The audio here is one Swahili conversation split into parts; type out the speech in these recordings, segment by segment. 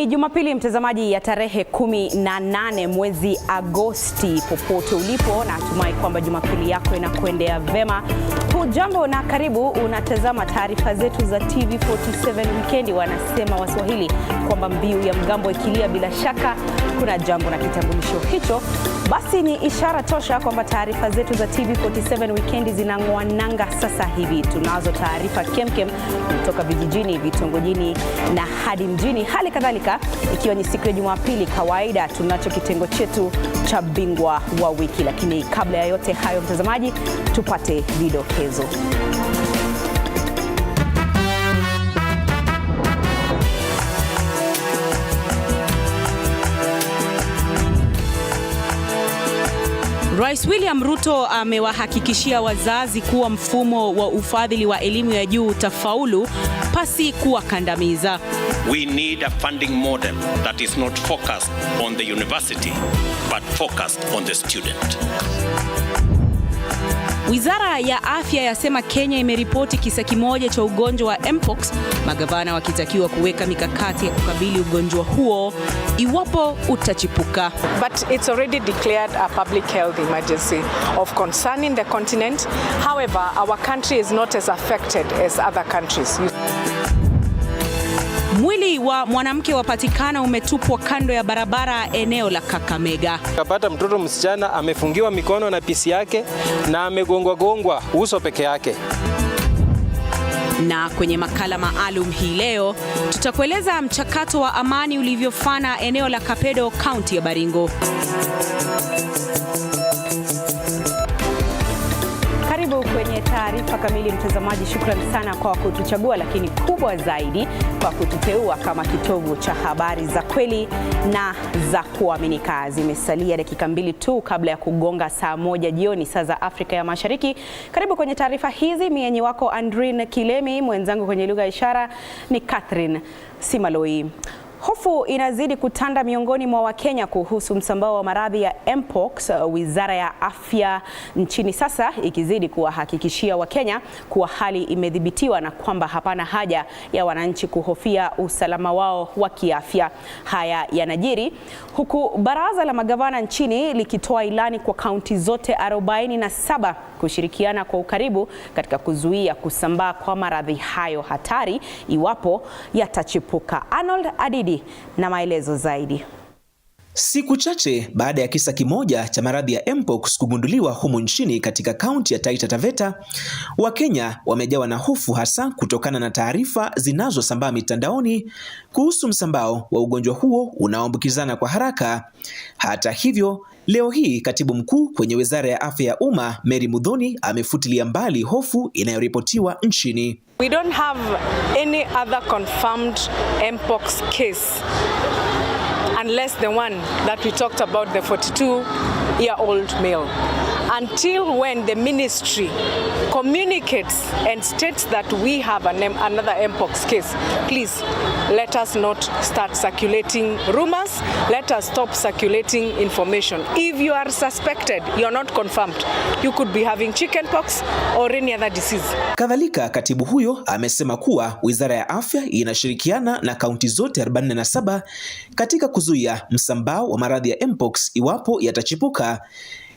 Ni Jumapili mtazamaji ya tarehe 18 mwezi Agosti. Popote ulipo, na natumai kwamba Jumapili yako inakuendea vema. Hujambo na karibu, unatazama taarifa zetu za TV47 Weekend. Wanasema Waswahili kwamba mbiu ya mgambo ikilia bila shaka kuna jambo, na kitambulisho hicho basi ni ishara tosha kwamba taarifa zetu za TV47 Weekend zinang'oa nanga sasa hivi. Tunazo taarifa kemkem kutoka vijijini, vitongojini na hadi mjini. Hali kadhalika, ikiwa ni siku ya Jumapili, kawaida tunacho kitengo chetu cha bingwa wa wiki. Lakini kabla ya yote hayo mtazamaji, tupate vidokezo. Rais William Ruto amewahakikishia wazazi kuwa mfumo wa ufadhili wa elimu ya juu utafaulu pasi kuwakandamiza. We need a funding model that is not focused on the university but focused on the student. Wizara ya Afya yasema Kenya imeripoti kisa kimoja cha ugonjwa wa Mpox, magavana wakitakiwa kuweka mikakati ya kukabili ugonjwa huo iwapo utachipuka. But it's already declared a public health emergency of concern in the continent. However, our country is not as affected as other countries. Mwili wa mwanamke wapatikana umetupwa kando ya barabara eneo la Kakamega. Kapata mtoto msichana amefungiwa mikono na pisi yake na amegongwa uso peke yake. Na kwenye makala maalum hii leo tutakueleza mchakato wa amani ulivyofana eneo la Kapedo, kaunti ya Baringo. Karibu kwenye taarifa kamili mtazamaji. Shukrani sana kwa kutuchagua, lakini kubwa zaidi kwa kututeua kama kitovu cha habari za kweli na za kuaminika. Zimesalia dakika 2 tu kabla ya kugonga saa 1 jioni saa za Afrika ya Mashariki. Karibu kwenye taarifa hizi. Mienyi wako Andrin Kilemi, mwenzangu kwenye lugha ya ishara ni Catherine Simaloi. Hofu inazidi kutanda miongoni mwa Wakenya kuhusu msambao wa maradhi ya Mpox, Wizara ya Afya nchini sasa ikizidi kuwahakikishia Wakenya kuwa hali imedhibitiwa na kwamba hapana haja ya wananchi kuhofia usalama wao wa kiafya. Haya yanajiri huku baraza la magavana nchini likitoa ilani kwa kaunti zote 47 kushirikiana kwa ukaribu katika kuzuia kusambaa kwa maradhi hayo hatari iwapo yatachipuka. Odida na maelezo zaidi. Siku chache baada ya kisa kimoja cha maradhi ya Mpox kugunduliwa humu nchini katika kaunti ya Taita Taveta, Wakenya wamejawa na hofu, hasa kutokana na taarifa zinazosambaa mitandaoni kuhusu msambao wa ugonjwa huo unaoambukizana kwa haraka. Hata hivyo, leo hii katibu mkuu kwenye Wizara ya Afya ya Umma Mary Muthoni amefutilia mbali hofu inayoripotiwa nchini. We don't have any other confirmed Mpox case unless the one that we talked about, the 42-year-old male. Until when the ministry communicates and states that we have another Mpox case, please let us not start circulating rumors. Let us stop circulating information. If you are suspected, you are not confirmed, you could be having chickenpox or any other disease. Kadhalika, katibu huyo amesema kuwa Wizara ya Afya inashirikiana na kaunti zote 47 katika kuzuia msambao wa maradhi ya Mpox iwapo yatachipuka.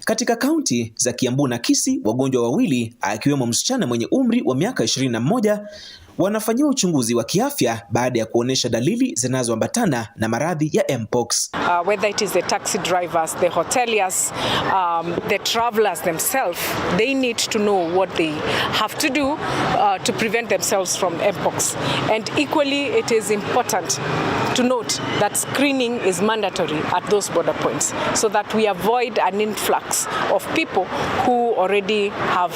Katika kaunti za Kiambu na Kisii, wagonjwa wawili akiwemo msichana mwenye umri wa miaka 21 wanafanyiwa uchunguzi wa kiafya baada ya kuonesha dalili zinazoambatana na maradhi ya Mpox. Whether it is the taxi drivers, the hoteliers, the travelers themselves, they need to know what they have to do to prevent themselves from Mpox. And equally, it is important to note that screening is mandatory at those border points so that we avoid an influx of people who already have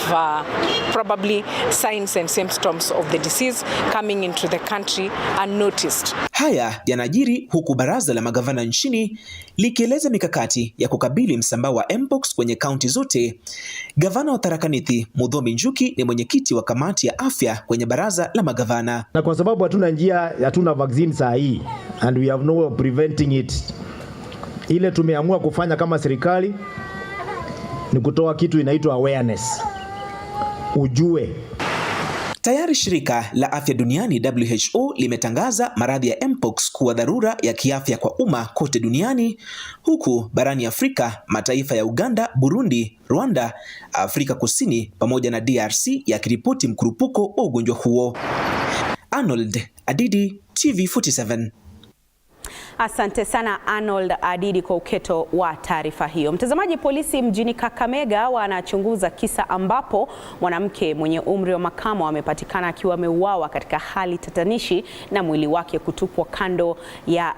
probably signs and symptoms of the disease coming into the country unnoticed. Haya yanajiri huku baraza la magavana nchini likieleza mikakati ya kukabili msambao wa Mpox kwenye kaunti zote. Gavana wa Tharaka Nithi Muthomi Njuki ni mwenyekiti wa kamati ya afya kwenye baraza la magavana. Na kwa sababu hatuna vaccine saa hii and we have no way of preventing it, ile tumeamua kufanya kama serikali ni kutoa kitu inaitwa awareness. Ujue Tayari shirika la afya duniani WHO limetangaza maradhi ya mpox kuwa dharura ya kiafya kwa umma kote duniani, huku barani Afrika mataifa ya Uganda, Burundi, Rwanda, Afrika Kusini pamoja na DRC yakiripoti mkurupuko wa ugonjwa huo. Arnold Adidi, TV47. Asante sana Arnold Adidi kwa uketo wa taarifa hiyo. Mtazamaji, polisi mjini Kakamega wanachunguza kisa ambapo mwanamke mwenye umri wa makamo amepatikana akiwa ameuawa katika hali tatanishi na mwili wake kutupwa kando ya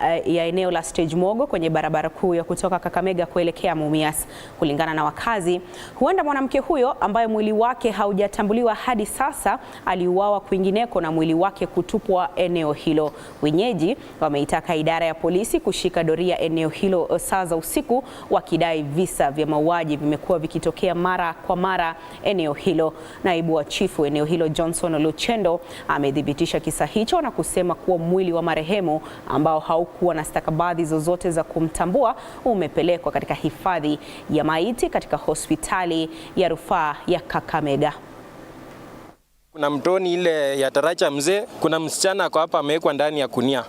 eneo la Stage Mogo kwenye barabara kuu ya kutoka Kakamega kuelekea Mumias. Kulingana na wakazi, huenda mwanamke huyo ambaye mwili wake haujatambuliwa hadi sasa aliuawa kwingineko na mwili wake kutupwa eneo hilo. Wenyeji wameitaka idara ya polisi kushika doria eneo hilo saa za usiku, wakidai visa vya mauaji vimekuwa vikitokea mara kwa mara eneo hilo. Naibu wa chifu eneo hilo Johnson Luchendo amethibitisha kisa hicho na kusema kuwa mwili wa marehemu ambao haukuwa na stakabadhi zozote za kumtambua umepelekwa katika hifadhi ya maiti katika hospitali ya rufaa ya Kakamega. Kuna mtoni ile ya Taracha Mzee, kuna msichana kwa hapa amewekwa ndani ya kunia.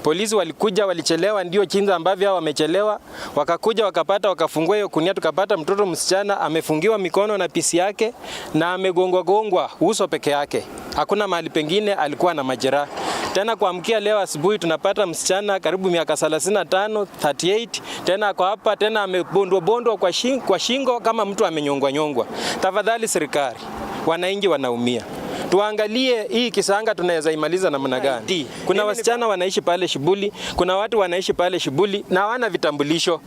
Polisi walikuja, walichelewa, ndio chinza ambavyo hao wamechelewa, wakakuja wakapata, wakafungua hiyo kunia, tukapata mtoto msichana amefungiwa mikono na pisi yake na amegongwa uso peke yake. Hakuna mahali pengine alikuwa na majeraha. Tena kuamkia leo asubuhi tunapata msichana karibu miaka 35, 38, tena kwa hapa tena amebondwa kwa shingo kama mtu amenyongwa. Tafadhali serikali, wananchi wanaumia. Tuangalie hii kisanga tunaweza imaliza namna gani. Kuna wasichana wanaishi pale Shibuli, kuna watu wanaishi pale Shibuli na hawana vitambulisho.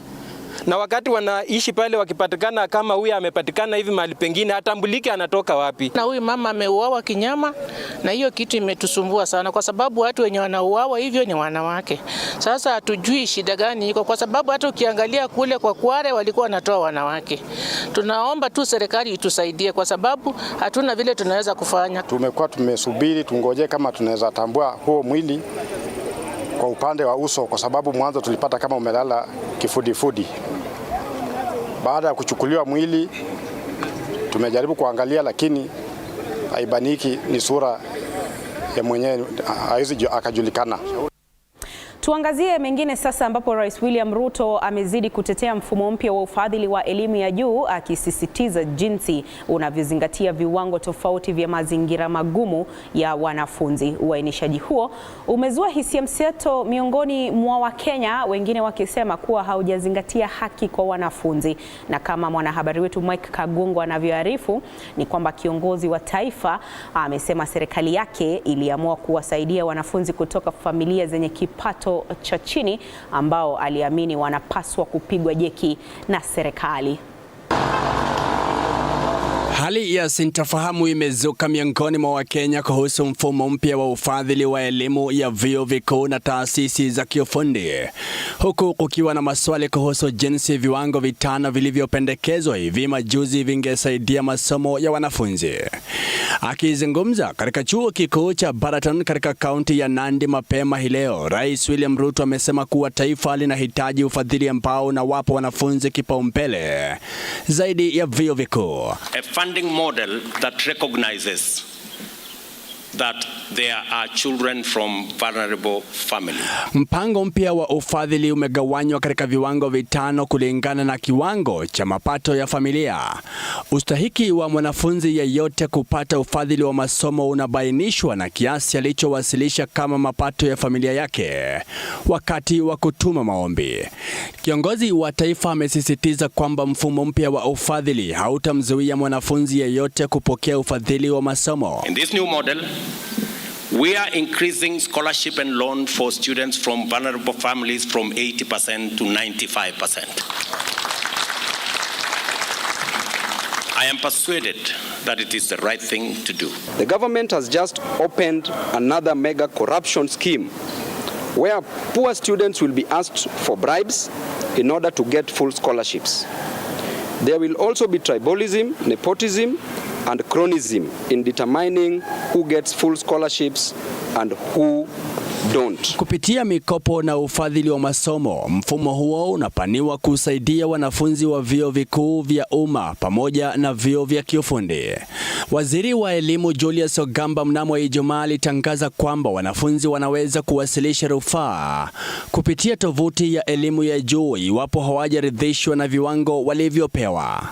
Na wakati wanaishi pale wakipatikana kama huyu amepatikana hivi mahali pengine, atambulike anatoka wapi. Na huyu mama ameuawa kinyama, na hiyo kitu imetusumbua sana kwa sababu watu wenye wanauawa hivyo ni wanawake. Sasa hatujui shida gani iko, kwa sababu hata ukiangalia kule kwa Kware walikuwa wanatoa wanawake. Tunaomba tu serikali itusaidie kwa sababu hatuna vile tunaweza kufanya. Tumekuwa tumesubiri tungoje kama tunaweza tambua huo mwili kwa upande wa uso, kwa sababu mwanzo tulipata kama umelala kifudifudi. Baada ya kuchukuliwa mwili tumejaribu kuangalia, lakini haibaniki ni sura ya mwenyewe, haiwezi akajulikana. Tuangazie mengine sasa, ambapo Rais William Ruto amezidi kutetea mfumo mpya wa ufadhili wa elimu ya juu, akisisitiza jinsi unavyozingatia viwango tofauti vya mazingira magumu ya wanafunzi. Uainishaji huo umezua hisia mseto miongoni mwa Wakenya, wengine wakisema kuwa haujazingatia haki kwa wanafunzi. Na kama mwanahabari wetu Mike Kagungu anavyoarifu, ni kwamba kiongozi wa taifa amesema serikali yake iliamua kuwasaidia wanafunzi kutoka familia zenye kipato cha chini ambao aliamini wanapaswa kupigwa jeki na serikali. Hali ya sintofahamu imezuka miongoni mwa Wakenya kuhusu mfumo mpya wa ufadhili wa elimu ya vyuo vikuu na taasisi za kiufundi, huku kukiwa na maswali kuhusu jinsi viwango vitano vilivyopendekezwa hivi majuzi vingesaidia masomo ya wanafunzi. Akizungumza katika chuo kikuu cha Baraton katika kaunti ya Nandi mapema hii leo, Rais William Ruto amesema kuwa taifa linahitaji ufadhili ambao unawapa wanafunzi kipaumbele zaidi ya vyuo vikuu. Funding model that recognizes that there are children from vulnerable families. Mpango mpya wa ufadhili umegawanywa katika viwango vitano kulingana na kiwango cha mapato ya familia. Ustahiki wa mwanafunzi yeyote kupata ufadhili wa masomo unabainishwa na kiasi alichowasilisha kama mapato ya familia yake wakati wa kutuma maombi. Kiongozi wa taifa amesisitiza kwamba mfumo mpya wa ufadhili hautamzuia mwanafunzi yeyote kupokea ufadhili wa masomo. In this new model, we are increasing scholarship and loan for students from vulnerable families from 80% to 95%. I am persuaded that it is the right thing to do. The government has just opened another mega corruption scheme where poor students will be asked for bribes in order to get full scholarships. There will also be tribalism, nepotism, and cronyism in determining who gets full scholarships and who don't. Kupitia mikopo na ufadhili wa masomo, mfumo huo unapaniwa kusaidia wanafunzi wa vyuo vikuu vya umma pamoja na vyuo vya kiufundi. Waziri wa Elimu Julius Ogamba mnamo Ijumaa alitangaza kwamba wanafunzi wanaweza kuwasilisha rufaa kupitia tovuti ya elimu ya juu iwapo hawajaridhishwa na viwango walivyopewa.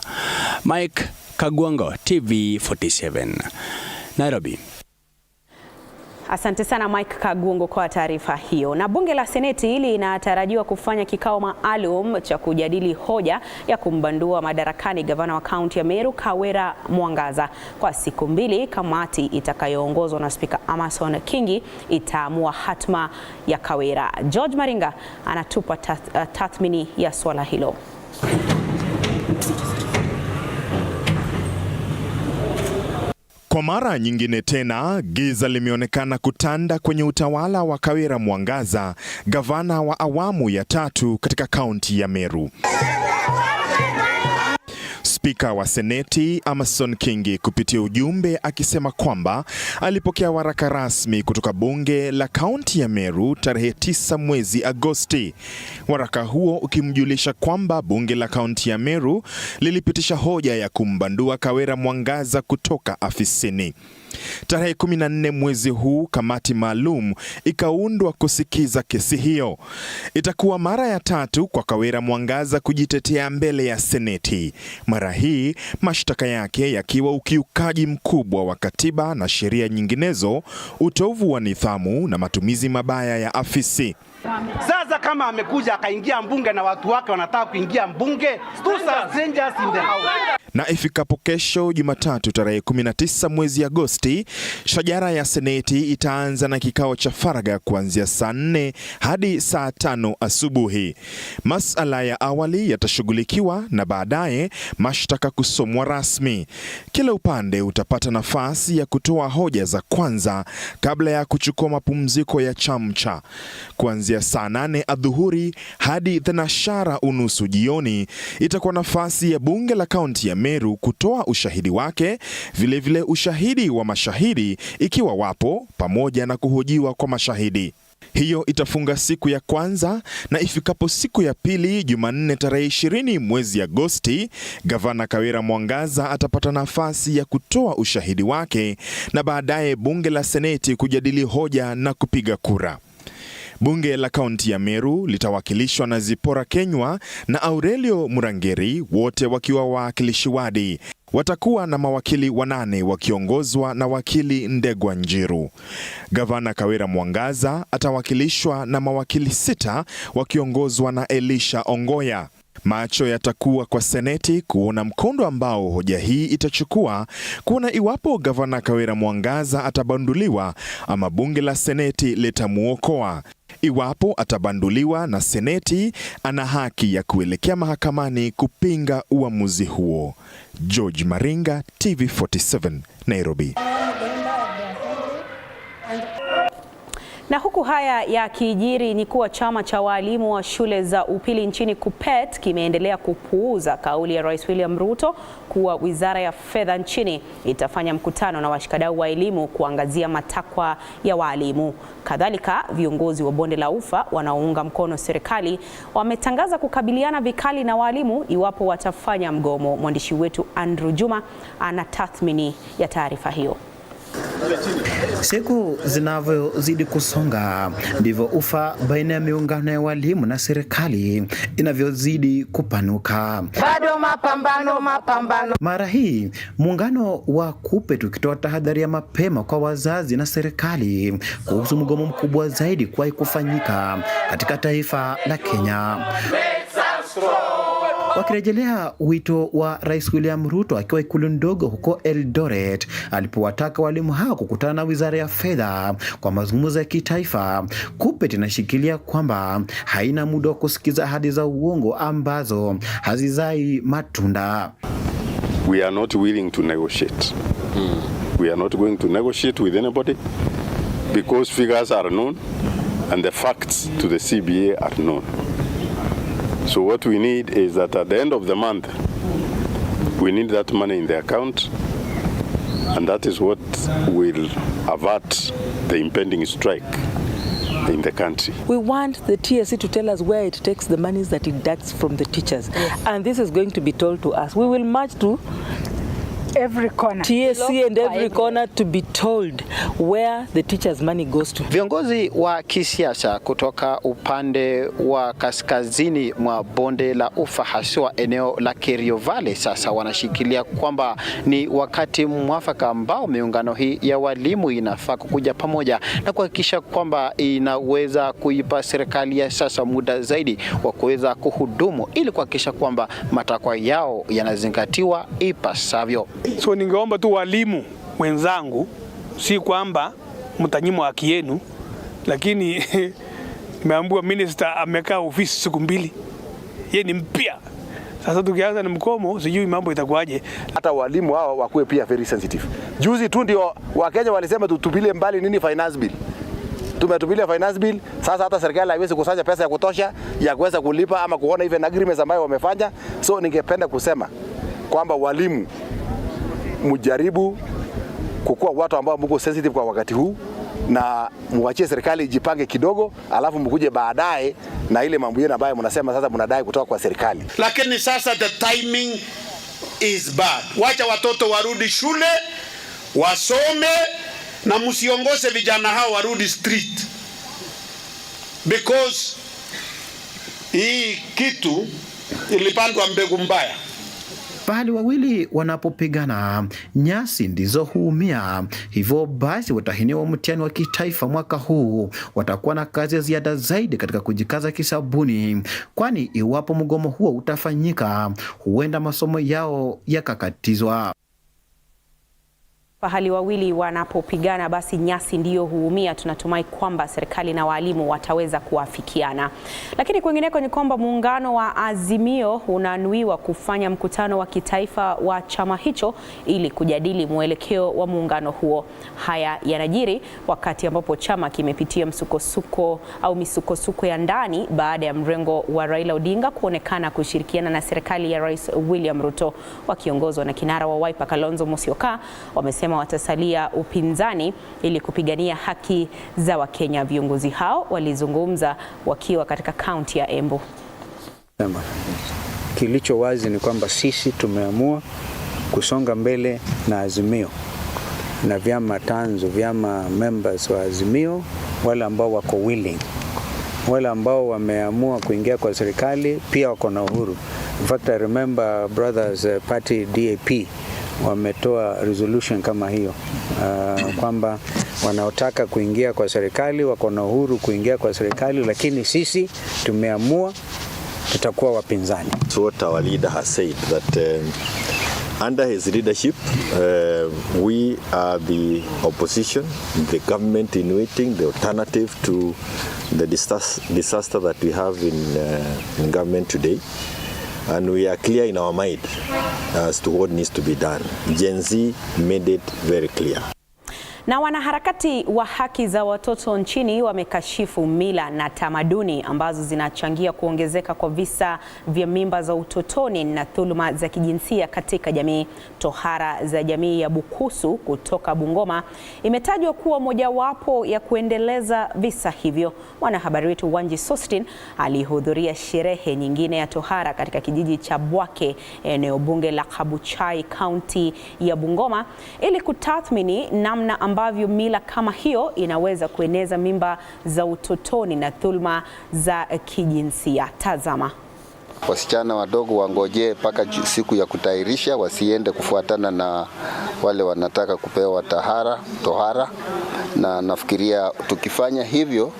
Mike Kagwango, TV47, Nairobi. Asante sana Mike Kagungo kwa taarifa hiyo. Na bunge la Seneti hili linatarajiwa kufanya kikao maalum cha kujadili hoja ya kumbandua madarakani gavana wa kaunti ya Meru Kawira Mwangaza. Kwa siku mbili, kamati itakayoongozwa na Spika Amason Kingi itaamua hatma ya Kawira. George Maringa anatupa tathmini ya swala hilo. Kwa mara nyingine tena, giza limeonekana kutanda kwenye utawala wa Kawira Mwangaza, gavana wa awamu ya 3 katika kaunti ya Meru. Spika wa Seneti Amason Kingi kupitia ujumbe akisema kwamba alipokea waraka rasmi kutoka bunge la kaunti ya Meru tarehe 9 mwezi Agosti. Waraka huo ukimjulisha kwamba bunge la kaunti ya Meru lilipitisha hoja ya kumbandua Kawira Mwangaza kutoka afisini. Tarehe 14 mwezi huu, kamati maalum ikaundwa kusikiza kesi hiyo. Itakuwa mara ya 3 kwa Kawira Mwangaza kujitetea mbele ya Seneti. Mara hii mashtaka yake yakiwa ukiukaji mkubwa wa katiba na sheria nyinginezo, utovu wa nidhamu na matumizi mabaya ya afisi. Sasa kama amekuja akaingia mbunge na watu wake wanataka kuingia mbunge, strangers in the house. Na ifikapo kesho Jumatatu tarehe 19 mwezi Agosti, shajara ya Seneti itaanza na kikao cha faragha kuanzia saa 4 hadi saa 5 asubuhi. Masala ya awali yatashughulikiwa na baadaye mashtaka kusomwa rasmi. Kila upande utapata nafasi ya kutoa hoja za kwanza kabla ya kuchukua mapumziko ya chamcha. Kuanzia saa 8 adhuhuri hadi thenashara unusu jioni itakuwa nafasi ya bunge la kaunti ya Meru kutoa ushahidi wake, vilevile ushahidi wa mashahidi ikiwa wapo, pamoja na kuhojiwa kwa mashahidi. Hiyo itafunga siku ya kwanza, na ifikapo siku ya pili Jumanne tarehe 20 mwezi Agosti, gavana Kawira Mwangaza atapata nafasi ya kutoa ushahidi wake na baadaye bunge la Seneti kujadili hoja na kupiga kura. Bunge la kaunti ya Meru litawakilishwa na Zipora Kenywa na Aurelio Murangeri, wote wakiwa wawakilishi wadi. Watakuwa na mawakili 8 wakiongozwa na wakili Ndegwa Njiru. Gavana Kawira Mwangaza atawakilishwa na mawakili 6 wakiongozwa na Elisha Ongoya. Macho yatakuwa kwa Seneti kuona mkondo ambao hoja hii itachukua, kuona iwapo gavana Kawira Mwangaza atabanduliwa ama bunge la Seneti litamuokoa. Iwapo atabanduliwa na Seneti, ana haki ya kuelekea mahakamani kupinga uamuzi huo. George Maringa, TV47, Nairobi. Na huku haya yakijiri ni kuwa chama cha walimu wa shule za upili nchini KUPPET kimeendelea kupuuza kauli ya Rais William Ruto kuwa Wizara ya Fedha nchini itafanya mkutano na washikadau wa elimu kuangazia matakwa ya walimu. Kadhalika, viongozi wa bonde la ufa wanaounga mkono serikali wametangaza kukabiliana vikali na walimu iwapo watafanya mgomo. Mwandishi wetu Andrew Juma ana tathmini ya taarifa hiyo. Siku zinavyozidi kusonga ndivyo ufa baina ya miungano ya walimu na serikali inavyozidi kupanuka. Bado mapambano. Mara hii muungano wa KUPPET ukitoa tahadhari ya mapema kwa wazazi na serikali kuhusu mgomo mkubwa zaidi kuwahi kufanyika katika taifa la Kenya. Wakirejelea wito wa Rais William Ruto akiwa ikulu ndogo huko Eldoret alipowataka walimu hao kukutana na Wizara ya Fedha kwa mazungumzo ya kitaifa, KUPPET inashikilia kwamba haina muda wa kusikiza ahadi za uongo ambazo hazizai matunda. We are not willing to negotiate. We are not going to negotiate with anybody because figures are known and the facts to the CBA are known. So what we need is that at the end of the month, we need that money in the account, and that is what will avert the impending strike in the country. We want the TSC to tell us where it takes the monies that it deducts from the teachers. Yes. And this is going to be told to us. We will march to every corner. TSC and every corner to be told where the teachers' money goes to. Viongozi wa kisiasa kutoka upande wa kaskazini mwa bonde la Ufa haswa eneo la Kerio Valley sasa wanashikilia kwamba ni wakati mwafaka ambao miungano hii ya walimu inafaa kuja pamoja na kuhakikisha kwamba inaweza kuipa serikali ya sasa muda zaidi wa kuweza kuhudumu ili kuhakikisha kwamba matakwa yao yanazingatiwa ipasavyo. So ningeomba tu walimu wenzangu, si kwamba mtanyimwa haki yenu, lakini nimeambiwa minister amekaa ofisi siku 2. Yeye ni mpya. Sasa tukianza na mkomo, sijui mambo itakuwaje. Hata walimu hao wakuwe pia very sensitive. Juzi tu ndio Wakenya walisema tutupilie mbali nini finance bill. Tumetupilia finance bill, sasa hata serikali haiwezi kusanya pesa ya kutosha ya kuweza kulipa ama kuona even agreements ambayo wamefanya. So ningependa kusema kwamba walimu mujaribu kukua watu ambao mko sensitive kwa wakati huu na muachie serikali ijipange kidogo, alafu mkuje baadaye na ile mambo yenu ambayo mnasema sasa mnadai kutoka kwa serikali. Lakini sasa the timing is bad. Wacha watoto warudi shule, wasome na msiongoze vijana hao warudi street. Because hii kitu ilipandwa mbegu mbaya. Pahali wawili wanapopigana, nyasi ndizo huumia. Hivyo basi watahiniwa mtihani wa kitaifa mwaka huu watakuwa na kazi ya ziada zaidi katika kujikaza kisabuni, kwani iwapo mgomo huo utafanyika, huenda masomo yao yakakatizwa. Pahali wawili wanapopigana basi nyasi ndiyo huumia. Tunatumai kwamba serikali na walimu wataweza kuafikiana. Lakini kwingineko ni kwamba muungano wa Azimio unanuiwa kufanya mkutano wa kitaifa wa chama hicho ili kujadili mwelekeo wa muungano huo. Haya yanajiri wakati ambapo chama kimepitia misukosuko ya ndani baada ya mrengo wa Raila Odinga kuonekana kushirikiana na serikali ya Rais William Ruto. Wakiongozwa na kinara wa Wiper Kalonzo Musyoka wamesema watasalia upinzani ili kupigania haki za Wakenya. Viongozi hao walizungumza wakiwa katika kaunti ya Embu. Kilicho wazi ni kwamba sisi tumeamua kusonga mbele na Azimio na vyama tanzo, vyama members wa Azimio, wale ambao wako willing, wale ambao wameamua kuingia kwa serikali pia wako na uhuru. In fact, I remember brothers party DAP wametoa resolution kama hiyo kwamba wanaotaka kuingia kwa serikali wako na uhuru kuingia kwa serikali, lakini sisi tumeamua tutakuwa wapinzani. So what our leader has said that under his leadership we are the opposition, the government in waiting, the alternative to the disaster that we have in government today. And we are clear in our mind as to what needs to be done. Gen Z made it very clear. Na wanaharakati wa haki za watoto nchini wamekashifu mila na tamaduni ambazo zinachangia kuongezeka kwa visa vya mimba za utotoni na dhuluma za kijinsia katika jamii. Tohara za jamii ya Bukusu kutoka Bungoma imetajwa kuwa mojawapo ya kuendeleza visa hivyo. Mwanahabari wetu Wanji Sostin alihudhuria sherehe nyingine ya tohara katika kijiji cha Bwake, eneo bunge la Kabuchai, kaunti ya Bungoma, ili kutathmini namna ambavyo mila kama hiyo inaweza kueneza mimba za utotoni na dhulma za kijinsia. Tazama. Wasichana wadogo wangoje mpaka siku ya kutairisha, wasiende kufuatana na wale wanataka kupewa tohara, na nafikiria tukifanya hivyo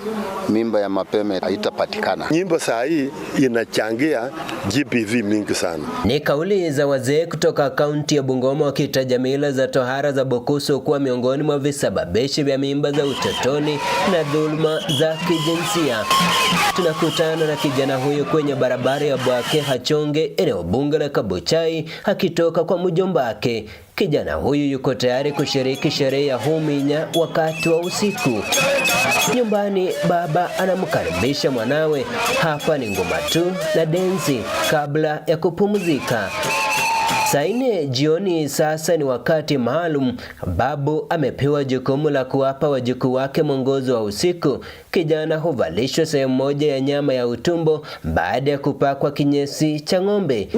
mimba ya mapema haitapatikana. Nyimbo saa hii inachangia GBV mingi sana. Ni kauli za wazee kutoka kaunti ya Bungoma wakitaja mila za tohara za Bukusu kuwa miongoni mwa visababishi vya mimba za utotoni na dhulma za kijinsia. Tunakutana na kijana huyo kwenye barabara ya Bwake Hachonge, eneo bunge la Kabuchai, akitoka kwa mjomba wake. Kijana huyu yuko tayari kushiriki sherehe ya Huminya wakati wa usiku. Nyumbani baba anamkaribisha mwanawe. Hapa ni ngoma tu na densi kabla ya kupumzika. Saa 4 jioni sasa ni wakati maalum. Babu amepewa jukumu la kuwapa wajukuu wake mwongozo wa usiku. Kijana huvalishwa sehemu moja ya nyama ya utumbo baada ya kupakwa kinyesi cha ng'ombe.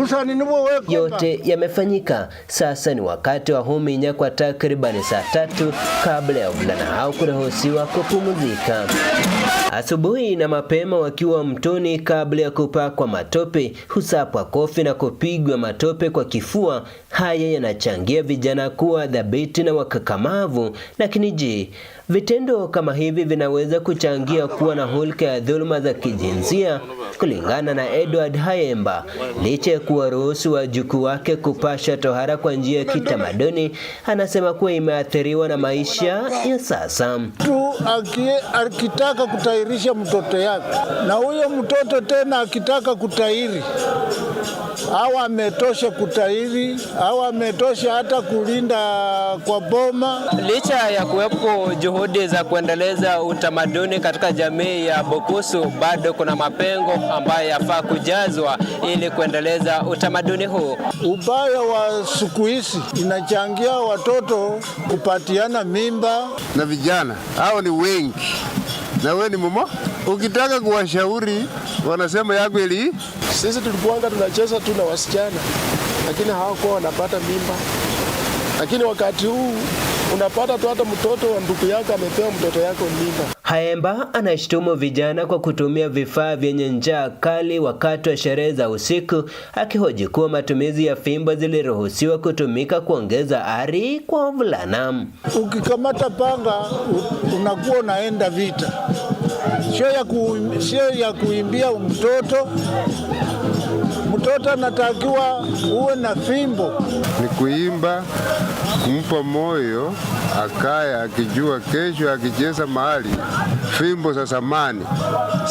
Yote yamefanyika. Sasa ni wakati wa huminya kwa takriban saa 3 kabla ya wavulana hao kuruhusiwa kupumzika. Asubuhi na mapema wakiwa mtoni kabla ya kupakwa matope, husapwa kofi na kupigwa matope kwa kifua. Haya yanachangia vijana kuwa dhabiti na wakakamavu. Lakini je, vitendo kama hivi vinaweza kuchangia kuwa na hulka ya dhuluma za kijinsia? Kulingana na Edward Hayemba, licha ya kuwaruhusu wajukuu wake kupasha tohara kwa njia ya kitamaduni, anasema kuwa imeathiriwa na maisha ya sasa. Mtu akitaka kutairisha mtoto yake, na huyo mtoto tena akitaka kutairi, au ametosha kutairi, au ametosha hata kulinda kwa boma. Licha ya kuwepo juhudi za kuendeleza utamaduni katika jamii ya Bokusu, bado kuna mapengo ambayo yafaa kujazwa ili kuendeleza utamaduni huu. Ubaya wa siku hizi inachangia watoto kupatiana mimba na vijana. Hao ni wengi. Na wewe ni mama, ukitaka kuwashauri wanasema yako ili sisi tulikuanga tunacheza tu na wasichana, lakini hawakuwa wanapata mimba. Lakini wakati huu unapata tu hata mtoto wa ndugu yako amepewa mtoto yako mimba. Hayemba anashtumu vijana kwa kutumia vifaa vyenye njaa kali wakati wa sherehe za usiku, akihoji kuwa matumizi ya fimbo ziliruhusiwa kutumika kuongeza ari kwa wavulana. Ukikamata panga unakuwa unaenda vita. Sio ya kuimbia mtoto. Mtoto anatakiwa uwe na fimbo. Ni kuimba, kumpa moyo, akaya akijua kesho akicheza mahali fimbo za zamani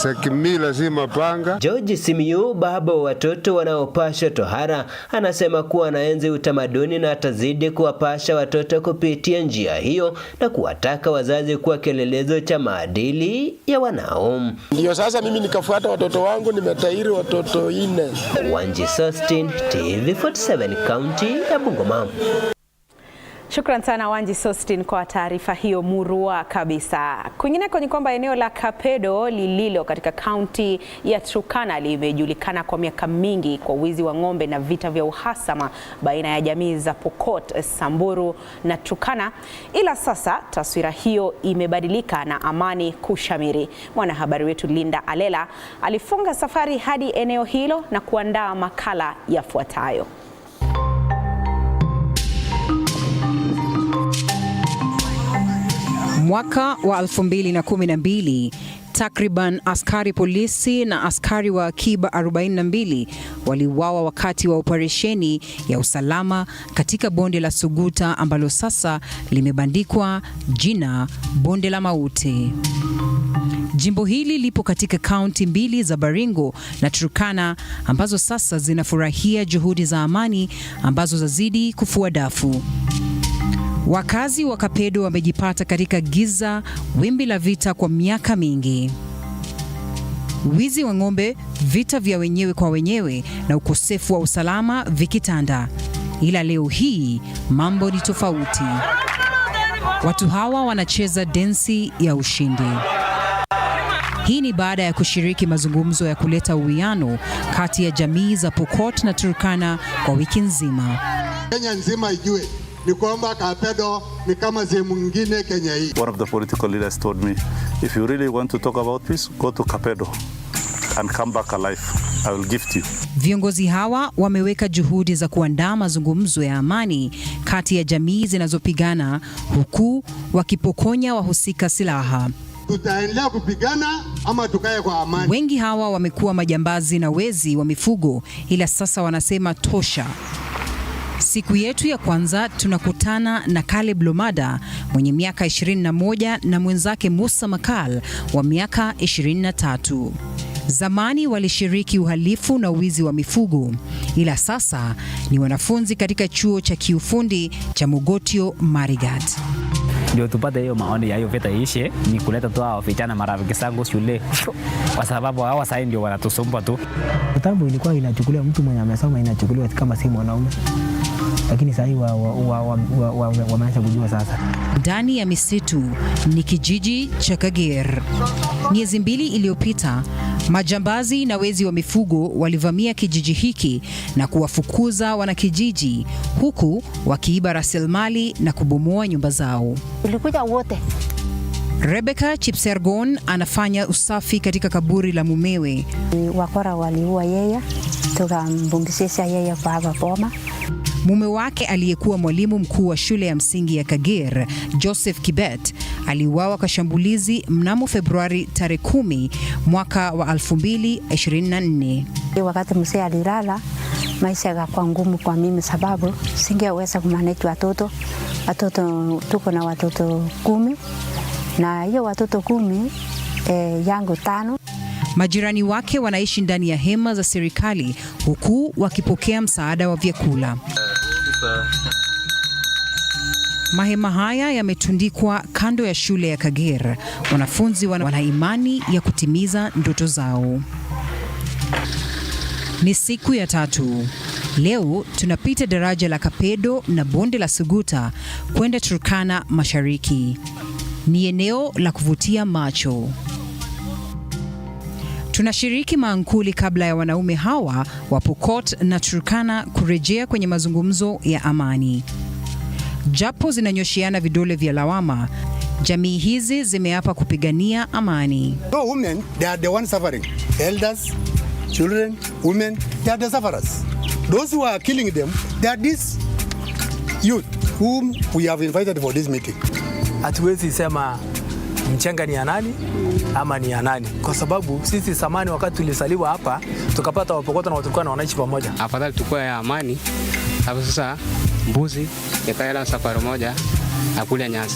za kimila si mapanga. George Simiyu, baba wa watoto wanaopasha tohara, anasema kuwa anaenzi utamaduni na atazidi kuwapasha watoto kupitia njia hiyo na kuwataka wazazi kuwa kielelezo cha maadili ya wanao. Ndio sasa mimi nikafuata watoto wangu, nimetairi watoto 4. Wanji Sostin, TV47 County ya Bungoma. Shukran sana Wanji Sostin kwa taarifa hiyo murua kabisa. Kwingineko ni kwamba eneo la Kapedo lililo katika kaunti ya Turkana limejulikana kwa miaka mingi kwa wizi wa ng'ombe na vita vya uhasama baina ya jamii za Pokot, Samburu na Turkana. Ila sasa taswira hiyo imebadilika na amani kushamiri. Mwanahabari wetu Linda Alela alifunga safari hadi eneo hilo na kuandaa makala yafuatayo. Mwaka wa 2012, takriban askari polisi na askari wa akiba 42 waliuawa wakati wa operesheni ya usalama katika bonde la Suguta ambalo sasa limebandikwa jina Bonde la Mauti. Jimbo hili lipo katika kaunti 2 za Baringo na Turkana ambazo sasa zinafurahia juhudi za amani ambazo zazidi kufua dafu. Wakazi wa Kapedo wamejipata katika giza, wimbi la vita kwa miaka mingi. Wizi wa ng'ombe, vita vya wenyewe kwa wenyewe na ukosefu wa usalama vikitanda. Ila leo hii mambo ni tofauti. Watu hawa wanacheza densi ya ushindi. Hii ni baada ya kushiriki mazungumzo ya kuleta uwiano kati ya jamii za Pokot na Turkana kwa wiki nzima. Kenya nzima ijue ni kwamba Kapedo ni kama sehemu nyingine Kenya hii. One of the political leaders told me, if you really want to talk about peace, go to Kapedo and come back alive. I will gift you. Viongozi hawa wameweka juhudi za kuandaa mazungumzo ya amani kati ya jamii zinazopigana huku wakipokonya wahusika silaha. Tutaendelea kupigana ama tukae kwa amani. Wengi hawa wamekuwa majambazi na wezi wa mifugo, ila sasa wanasema tosha. Siku yetu ya kwanza tunakutana na Caleb Lomada mwenye miaka 21 na mwenzake Musa Makal wa miaka 23. Zamani walishiriki uhalifu na wizi wa mifugo, ila sasa ni wanafunzi katika chuo cha kiufundi cha Mogotio Marigat. Ndio tupate hiyo maoni ya hiyo vita ishe, ni kuleta tu hao vijana marafiki zangu shule, kwa sababu hao sasa ndio wanatusumbua tu. Kitambo ilikuwa inachukuliwa mtu mwenye amesoma inachukuliwa kama si mwanaume. lakini sasa hivi wameanza kujua sasa. Ndani ya misitu ni kijiji cha Kager. Miezi 2 iliyopita, majambazi na wezi wa mifugo walivamia kijiji hiki na kuwafukuza wanakijiji, huku wakiiba rasilimali na kubomoa nyumba zao. Tulikuja wote. Rebecca Chipsergon anafanya usafi katika kaburi la mumewe. Wakora waliua yeye, tukambumbisisha yeye kwa hapa boma. Mume wake aliyekuwa mwalimu mkuu wa shule ya msingi ya Kager, Joseph Kibet, aliuawa kwa shambulizi mnamo Februari tarehe 10 mwaka wa 2024. Wakati mzee alilala, maisha yakakuwa ngumu kwa mimi sababu singeweza kumanage watoto. Tuko na watoto 10 na hiyo watoto 10 yangu 5. Majirani wake wanaishi ndani ya hema za serikali huku wakipokea msaada wa vyakula. Mahema haya yametundikwa kando ya shule ya Kager. Wanafunzi wana imani ya kutimiza ndoto zao. Ni siku ya 3. Leo tunapita daraja la Kapedo na bonde la Suguta kwenda Turkana Mashariki. Ni eneo la kuvutia macho. Tunashiriki maankuli kabla ya wanaume hawa wa Pokot na Turkana kurejea kwenye mazungumzo ya amani. Japo zinanyoshiana vidole vya lawama, jamii hizi zimeapa kupigania amani. So women, they are the ones suffering. Elders, children, women, they are the sufferers. Those who are killing them, they are these youth whom we have invited for this meeting. Hatuwezi sema mchenga ni ya nani ama ni ya nani, kwa sababu sisi zamani wakati tulisaliwa hapa tukapata Wapokot na Waturkana wanaishi pamoja. Afadhali tukue ya amani, hapo sasa mbuzi yakaenda safari moja akula nyasi.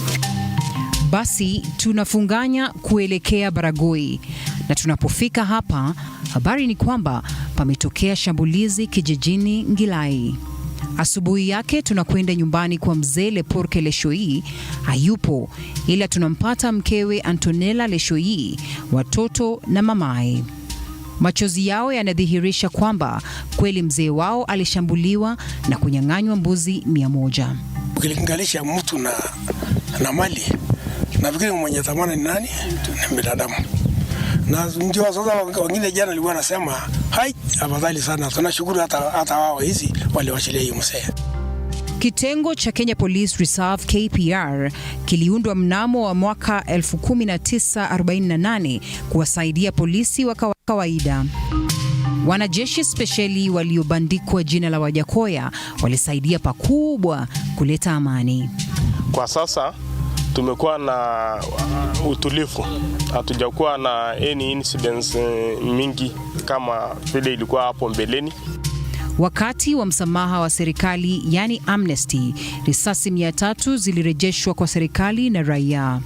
Basi tunafunganya kuelekea Baragoi, na tunapofika hapa habari ni kwamba pametokea shambulizi kijijini Ngilai. Asubuhi yake tunakwenda nyumbani kwa mzee Leporke Leshoi, hayupo, ila tunampata mkewe Antonella Leshoi, watoto na mamae. Machozi yao yanadhihirisha kwamba kweli mzee wao alishambuliwa na kunyang'anywa mbuzi 100. Ukilinganisha mtu na mali, nafikiri mwenye thamani ni nani? Ni binadamu. Na ndio sasa wengine jana walikuwa wanasema hai, afadhali sana, tunashukuru hata wao hizi waliwachilia hiyo mzee. Kitengo cha Kenya Police Reserve KPR kiliundwa mnamo wa mwaka 1948 kuwasaidia polisi wa kawaida. Wanajeshi spesheli waliobandikwa jina la Wajakoya walisaidia pakubwa kuleta amani. Kwa sasa tumekuwa na utulivu, hatujakuwa na any incidents mingi kama vile ilikuwa hapo mbeleni. Wakati wa msamaha wa serikali, yani amnesty, risasi 300 zilirejeshwa kwa serikali na raia.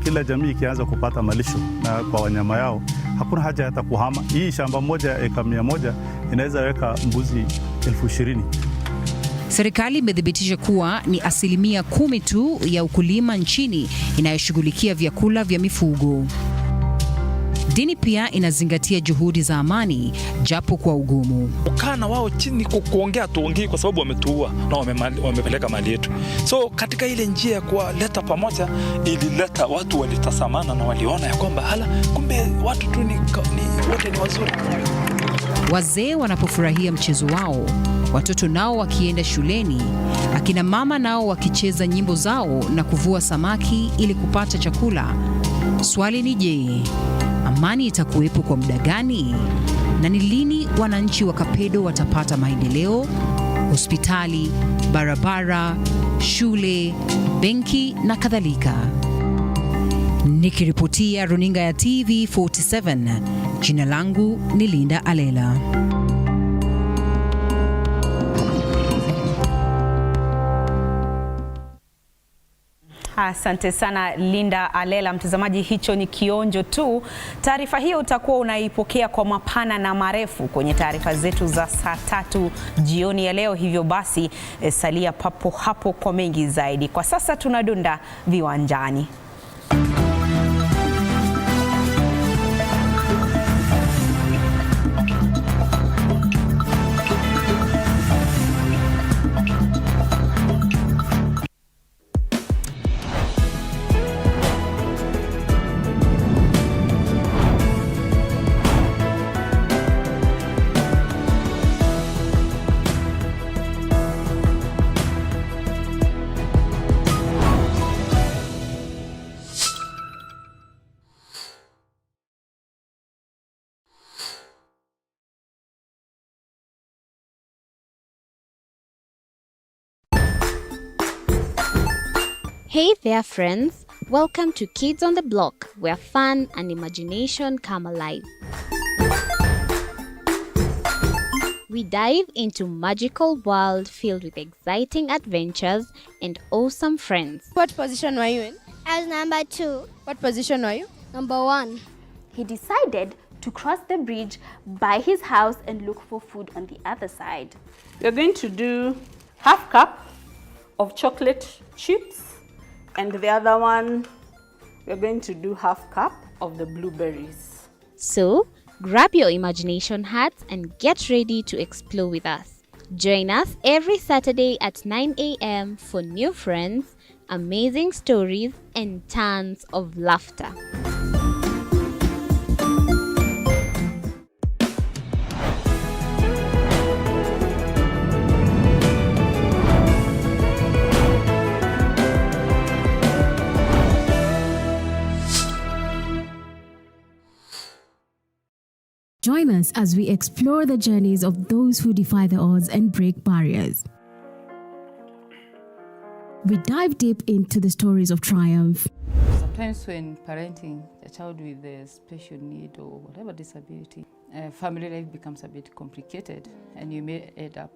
Kila jamii ikianza kupata malisho na kwa wanyama yao, hakuna haja hata kuhama. Hii shamba moja eka 100 inaweza weka mbuzi 20,000. Serikali imethibitisha kuwa ni 10% tu ya ukulima nchini inayoshughulikia vyakula vya mifugo. Dini pia inazingatia juhudi za amani, japo kwa ugumu. Ukaa na wao chini kuongea tuongee, kwa sababu wametuua na wamepeleka mali yetu. So katika ile njia ya kuwaleta pamoja, ilileta watu walitasamana na waliona ya kwamba hala, kumbe watu tu wote ni wazuri. Wazee wanapofurahia mchezo wao, watoto nao wakienda shuleni, akina mama nao wakicheza nyimbo zao na kuvua samaki ili kupata chakula. Swali ni je, amani itakuwepo kwa muda gani? Na ni lini wananchi wa Kapedo watapata maendeleo? Hospitali, barabara, shule, benki na kadhalika. Nikiripotia runinga ya TV47, jina langu ni Linda Alela. Asante sana Linda Alela. Mtazamaji, hicho ni kionjo tu. Taarifa hiyo utakuwa unaipokea kwa mapana na marefu kwenye taarifa zetu za saa 3 jioni ya leo. Hivyo basi salia papo hapo kwa mengi zaidi. Kwa sasa tunadunda viwanjani. Hey there friends, welcome to Kids on the Block, where fun and imagination come alive. We dive into magical world filled with exciting adventures and awesome friends. What position were you in? I was number 2. What position were you? Number 1. He decided to cross the bridge by his house and look for food on the other side. We're going to do half cup of chocolate chips, and the other one, we're going to do half cup of the blueberries. So, grab your imagination hats and get ready to explore with us. Join us every Saturday at 9 a.m. for new friends, amazing stories, and tons of laughter. Join us as we explore the journeys of those who defy the odds and break barriers. We dive deep into the stories of triumph. Sometimes when parenting a child with a special need or whatever disability, family life becomes a bit complicated and you may end up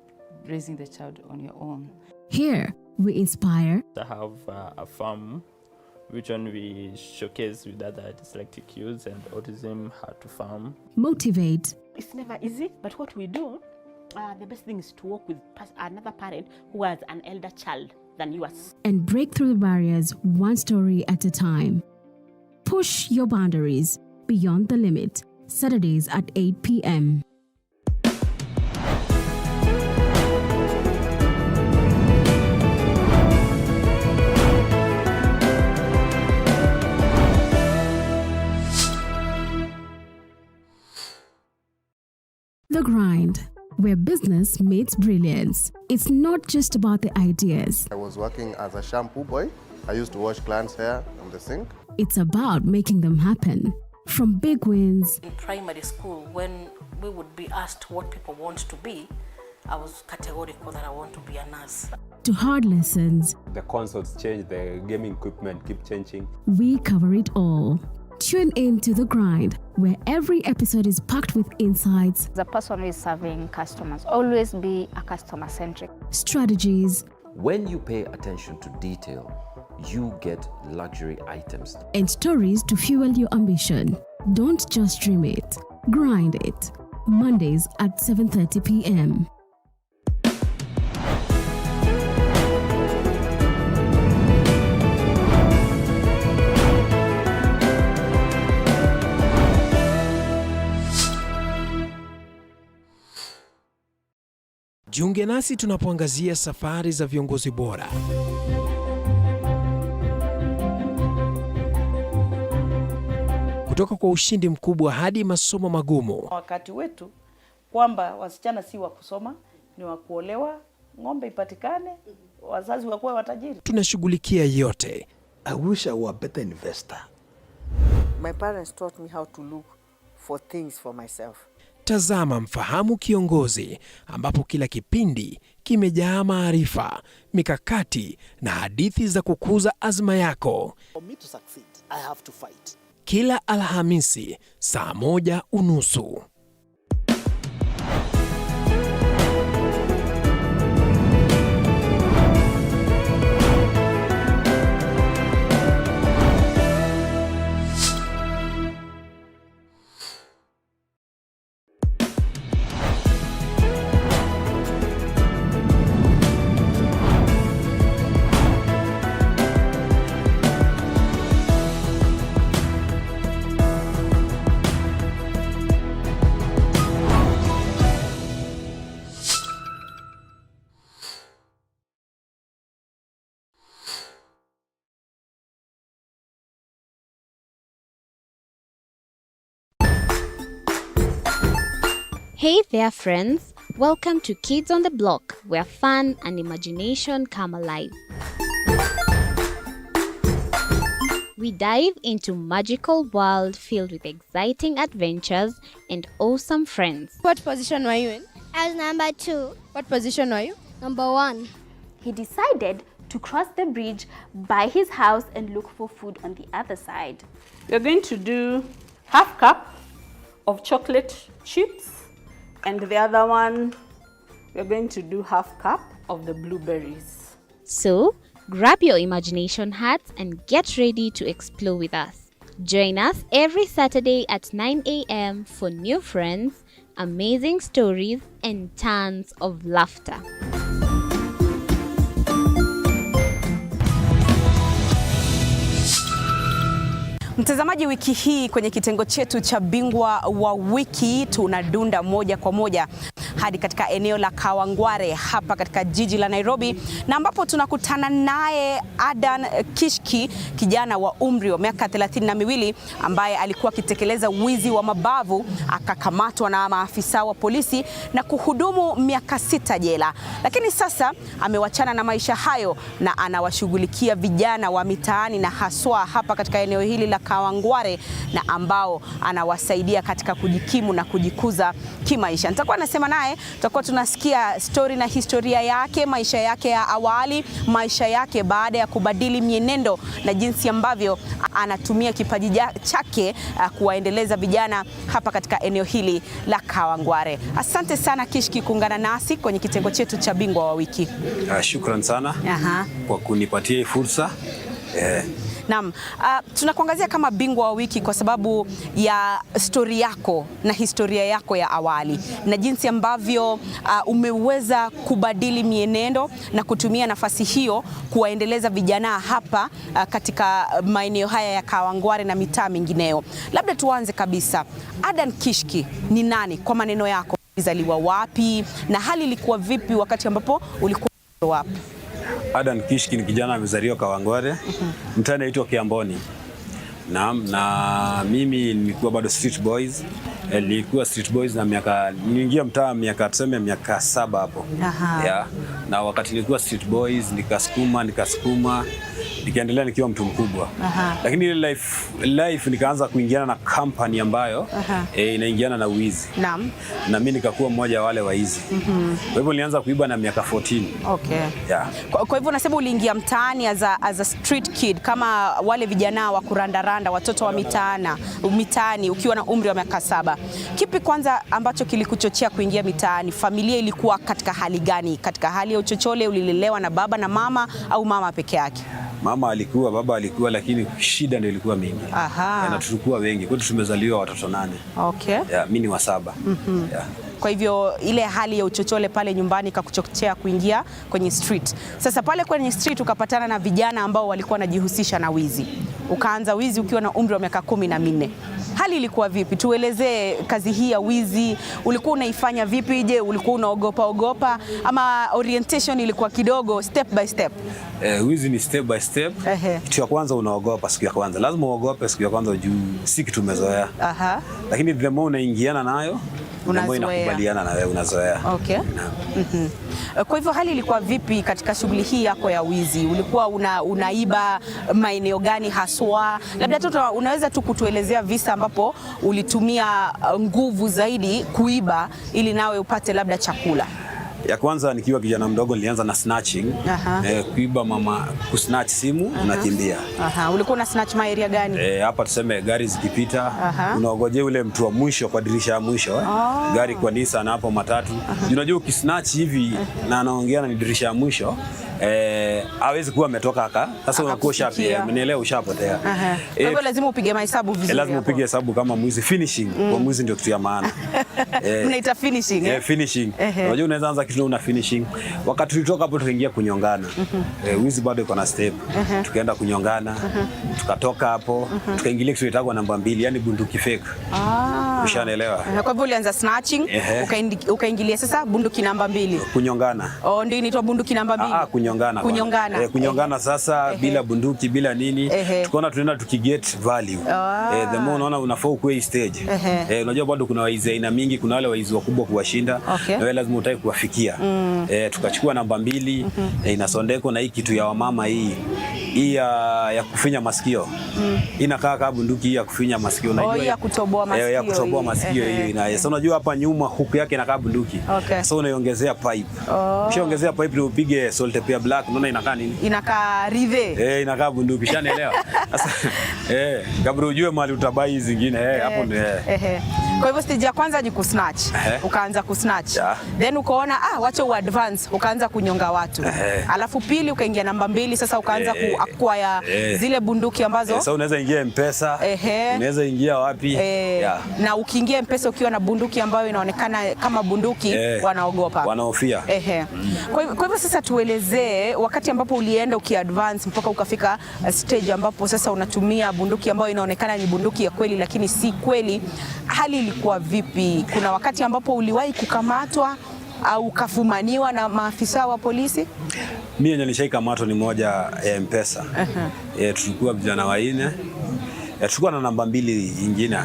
raising the child on your own. Here, we inspire. I have a farm which one we showcase with other dyslexic youths and autism, how to farm. Motivate. It's never easy, but what we do, the best thing is to work with another parent who has an elder child than yours. And break through the barriers one story at a time. Push your boundaries beyond the limit. Saturdays at 8 p.m. The Grind, where business meets brilliance. It's not just about the ideas. I was working as a shampoo boy. I used to wash clients' hair on the sink. It's about making them happen. From big wins. In primary school, when we would be asked what people want to be, I was categorical that I want to be a nurse. To hard lessons. The consoles change, the gaming equipment keep changing. We cover it all. Tune in to The Grind, where every episode is packed with insights. The person who is serving customers, always be a customer-centric. Strategies. When you pay attention to detail, you get luxury items. And stories to fuel your ambition. Don't just dream it, grind it. Mondays at 7:30 p.m. Jiunge nasi tunapoangazia safari za viongozi bora. Kutoka kwa ushindi mkubwa hadi masomo magumu. Wakati wetu kwamba wasichana si wa kusoma, ni wa kuolewa, ng'ombe ipatikane, wazazi wakuwa watajiri. Tunashughulikia yote. I wish I were a better investor. My parents taught me how to look for things for myself. Tazama Mfahamu Kiongozi, ambapo kila kipindi kimejaa maarifa, mikakati na hadithi za kukuza azma yako. For me to succeed, I have to fight. Kila Alhamisi saa 1:30. Hey there friends, welcome to Kids on the Block, where fun and imagination come alive. We dive into magical world filled with exciting adventures and awesome friends. What position were you in? I was number 2. What position were you? Number 1. He decided to cross the bridge, buy his house and look for food on the other side. We're going to do half cup of chocolate chips, and the other one, we're going to do half cup of the blueberries. So, grab your imagination hats and get ready to explore with us. Join us every Saturday at 9 a.m. for new friends, amazing stories, and tons of laughter. Mtazamaji, wiki hii kwenye kitengo chetu cha bingwa wa wiki tunadunda moja kwa moja hadi katika eneo la Kawangware hapa katika jiji la Nairobi, na ambapo tunakutana naye Adan Kishki, kijana wa umri wa miaka 32 ambaye alikuwa akitekeleza wizi wa mabavu, akakamatwa na maafisa wa polisi na kuhudumu miaka 6 jela. Lakini sasa amewachana na maisha hayo na anawashughulikia vijana wa mitaani na haswa hapa katika eneo hili la Kawangware, na ambao anawasaidia katika kujikimu na kujikuza kimaisha. Nitakuwa nasema naye, tutakuwa tunasikia story na historia yake, maisha yake ya awali, maisha yake baada ya kubadili mienendo, na jinsi ambavyo anatumia kipaji chake kuwaendeleza vijana hapa katika eneo hili la Kawangware. Asante sana Kishki kuungana nasi kwenye kitengo chetu cha bingwa wa wiki. Shukran sana kwa kunipatia hii fursa. Naam, tunakuangazia kama bingwa wa wiki kwa sababu ya story yako na historia yako ya awali, na jinsi ambavyo umeweza kubadili mienendo na kutumia nafasi hiyo kuwaendeleza vijana hapa katika maeneo haya ya Kawangware na mitaa mingineo. Labda tuanze kabisa, Adan Kishki ni nani kwa maneno yako? Alizaliwa wapi na hali ilikuwa vipi wakati ambapo ulikuwa wapi? Adan Kishki ni kijana amezaliwa Kawangware, mtaa unaitwa Kiamboni. Naam, na mimi nilikuwa bado street boys. Nilikuwa street boys na niliingia mtaa miaka 7 hapo. Na wakati nilikuwa street boys nikasukuma nikaendelea nikiwa mtu mkubwa. Lakini ile life nikaanza kuingiana na company ambayo inaingiana na uizi. Naam. Na mimi nikakuwa mmoja wale waizi. Kwa hivyo nilianza kuiba na miaka 14. Okay. Yeah. Kwa hivyo unasema uliingia mtaani as a street kid, kama wale vijana wa kurandaranda, watoto wa mitaani ukiwa na umri wa miaka 7. Kipi kwanza ambacho kilikuchochea kuingia mitaani? Familia ilikuwa katika hali gani? Katika hali ya uchochole? Ulilelewa na baba na mama au mama peke yake? Mama alikuwa, baba alikuwa, lakini shida ndio ilikuwa mingi. Na tulikuwa wengi. Kwetu tumezaliwa watoto 8. Okay. Mimi ni wa 7. Kwa hivyo ile hali ya uchochole pale nyumbani ikakuchochea kuingia kwenye street. Sasa pale kwenye street ukapatana na vijana ambao walikuwa wanajihusisha na wizi. Ukaanza wizi ukiwa na umri wa miaka 14. Hali ilikuwa vipi? Tuelezee kazi hii ya wizi, ulikuwa unaifanya vipi? Je, ulikuwa unaogopa ama orientation ilikuwa kidogo step by step? Wizi ni step by step. Kitu ya kwanza unaogopa siku ya kwanza. Lazima uogope siku ya kwanza juu si kitu umezoea. Lakini the more unaingiana nayo, unakubaliana na wewe, unazoea. Okay. Kwa hivyo hali ilikuwa vipi katika shughuli hii yako ya wizi? Ulikuwa unaiba maeneo gani haswa? Labda tu unaweza tu kutuelezea visa ambapo ulitumia nguvu zaidi kuiba ili nawe upate labda chakula. Ya kwanza nikiwa kijana mdogo nilianza na snatching. Kuiba kusnatch simu, unakimbia. Ulikuwa una snatch area gani? Hapa tuseme gari zikipita, unaogoje ule mtu wa mwisho kwa dirisha ya mwisho. Gari kwa Nissan hapo matatu. Unajua ukisnatch hivi na anaongea na dirisha ya mwisho, hawezi kuwa ametoka haka. Sasa unakuwa unaelewa ushapotea. Kwa hivyo lazima upige mahesabu vizuri. Lazima upige hesabu kama mwizi, finishing. Kwa mwizi ndio kitu ya maana. Unaita finishing. Finishing. Unajua unaweza anza kitu una finishing. Wakati tulitoka hapo tukaingia kunyongana. Wizi bado iko na step. Tukaenda kunyongana. Tukatoka hapo, tukaingilia kitu inaitwa namba 2, yani bunduki fake. Ushanaelewa? Kwa hivyo ulianza snatching, ukaingilia sasa bunduki namba 2. Kunyongana. Ndio inaitwa bunduki namba 2. Kunyongana. Kunyongana sasa bila bunduki, bila nini. Tukaona tunaenda tukiget value. The more unaona unafaa ukue stage. Unajua bado kuna waizi aina mingi, kuna wale waizi wakubwa kuwashinda. Na wewe lazima utaki kuwafikia. Tukachukua namba 2, inasondeko na hii kitu ya wamama hii. hii ya kufinya masikio. Inakaa kama bunduki ya kufinya masikio, unajua. Ya kutoboa masikio. Ya kutoboa masikio hiyo ina. Sasa unajua hapa nyuma huku yake inakaa bunduki. So unaiongezea pipe. Ukishaongezea pipe ndio upige saltpeter black, unaona inakaa nini? Inakaa rive. Inakaa bunduki. Shanaelewa. Sasa kabla ujue mali utabai zingine hapo ndio. Kwa hivyo stage ya kwanza ni kusnatch. Ukaanza kusnatch. Then ukaona wacha uadvance, ukaanza kunyonga watu. Alafu pili ukaingia namba 2, sasa ukaanza kuacquire zile bunduki ambazo sasa unaweza ingia M-Pesa, unaweza ingia wapi? Na ukiingia M-Pesa ukiwa na bunduki ambayo inaonekana kama bunduki, wanaogopa. Wanahofia. Kwa hivyo sasa tuelezee wakati ambapo ulienda ukiadvance mpaka ukafika stage ambapo sasa unatumia bunduki ambayo inaonekana ni bunduki ya kweli lakini si kweli. Hali ilikuwa vipi? Kuna wakati ambapo uliwahi kukamatwa au kafumaniwa na maafisa wa polisi? Mimi nilishakamatwa ni moja ya M-Pesa. Tulikuwa vijana 4. Tulikuwa na namba 2 nyingine.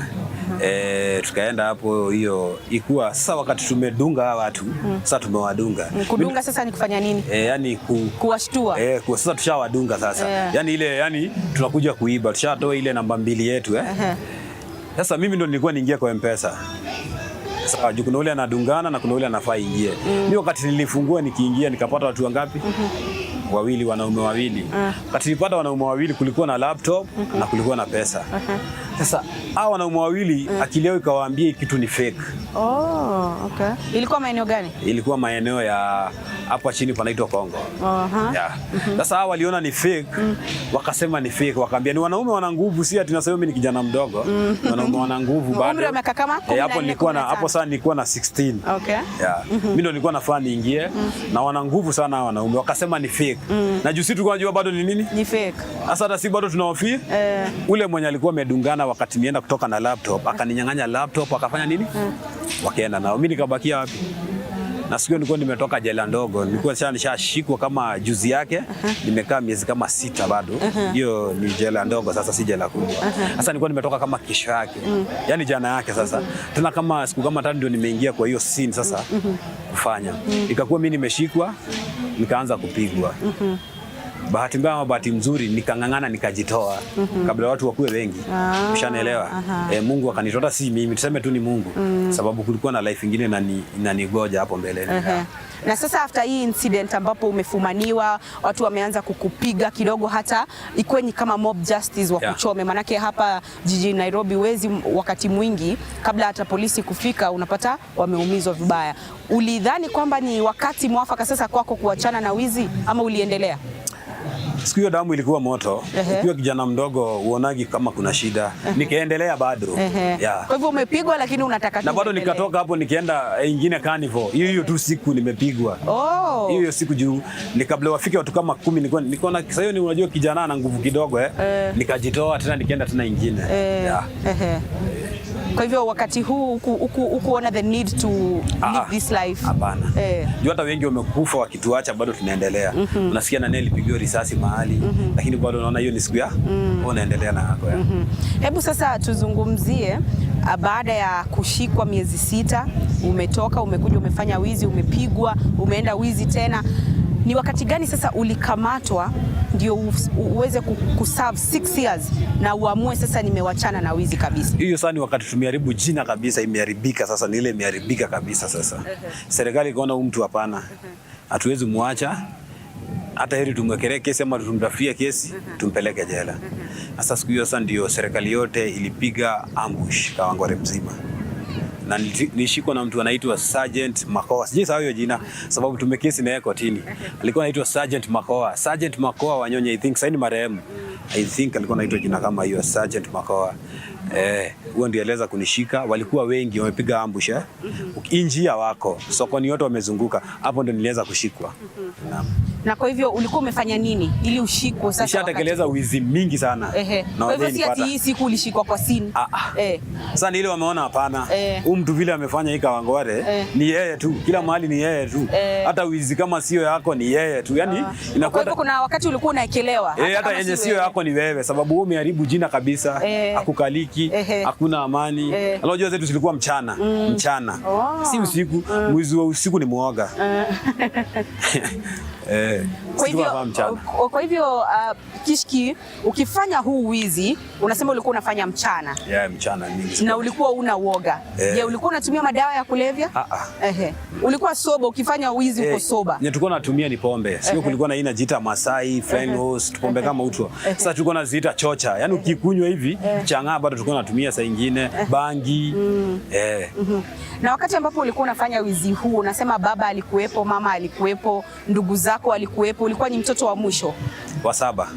Tukaenda hapo, hiyo ikuwa sasa wakati tumedunga watu, sasa tumewadunga. Kudunga sasa ni kufanya nini? Yani kuwashtua. Sasa tushawadunga sasa. Yani tunakuja kuiba, tushatoa ile namba 2 yetu Sasa mimi ndo nilikuwa niingia kwa M-Pesa. Sasa kuna ule anadungana na kuna ule anafaa ingie. Mimi wakati nilifungua nikiingia nikapata watu wangapi? 2, wanaume 2. Wakati nilipata wanaume 2 kulikuwa na laptop na kulikuwa na pesa. Sasa hao wanaume 2 akili yao ikawaambia kitu ni fake. Ilikuwa maeneo gani? Ilikuwa maeneo ya hapa chini panaitwa Kongo. Sasa hao waliona ni fake, wakasema ni fake, wakaambia ni wanaume wana nguvu, si ati nasema mimi ni kijana mdogo. Wanaume wana nguvu bado. Umri wa miaka kama 14. Hapo nilikuwa na sasa nilikuwa na 16. Mimi ndo nilikuwa nafaa niingie na wana nguvu sana wanaume, wakasema ni fake. Na juu sisi tulikuwa tunajua bado ni nini? Ni fake. Sasa hata si bado tunahofia. Ule mwenye alikuwa amedungana wakati nienda kutoka na laptop, akaninyang'anya laptop, akafanya nini? Wakaenda nao. Mimi nikabakia wapi? Na siku nilikuwa nimetoka jela ndogo, nilikuwa nishashikwa kama juzi yake, nimekaa miezi kama 6 bado. Hiyo ni jela ndogo, sasa si jela kubwa. Sasa nilikuwa nimetoka kama kesho yake. Yaani jana yake sasa. Tena kama siku kama 3 ndio nimeingia kwa hiyo scene sasa kufanya. Ikakuwa mimi nimeshikwa, nikaanza kupigwa. Bahati mbaya ama bahati mzuri nikang'ang'ana nikajitoa kabla watu wakuwe wengi. Ushanaelewa? Mungu akanitoa, si mimi, tuseme tu ni Mungu. Sababu kulikuwa na life nyingine inanigoja hapo mbeleni. Na sasa after hii incident ambapo umefumaniwa, watu wameanza kukupiga kidogo, hata ikweni kama mob justice wa kuchome. Manake hapa jijini Nairobi wezi wakati mwingi kabla hata polisi kufika unapata wameumizwa vibaya. Ulidhani kwamba ni wakati mwafaka sasa kwako kuachana na wizi ama uliendelea? Siku hiyo damu ilikuwa moto. Ukiwa kijana mdogo uonagi kama kuna shida. Nikaendelea bado. Kwa hivyo umepigwa lakini unataka tu. Na bado nikatoka hapo nikaenda ingine carnival. Hiyo tu siku nimepigwa. Hiyo siku juu ni kabla wafike watu kama 10 nilikuwa na sasa hiyo ni unajua kijana ana nguvu kidogo nikajitoa tena nikaenda tena ingine. Kwa hivyo wakati huu ukuona the need to live this life? Hapana. Juu hata wengi wamekufa wakituacha bado tunaendelea. Unasikia na neli pigiwa risasi mahali lakini bado unaona hiyo ni siku ya unaendelea na yako. Hebu sasa tuzungumzie baada ya kushikwa miezi 6, umetoka, umekuja, umefanya wizi, umepigwa, umeenda wizi tena. Ni wakati gani sasa ulikamatwa ndio uweze kuserve 6 years na uamue sasa nimewachana na wizi kabisa? Hiyo sasa ni wakati tumeharibu jina kabisa, imeharibika sasa, ni ile imeharibika kabisa sasa. Serikali ikaona huyu mtu hapana, hatuwezi muacha, hata heri tumwekelee kesi ama tumtafie kesi tumpeleke jela. Sasa siku hiyo sasa ndio serikali yote ilipiga ambush Kawangware mzima. Na nilishikwa na mtu anaitwa Sergeant Makoa. Sijui sawa hiyo jina sababu tumekesi na yeye kotini. Alikuwa anaitwa Sergeant Makoa. Sergeant Makoa Wanyonye, I think saini marehemu. I think alikuwa anaitwa jina kama hiyo, Sergeant Makoa. Huo ndio aliweza kunishika. Walikuwa wengi wamepiga ambush njia wako. Sokoni yote wamezunguka. Hapo ndio niliweza kushikwa. Na kwa hivyo ulikuwa umefanya nini ili ushikwe sasa? Nishatekeleza wizi mingi sana. Na kwa hivyo si ati hii siku ulishikwa kwa scene. Sasa ile wameona hapana. Huyu mtu vile amefanya hii Kawangware ni yeye tu. Kila mahali ni yeye tu. Hata wizi kama sio yako ni yeye tu. Yaani inakuwa kuna wakati ulikuwa unaekelewa. Hata yenye sio yako ni wewe sababu wewe umeharibu jina kabisa. Hakukaliki, hakuna amani. Unajua zetu zilikuwa mchana. Mchana. Si usiku. Mwizi wa usiku ni muoga. Kwa hivyo Kishki, ukifanya huu wizi unasema ulikuwa unafanya mchana? Mchana mingi. Na ulikuwa una uoga? Je, ulikuwa unatumia madawa ya kulevya? Ulikuwa soba ukifanya wizi uko soba? Tulikuwa natumia ni pombe. Sio kulikuwa na ina jita Masai, Fenhos, pombe kama utwa. Sasa tulikuwa naziita chocha. Yaani ukikunywa hivi, chang'aa bado tulikuwa natumia saa nyingine, bangi. Na wakati ambapo ulikuwa unafanya wizi huu, unasema baba alikuwepo, mama alikuwepo, ndugu zako alikuwepo, ulikuwa ni mtoto wa mwisho? Wa saba.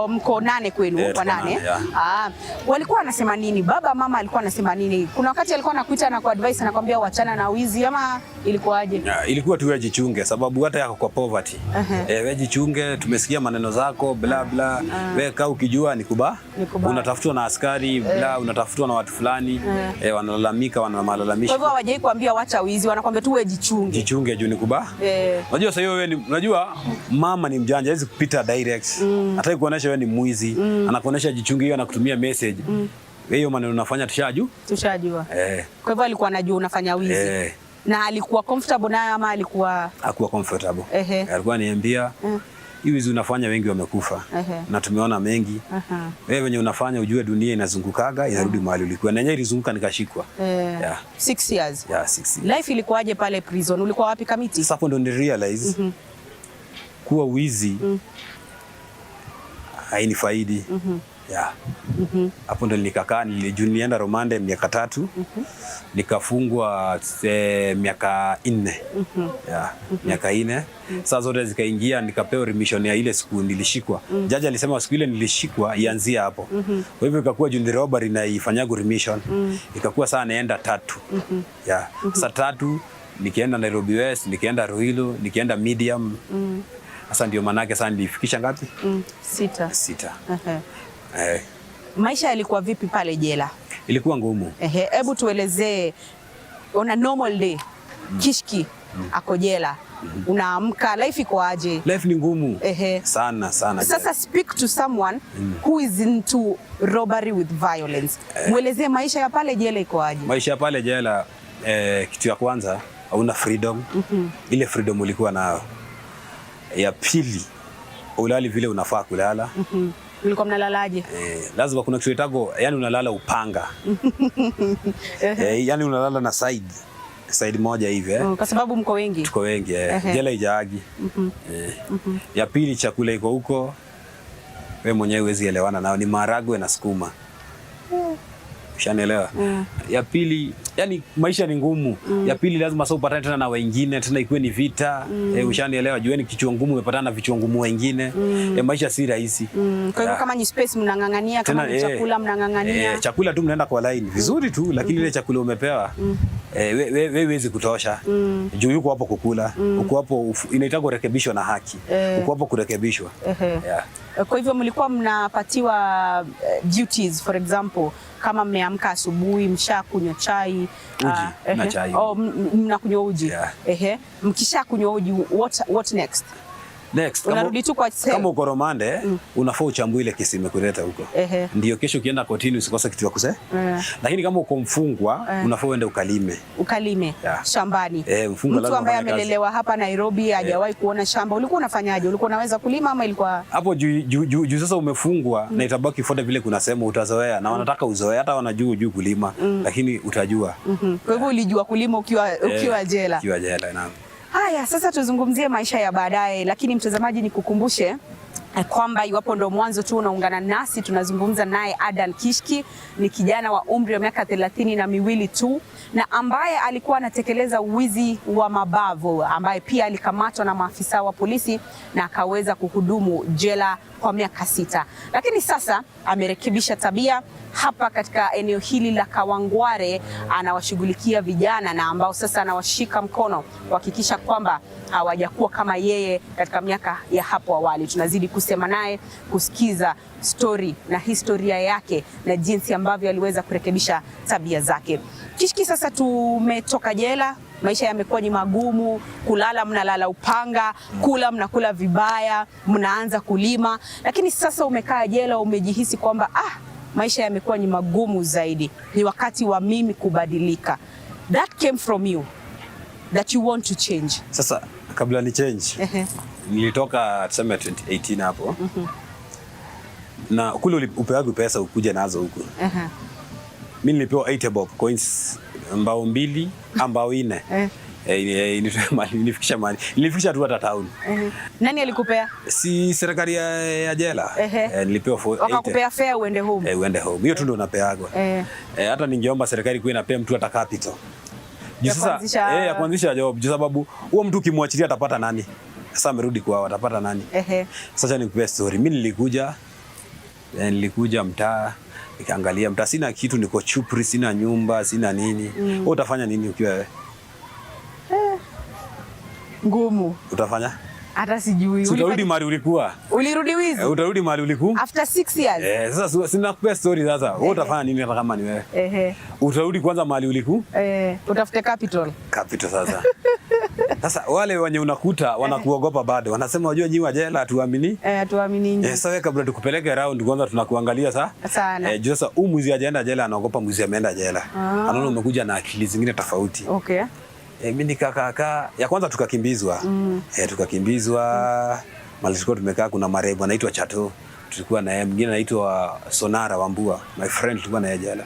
Mko 8 kwenu, kwa 8. Walikuwa wanasema nini? Baba mama alikuwa anasema nini? Kuna wakati alikuwa anakuita na kuadvise anakuambia uachana na wizi ama ilikuwaje? Ilikuwa tu jichunge, sababu hata yako kwa poverty. Wewe jichunge, tumesikia maneno zako bla bla. Wewe kaa ukijua ni kuba. Unatafutwa na askari bla, unatafutwa na watu fulani, wanalalamika, wanamalamisha. Kwa hivyo hawajai kuambia wacha wizi, wanakuambia tu wewe jichunge. Jichunge juu ni kuba. Unajua sasa wewe ni unajua mama ni mjanja, hawezi kupita direct. Hata kuonesha wewe ni mwizi, anakuonesha jichunge, hiyo anakutumia message. Hiyo maneno unafanya tushajua. Kwa hivyo alikuwa anajua unafanya wizi. Na alikuwa comfortable nayo ama alikuwa hakuwa comfortable? Alikuwa ananiambia hii wizi unafanya wengi wamekufa. Na tumeona mengi. Wewe wenye unafanya ujue dunia inazungukaga, inarudi mahali ulikuwa. Na yenyewe ilizunguka nikashikwa. 6 years. 6 years. Life ilikuwaje pale prison? Ulikuwa wapi Kamiti? Sasa hapo ndo ni realize kuwa wizi hainifaidi. Hapo ndo nikakaa, nilienda romande miaka 3. Nikafungwa miaka 4. Miaka 4. Saa zote zikaingia, nikapewa remission ya ile siku nilishikwa. Jaji alisema siku ile nilishikwa ianzie hapo. Kwa hivyo ikakuwa junior robbery na ifanyago remission. Ikakuwa saa naenda 3. Saa 3 nikienda Nairobi West, nikienda Ruiru, nikienda Medium. Sasa ndio manake sana nilifikisha ngapi? 6. Maisha yalikuwa vipi pale jela? Ilikuwa ngumu. Hebu tuelezee on a normal day. Kishki ako jela. Unaamka, life iko aje? Life ni ngumu. Sana. Sasa speak to someone who is into robbery with violence. Muelezee maisha ya pale jela iko aje? Maisha ya pale jela, kitu ya kwanza hauna freedom. Ile freedom ulikuwa nayo. Ya pili, ulali vile unafaa kulala. Ulikuwa mnalalaje? Lazima kuna kitu itago, yani unalala upanga. Yani unalala na side moja hivi. Kwa sababu mko wengi? Tuko wengi. Jela ijaagi. Ya pili, chakula iko huko, wewe mwenyewe huwezi elewana nao, ni maharagwe na sukuma. Ushanielewa? Ya pili, yani maisha ni ngumu. Ya pili, lazima sasa upatane tena na wengine, tena ikuwe ni vita. Ushanielewa? Jueni kichwa ngumu umepatana na vichwa ngumu wengine. Maisha si rahisi. Kwa hivyo kama ni space mnang'ang'ania, kama ni chakula mnang'ang'ania. Chakula tu mnaenda kwa line vizuri tu, lakini ile chakula umepewa wewe huwezi kutosha. Juu yuko hapo kukula. Uko hapo inaitwa kurekebishwa na haki. Uko hapo kurekebishwa. Kwa hivyo mlikuwa mnapatiwa duties, for example, kama mmeamka asubuhi mshakunywa chai, na chai. Mnakunywa uji. Mkishakunywa uji, what next? Unarudi tu kwa kama uko romande, unafaa uchambue ile kesi imekuleta huko. Ndio kesho ukienda kotini usikose kitu ya kusema. Lakini kama uko mfungwa, unafaa uende ukalime shambani. Mfungwa mtu ambaye amelelewa hapa Nairobi hajawahi kuona shamba, ulikuwa unafanyaje? Ulikuwa unaweza kulima ama ilikuwa hapo juu sasa umefungwa na itabaki foda vile kuna sema utazoea, na wanataka uzoea, hata wanajua kulima, lakini utajua. Kwa hivyo ulijua kulima ukiwa jela? Ukiwa jela, naam. Haya, sasa tuzungumzie maisha ya baadaye, lakini mtazamaji, nikukumbushe kwamba iwapo ndo mwanzo tu unaungana nasi, tunazungumza naye Adan Kishki. Ni kijana wa umri wa miaka 32 tu, na ambaye alikuwa anatekeleza wizi wa mabavu, ambaye pia alikamatwa na maafisa wa polisi na akaweza kuhudumu jela kwa miaka 6. Lakini sasa amerekebisha tabia. Hapa katika eneo hili la Kawangware anawashughulikia vijana na ambao sasa anawashika mkono kuhakikisha kwamba hawajakuwa kama yeye katika miaka ya hapo awali. Tunazidi kusema naye, kusikiza story na historia yake na jinsi ambavyo aliweza kurekebisha tabia zake. Kishki, sasa tumetoka jela, maisha yamekuwa ni magumu, kulala mnalala upanga, kula mnakula vibaya, mnaanza kulima, lakini sasa umekaa jela, umejihisi kwamba maisha yamekuwa ni magumu zaidi, ni wakati wa mimi kubadilika. That came from you, that you want to change. Sasa kabla ni change, nilitoka tuseme 2018 hapo. Na kule upewaga pesa ukuje nazo huku. Mimi nilipewa 80 bob coins, mbao 2 ambao 4. Nilifikisha tu hata town. Nani alikupea? Si serikali ya jela. Nilipewa 80. Wakakupea fare uende home. Uende home. Hiyo tu ndio unapeagwa. Hata ningeomba serikali kuwe inapea mtu hata capital. Ya kuanzisha job, kwa sababu huo mtu kimwachilia atapata nani? Sasa amerudi kwao atapata nani? Sasa nikupe story. Mimi nilikuja mtaa, nikaangalia mtaa, sina kitu, niko chupri, sina nyumba, sina nini. Wewe utafanya nini ukiwa wewe? Ngumu. Utafanya? Hata sijui. Utarudi mahali ulikuwa. Ulirudi wizi? Utarudi mahali ulikuwa. After 6 years. Sasa sina kupe story sasa. Wewe utafanya nini hata kama ni wewe? Utarudi kwanza mahali ulikuwa? Utafute capital. Capital sasa. Sasa wale wenye unakuta wanakuogopa bado. Wanasema unajua nyinyi wa jela hatuamini. Hatuamini. Sasa wewe kabla tukupeleke round kwanza tunakuangalia sana. Sasa mwizi hajaenda jela anaogopa mwizi ameenda jela. Anaona umekuja na akili zingine tofauti. Mimi nikakaa ya kwanza tukakimbizwa. Tukakimbizwa. Mali tulikuwa tumekaa, kuna marebo anaitwa Chato. Tulikuwa na yeye, mwingine anaitwa Sonara Wambua. My friend tulikuwa na yeye jela.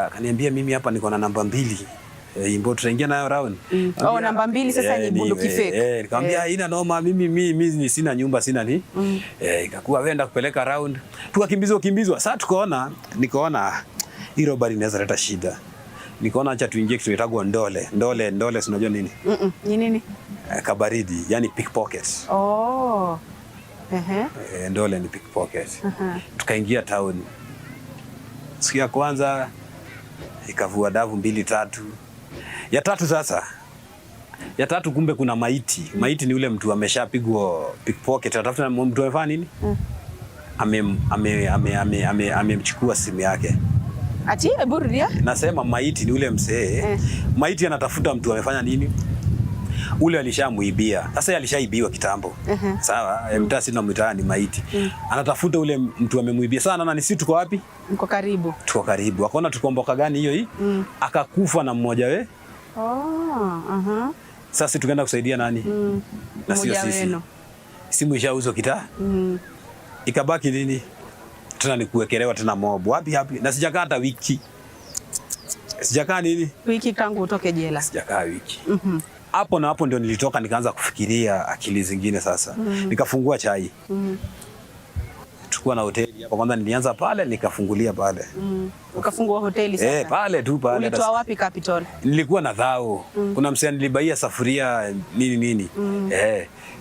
Akaniambia mimi hapa niko na namba 2. Imbo tutaingia nayo round. Namba 2 sasa ni bunduki fake. Nikamwambia haina noma, mimi sina nyumba, sina ni. Ikakuwa wenda kupeleka round. Tukakimbizwa. Sasa nikaona hii robbery inaweza leta shida. Nikaona acha tuingie kitu inaitwa ndole. Ndole si unajua nini? Ni nini? Kabaridi, yani pickpocket. Ndole ni pickpocket. Tukaingia town. Siku ya kwanza ikavua davu 2-3. Ya tatu sasa. Ya tatu kumbe kuna maiti. Maiti ni ule mtu ameshapigwa pickpocket. Atafuta mtu amefanya nini? Amemchukua simu yake. Ati burudia? Nasema maiti ni ule msee. Maiti anatafuta mtu amefanya nini? Ule alishamuibia. Sasa yeye alishaibiwa kitambo. Sawa, mtaa sina mtaani maiti. Anatafuta ule mtu amemuibia. Sana na sisi tuko wapi? Mko karibu. Tuko karibu. Akaona tukomboka gani hiyo hii? Akakufa na mmoja we. Sasa tukaenda kusaidia nani? Na sio sisi. Simu ishauzwa kitaa. Ikabaki nini? Tena ni kuwekelewa tena mob. Wapi? Na sijakaa hata wiki. Sijakaa nini? Wiki tangu utoke jela. Sijakaa wiki. Hapo na hapo ndio nilitoka nikaanza kufikiria akili zingine sasa. Nikafungua chai. Tulikuwa na hoteli hapa kwanza, nilianza pale nikafungulia pale. Ukafungua hoteli sasa? Pale tu pale. Ulitoa wapi capital? Nilikuwa na dhao. Kuna msee nilibaia safuria nini.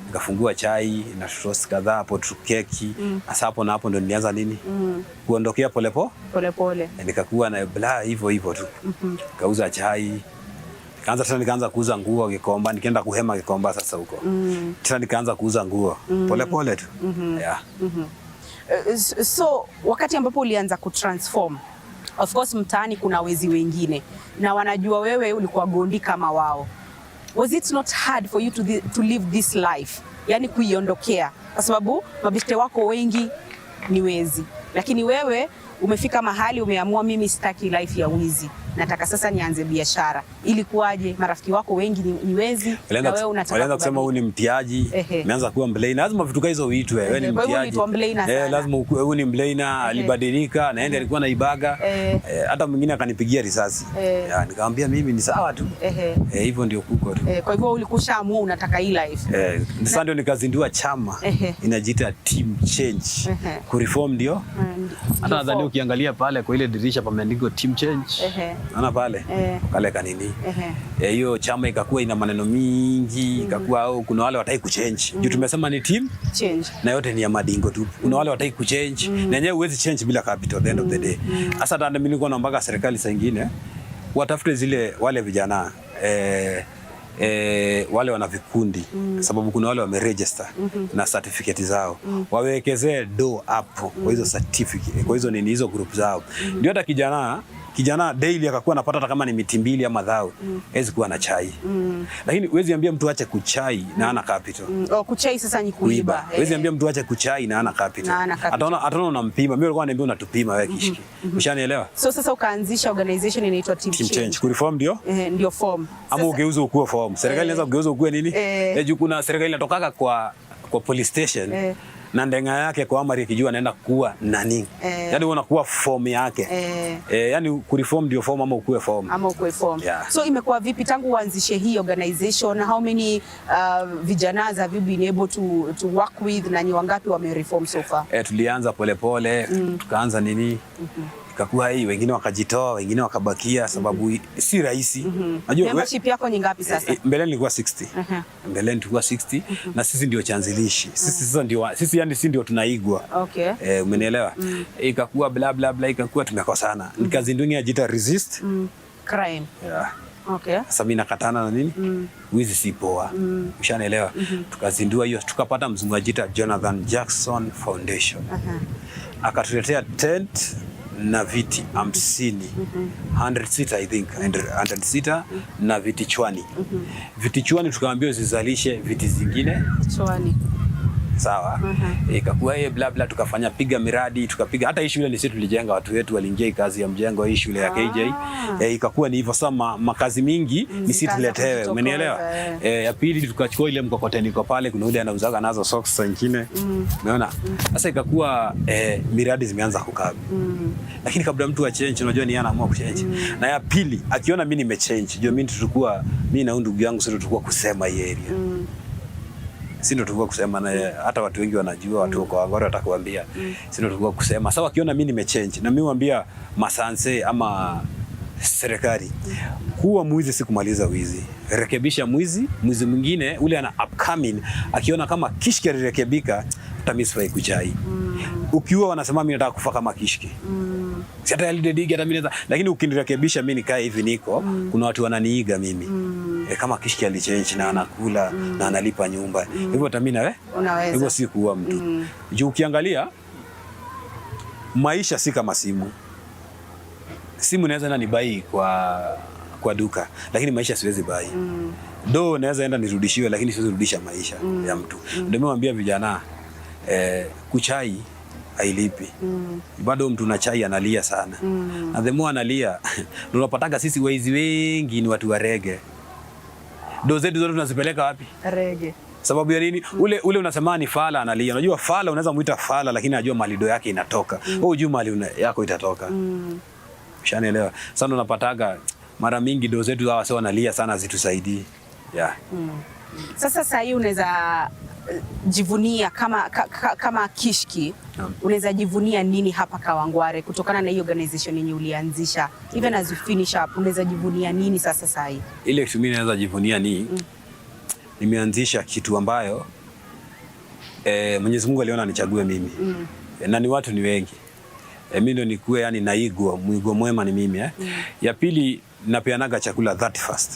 Nikafungua chai na toast kadhaa hapo, keki. Sasa hapo na hapo ndo nilianza nini? Kuondokea polepole. Nikakuwa na bla hivyo tu. Kauza chai. Nikaanza kuuza nguo Gikomba, nikaenda kuhema Gikomba sasa huko. Tena nikaanza kuuza nguo polepole tu. So wakati ambapo ulianza kutransform, of course mtaani kuna wezi wengine na wanajua wewe ulikuwa gondi kama wao. Was it not hard for you to live this life? Yani kuiondokea, kwa sababu mabiste wako wengi ni wezi, lakini wewe umefika mahali umeamua mimi sitaki life ya wizi, nataka sasa nianze biashara. Ilikuwaje? Marafiki wako wengi ni wezi na wewe unataka. Walianza kusema huyu ni mtiaji, umeanza kuwa mlainer. Lazima vitu hizo uitwe wewe ni mtiaji. Lazima huyu ni mlainer, alibadilika, naenda alikuwa na ibaga. Hata mwingine akanipigia risasi. Nikamwambia mimi ni sawa tu. Hivyo ndio kuko tu. Kwa hivyo ulikushaamua unataka hii life. Sasa ndio nikazindua chama inajiita Team Change. Kureform ndio. Hata nadhani ukiangalia pale kwa ile dirisha pameandikwa Team Change. Ana pale. Kale kanini. Hiyo chama ikakuwa ina maneno mingi, ikakuwa kuna wale wataki kuchange. Juu tumesema ni team change. Na yote ni ya madingo tu. Kuna wale wataki kuchange. Na yenyewe huwezi change bila capital at the end of the day. Sasa hata mimi nilikuwa naomba serikali saa nyingine watafute wale vijana wale wana vikundi, sababu kuna wale wameregister na certificate zao, wawekezee do hapo kwa hizo certificate, kwa hizo nini hizo group zao. Ndio hata kijana kijana daily akakuwa anapata hata kama ni miti 2 ama dhao, hawezi kuwa na chai. Lakini huwezi ambia mtu ache kuchai na ana capital. Kuchai sasa ni kuiba. Huwezi ambia mtu ache kuchai na ana capital. Ataona unampima. Mimi nilikuwa naambia unatupima wewe kishiki. Umeshanielewa? So sasa ukaanzisha organization inaitwa Team Change. Kureform ndio form. Ama ugeuze ukue form. Serikali inaweza kugeuza ukue nini? Juu kuna serikali inatokaga kwa police station. Na ndenga yake kwa amari kijua anaenda kuwa nani. Yaani unakuwa form yake. Yaani kureform ndio form ama ukue form. Yeah. So imekuwa vipi tangu uanzishe hii organization? How many vijana have you been able to work with na ni wangapi wamereform so far? Tulianza polepole, tukaanza nini? Ikakuwa hii, wengine wakajitoa, wengine wakabakia sababu si rahisi. Unajua membership yako ni ngapi sasa? Mbele nilikuwa 60. Mbele nilikuwa 60 na sisi ndio chanzilishi. Sisi yani si ndio tunaigwa. Okay. Umenielewa? Ikakuwa bla bla bla, ikakuwa tumekosana. Nikazindungia ajita resist crime. Yeah. Okay. Sasa mimi nakatana na nini? Wizi si poa. Ushanielewa? Tukazindua hiyo, tukapata mzungu ajita Jonathan Jackson Foundation. Akatuletea tent na viti 50, 100 seat I think, 100 seater na viti chwani. Viti chwani tukaambiwa zizalishe viti zingine chwani. Sawa. Ikakuwa bla bla, tukafanya piga miradi, tukapiga hata hii shule ni sisi tulijenga, watu wetu waliingia kazi ya mjengo hii shule ya KJ. Ikakuwa ni hivyo, sama makazi mingi ni sisi tuletewe, umenielewa? Ya pili tukachukua ile mkokoteni iko pale, kuna yule anauzaga nazo socks nyingine. Umeona? Sasa ikakuwa miradi zimeanza kukaa. Lakini kabla mtu achange, unajua ni anaamua kuchange. Na ya pili akiona mimi nimechange, ndio mimi na ndugu yangu sisi tulikuwa kusema hii area. Sisi ndio tulikuwa kusema, na hata watu wengi wanajua, watu kwa Wangore watakuambia. Sisi ndio tulikuwa kusema. Sasa wakiona mimi nimechange na mimi mwambia masanse ama serikali, kuwa mwizi si kumaliza wizi. Rekebisha mwizi mwingine ule ana upcoming, akiona kama kishki alirekebika, hata mimi sifai kuchai. Ukiwa wanasema mimi nataka kufa kama kishki. Si hata alidedigi hata mimi, lakini ukinirekebisha mimi nikae hivi niko, kuna watu wananiiga mimi. Kama kishki alichange na anakula na analipa nyumba. Hivyo hata mimi nawe unaweza. Hivyo si kuwa mtu. Juu ukiangalia maisha si kama simu. Simu naweza enda nibai kwa duka, lakini maisha siwezi bai. Do naweza enda nirudishiwe, lakini siwezi rudisha maisha ya mtu. Ndio mimi naambia vijana kuchai hailipi. Bado mtu na chai analia sana. Na the more analia, tunapataka sisi waizi wengi ni watu wa rege. Do zetu zote tunazipeleka wapi? Rege. Sababu ya nini? Ule unasema ni fala analia. Unajua fala unaweza muita fala, lakini anajua malido yake inatoka. Wewe unajua mali yako itatoka. Ushanielewa? Sasa unapataga mara mingi do zetu hawa sio wanalia sana, zitusaidii. Yeah. Sasa hii unaweza jivunia kama kishki, unaweza jivunia nini hapa Kawangware kutokana na hii organization yenye ulianzisha? Even as you finish up, unaweza jivunia nini sasa hii? Ile kitu mimi naweza jivunia ni nimeanzisha kitu ambayo Mwenyezi Mungu aliona nichague mimi. Na ni watu ni wengi. Mimi ndo nikuwe yani naigwa, mwigo mwema ni mimi. Ya pili napeanaga chakula 31st.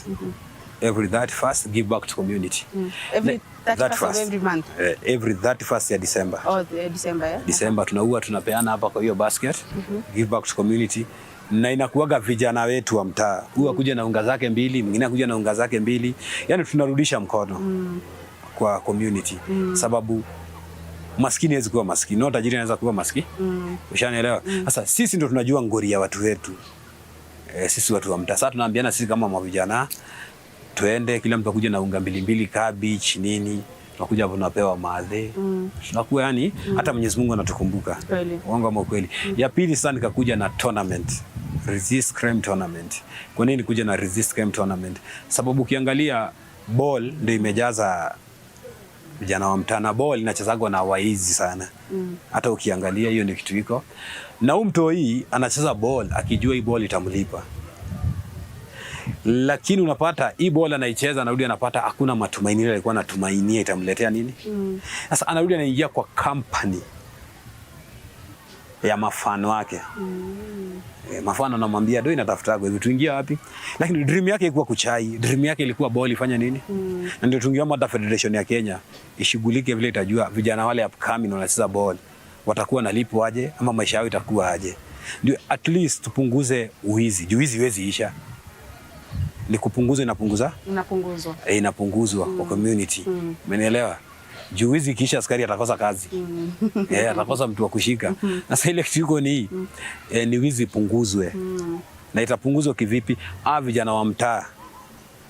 Every 31st give back to community. Every 31st of every month. Every 31st ya December. December, yeah. December tunapeana hapa kwa hiyo basket. Give back to community. Na inakuaga vijana wetu wa mtaa. Huwa kuja na unga zake 2, mwingine akuja na unga zake 2. Yaani tunarudisha mkono kwa community. Sababu maskini hawezi kuwa maskini, na tajiri anaweza kuwa maskini. Ushanielewa? Sasa sisi ndio tunajua ngori ya watu wetu. Sisi watu wa mtaa. Sasa tunaambiana sisi kama mavijana tuende, kila mtu akuja na unga 2 cabbage nini, tunakuja hapo tunapewa maadhe. Tunakuwa yani hata Mwenyezi Mungu anatukumbuka. Uongo ama kweli? Ya pili sasa nikakuja na tournament. Resist Crime Tournament. Kwa nini kuja na Resist Crime Tournament? Sababu ukiangalia ball ndio imejaza vijana wa mtaa, na ball inachezagwa na waizi sana. Hata ukiangalia hiyo ndio kitu iko. Na mtu hii anacheza ball akijua hii ball itamlipa. Lakini unapata hii ball anaicheza, anarudi anapata hakuna matumaini ile alikuwa anatumainia itamletea nini. Sasa anarudi anaingia kwa company ya mafano wake. Mafano anamwambia do inatafuta kwa hivyo tuingia wapi? Lakini dream yake ilikuwa kuchai, dream yake ilikuwa ball ifanya nini? Na ndio tungeomba hata Federation ya Kenya ishughulike vile itajua vijana wale upcoming wanacheza ball watakuwa nalipwa aje ama maisha yao itakuwa aje. Ndio at least tupunguze uwizi. Juu wizi haiwezi isha. Ni kupunguza inapunguzwa? Inapunguzwa kwa community. Umenielewa? Juu wizi kisha askari atakosa kazi. Atakosa mtu wa kushika. Na sasa ile kitu ni ni wizi punguzwe. Na itapunguzwa kivipi? Vijana wa mtaa.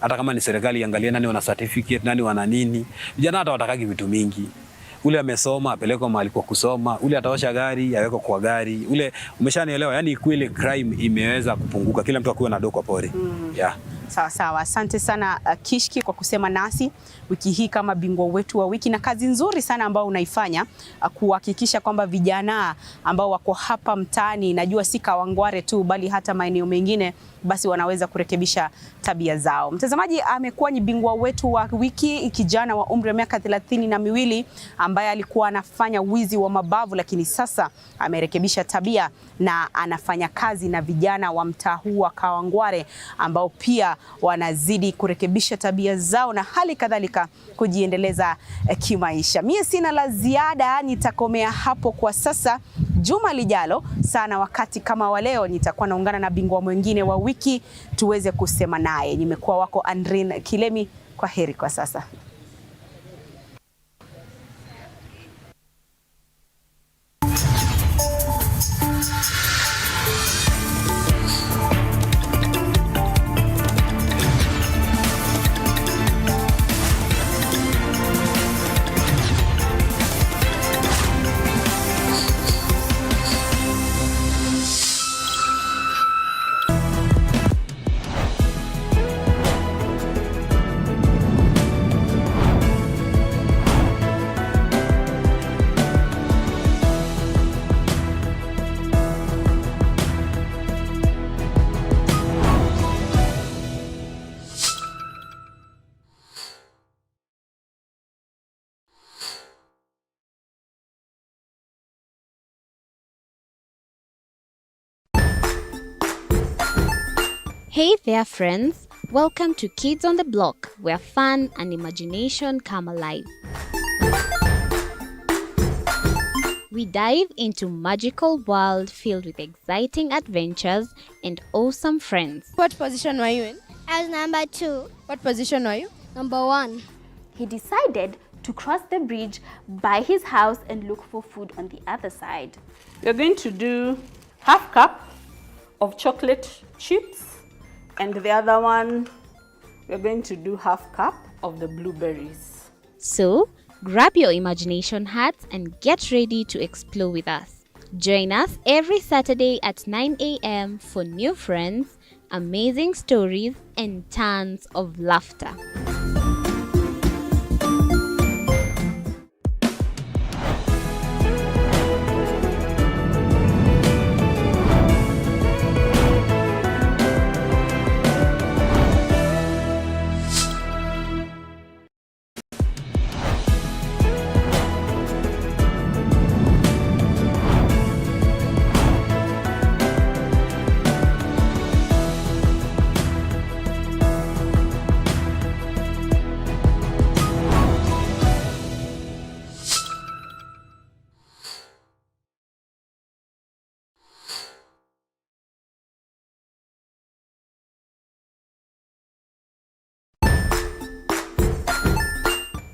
Hata kama ni serikali iangalie nani wana certificate, nani wana nini. Vijana hata watakagi vitu mingi. Ule amesoma apelekwe mahali kwa kusoma, ule ataosha gari awekwe kwa gari. Ule umeshanielewa, yani kweli crime imeweza kupunguka, kila mtu akuwe na doko pori. Sawa sawa, asante sana Kishki kwa kusema nasi wiki hii kama bingwa wetu wa wiki, na kazi nzuri sana ambao unaifanya kuhakikisha kwamba vijana ambao wako hapa mtaani, najua si Kawangware tu bali hata maeneo mengine, basi wanaweza kurekebisha tabia zao. Mtazamaji, amekuwa ni bingwa wetu wa wiki, kijana wa umri wa miaka 32 ambaye alikuwa anafanya wizi wa mabavu, lakini sasa amerekebisha tabia na anafanya kazi na vijana wa mtaa huu wa Kawangware ambao pia wanazidi kurekebisha tabia zao na hali kadhalika kujiendeleza kimaisha. Mie sina la ziada, nitakomea hapo kwa sasa. Juma lijalo sana wakati kama wa leo nitakuwa naungana na bingwa mwingine wa wiki tuweze kusema naye. Nimekuwa wako Andrin Kilemi, kwa heri kwa sasa. Hey there friends, welcome to Kids on the Block, where fun and imagination come alive. We dive into magical world filled with exciting adventures and awesome friends. What position were you in? I was number 2. What position were you? Number 1. He decided to cross the bridge by his house and look for food on the other side. We're going to do half cup of chocolate chips, and the other one, we're going to do half cup of the blueberries. So, grab your imagination hats and get ready to explore with us. Join us every Saturday at 9 a.m. for new friends, amazing stories, and tons of laughter.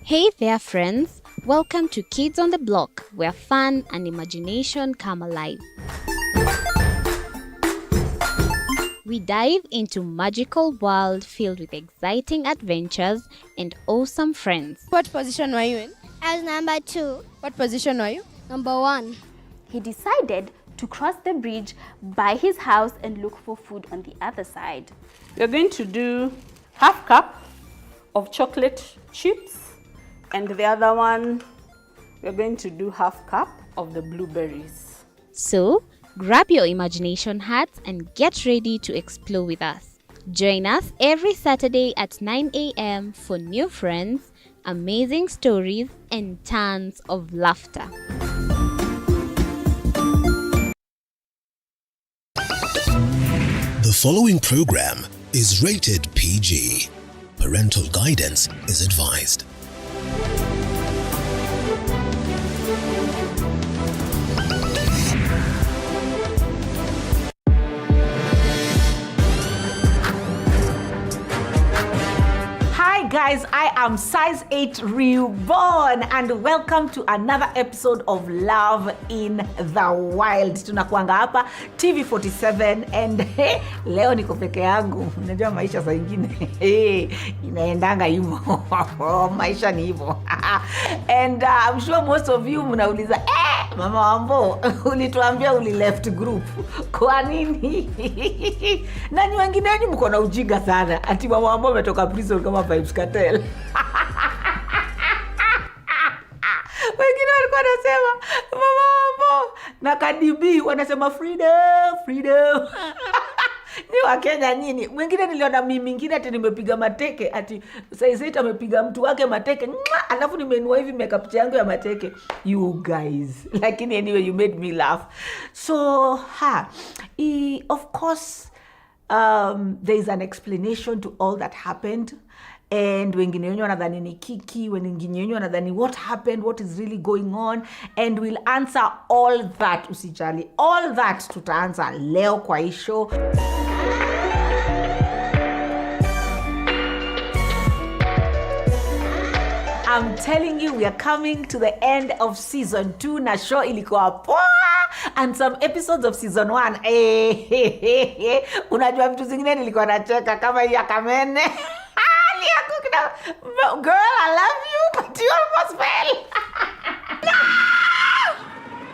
Hey there friends, welcome to Kids on the Block, where fun and imagination come alive. We dive into magical world filled with exciting adventures and awesome friends. What position were you in? I was number 2. What position were you? Number 1. He decided to cross the bridge by his house and look for food on the other side. We're going to do half cup of chocolate chips, and the other one, we're going to do half cup of the blueberries. So, grab your imagination hats and get ready to explore with us. Join us every Saturday at 9 a.m. for new friends, amazing stories, and tons of laughter. The following program is rated PG. Parental guidance is advised. guys, I am size 8 reborn and welcome to another episode of Love in the Wild. Tunakuanga hapa TV47 and leo niko peke yangu. Unajua maisha saa nyingine inaendanga hivyo. Maisha ni hivyo. And I'm sure most of you mnauliza Mama Wambo, ulituambia uli left group. Kwa nini? Na ni wengine wenyu mko na ujinga sana. Ati Mama Wambo ametoka prison kama Vibes Cartel. Wengine walikuwa wanasema Mama Wambo na Kadibi wanasema freedom. Ni wa Kenya nini? Mwingine niliona mimi mwingine ati nimepiga mateke ati sasa amepiga mtu wake mateke. Alafu nimenua hivi makeup yangu ya mateke. You guys. Lakini anyway you made me laugh. So, of course there is an explanation to all that happened. And wengine wenyu wanadhani ni kiki, wengine wenyu wanadhani what happened, what is really going on, and we'll answer all that. Usijali, all that tutaanza leo kwa hii show. I'm telling you, we are coming to the end of season 2 na show ilikuwa poa and some episodes of season 1. Unajua vitu zingine nilikuwa nacheka kama hii ya Kamene. Girl, I love you, but you almost fell. No!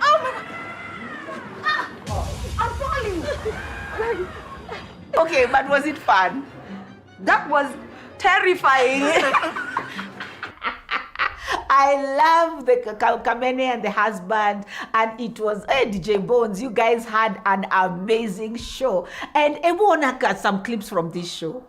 Oh my God. I'm falling. Okay, but was it fun? That was terrifying. I love the Kamene and the husband, and it was DJ Bones. You guys had an amazing show, and everyone got some clips from this show.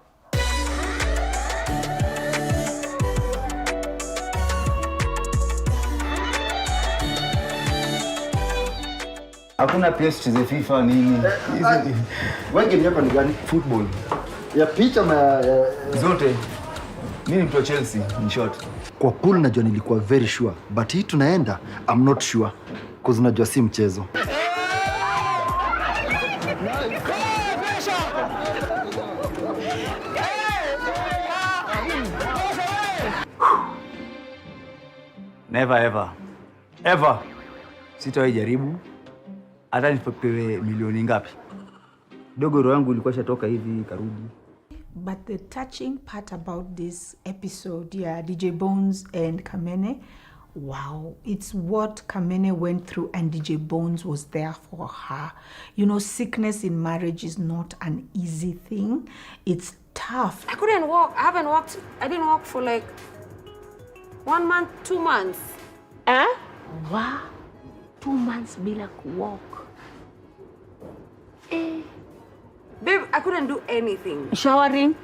Hakuna PS za FIFA nini? Wewe game yako ni gani? Football. Ya picha na zote. Mimi mtu wa Chelsea in short. Kwa pool najua nilikuwa very sure, but hii tunaenda I'm not sure cause najua si mchezo. Never ever sitawahi jaribu hata nipewe milioni ngapi. Dogo roho yangu ilikuwa shatoka hivi karudi. But the touching part about this episode, DJ Bones and Kamene, wow, it's what Kamene went through and DJ Bones was there for her. You know, sickness in marriage is not an easy thing. It's tough. I couldn't walk. I didn't walk for like 1 month, 2 months. Wow, 2 months bila kuwalk. Babe, I couldn't do anything. Showering?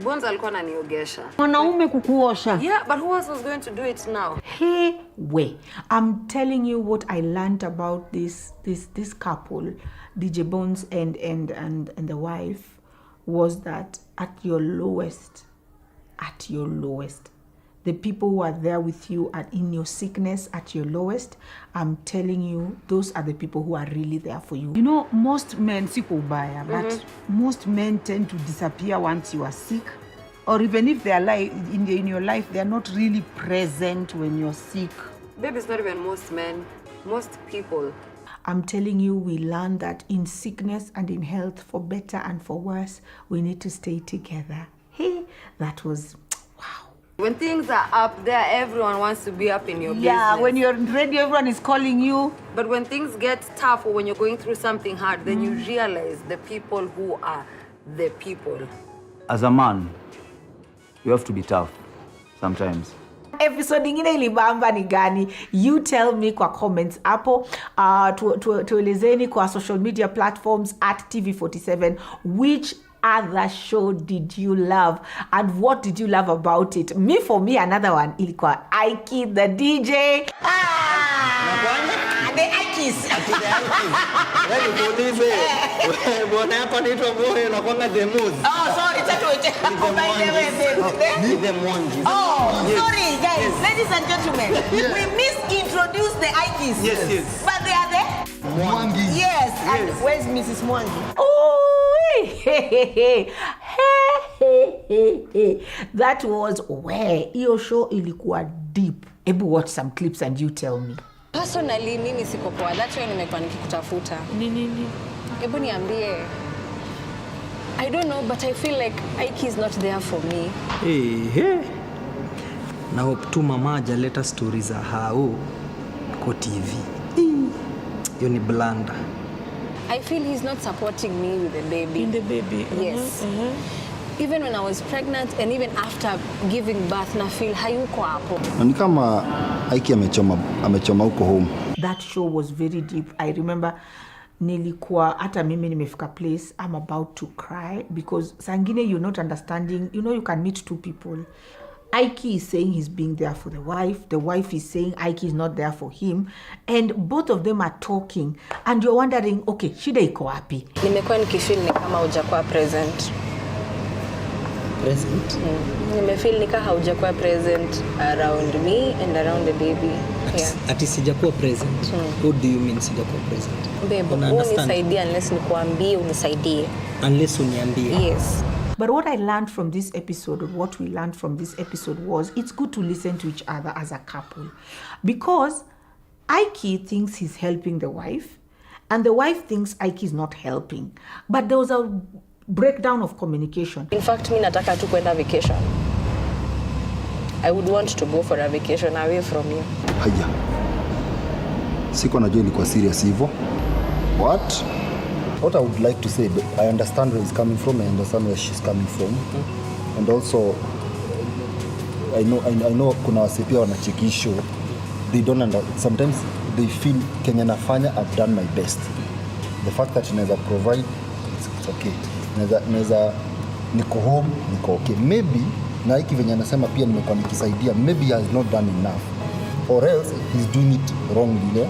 Bones alikuwa ananiogesha. Mwanaume kukuosha? Yeah, but who else was going to do it now? Hey, way. I'm telling you what I learned about this couple, DJ Bones and the wife, was that at your lowest, the people who are there with you are in your sickness at your lowest. I'm telling you, those are the people who are really there for you. You know, most men, but most men tend to disappear once you are sick. Or even if they are in your life, they are not really present when you're sick. Babe, it's not even most men, most people. I'm telling you, we learn that in sickness and in health, for better and for worse, we need to stay together. Hey, that was... When things are up there, everyone wants to be up in your business. Yeah, when you're ready, everyone is calling you. But when things get tough or when you're going through something hard, then you realize the people who are the people. As a man, you have to be tough sometimes. Episode ingine ilibamba ni gani? You tell me kwa comments hapo. Tuelezeni kwa social media platforms at TV47 which other show did you love and what did you love about it? For me another one ilikuwa Ike the DJ. The Ikes. Wewe muulize. Bwana yako anaitwa Moyo na kwanga the mood. Oh, sorry, it's the Mwangi. Oh, yes. Sorry guys, ladies and gentlemen. Yes. We misintroduced the Ikes. Yes. But they are the Mwangi. Yes. And where's Mrs. Mwangi? Oh, hey. That was where hiyo show ilikuwa deep. Ebu watch some clips and you tell me. Personally, mimi siko poa. That's why nimekuwa nikikutafuta. Nini? Ebu niambie. I don't know, but I feel like Ike is not there for me. Hey. Na hope tu mama hajaleta stories za hao kwa TV. Hiyo ni blanda. I feel he's not supporting me with the baby. In the baby? Yes. Even when I was pregnant and even after giving birth, na feel hayuko hapo. Ni kama Ike amechoma huko home. That show was very deep. I remember nilikuwa hata mimi nimefika place I'm about to cry because sangine you're not understanding. You know, you can meet two people. Ike is saying he's being there for the wife is saying Ike is not there for him, and both of them are talking and you're wondering, okay, shida iko wapi? Nimekuwa nikifeel ni kama hujakuwa present. Present? Nimefeel nika haujakuwa present around me and around the baby. Yeah. Ati sijakuwa present. What do you mean sijakuwa present? Babe, unisaidie unless nikuambie unisaidie. Unless uniambie. Yes. But what I learned from this episode, or what we learned from this episode, was it's good to listen to each other as a couple. Because Ike thinks he's helping the wife, and the wife thinks Ike is not helping. But there was a breakdown of communication. In fact, mimi nataka tu kwenda vacation. I would want to go for a vacation away from you. Haya. Siko najua ilikuwa serious hivyo. What I would like to say, but I understand where he's coming from, I understand where she's coming from. And also, I know kuna wase pia wanachekisho. They don't sometimes they feel Kenya nafanya, I've done my best. The fact that naweza provide, it's okay. Naweza niko home, niko okay. Maybe na hiki venye anasema pia nimekuwa nikisaidia, maybe he has not done enough. Or else he's doing it wrongly,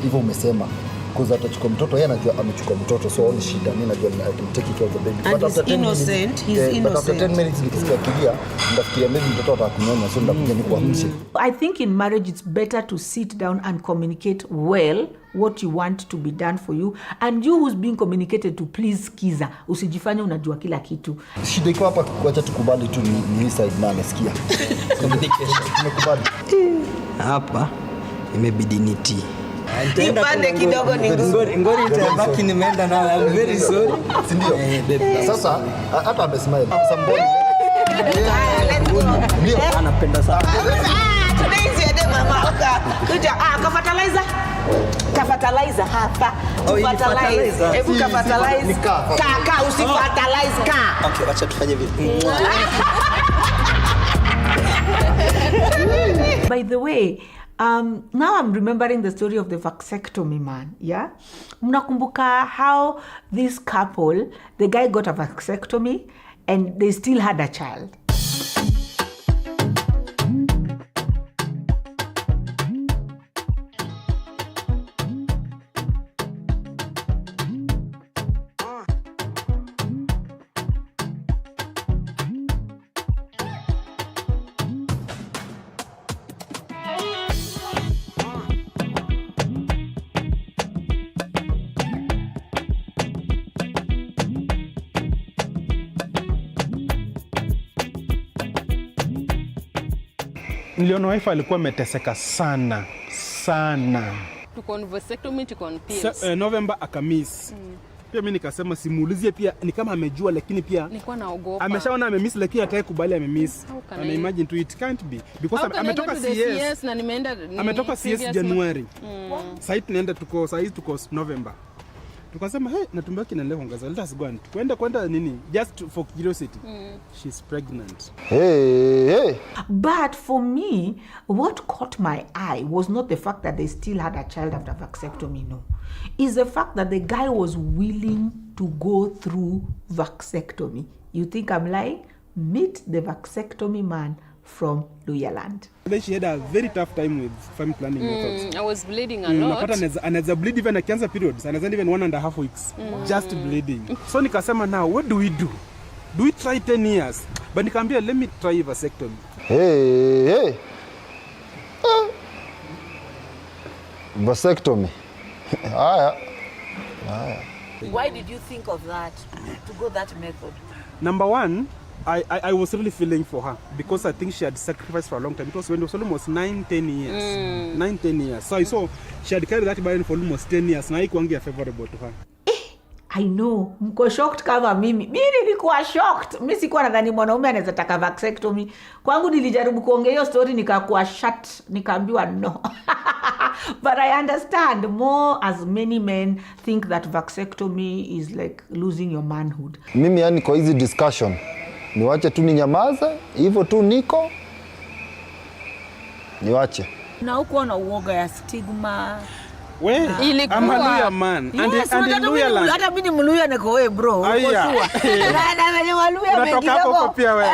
hivyo umesema. Because atachukua mtoto, yeye anajua amechukua mtoto, so all shida, mimi najua I can take care of the baby. And he's innocent, he's innocent. But after 10 minutes nikisikia kilia, ndafikiria maybe mtoto atakunyonya, so ndakuja nikuamshe. I think in marriage it's better to sit down and communicate well what you want to be done for you, and you who's being communicated to, please skiza, usijifanye unajua kila kitu. Shida iko hapa, kuacha tukubali tu ni hii side na amesikia. Communication tumekubali. Hapa imebidi niti. Nipande kidogo ni ngori nitabaki nimeenda na I'm very sorry. Ndio. Sasa hata amesmile. Samboni. Ndio anapenda sana. Today is your day mama. Kuja ka fertilizer hapa. Fertilizer. Hebu ka fertilize. Ka usifertilize ka. Okay, acha tufanye vipi. By the way, now I'm remembering the story of the vasectomy man, yeah? Mnakumbuka how this couple, the guy got a vasectomy and they still had a child. Niliona wife alikuwa ameteseka sana. Tuko on vasectomy, tuko on pills. November akamiss. Pia mimi nikasema simuulizie, pia ni kama amejua, lakini pia nilikuwa naogopa. Ameshaona amemiss, lakini hataki kubali amemiss. Ana imagine to it can't be because ametoka CS na nimeenda ametoka CS January. Sasa tunaenda tuko November. Tukasema natumba kinaendelea kuongeza. Let us go and kwenda nini, just for curiosity. She's pregnant. Hey. But for me, what caught my eye was not the fact that they still had a child after vasectomy, no. Is the fact that the guy was willing to go through vasectomy. You think I'm lying? Meet the vasectomy man from Luyaland. Then she had a very tough time with family planning methods. I was bleeding a lot. Unapata anaweza bleed even akianza periods, anaweza even 1.5 weeks. Just bleeding. So nikasema now what do we do? Do we try 10 years? But nikamwambia let me try vasectomy. Hey. Vasectomy. Haya. Why did you think of that, to go that method? Number one, I was really feeling for her because I think she had sacrificed for a long time. It was when it was almost 9-10 years. 9-10 years. So I saw she had carried that burden for almost 10 years. Na haikuangia favorable to her. I know, mko shocked kama mimi. Mimi nilikuwa shocked. Mimi sikuwa nadhani mwanaume anaweza taka vasectomy. Kwangu nilijaribu kuongea hiyo story nikakuwa shut, nikaambiwa no. But I understand more as many men think that vasectomy is like losing your manhood. Mimi yani kwa hizi discussion niwache tu ninyamaze, hivyo tu niko niwache. Na uko na uoga ya stigma. We, I'm a Luya man. Yes, and in Luya land. Hata mimi ni Mluya niko wewe bro. Uko sure. Na wenye Waluya unatoka hapo pia wewe.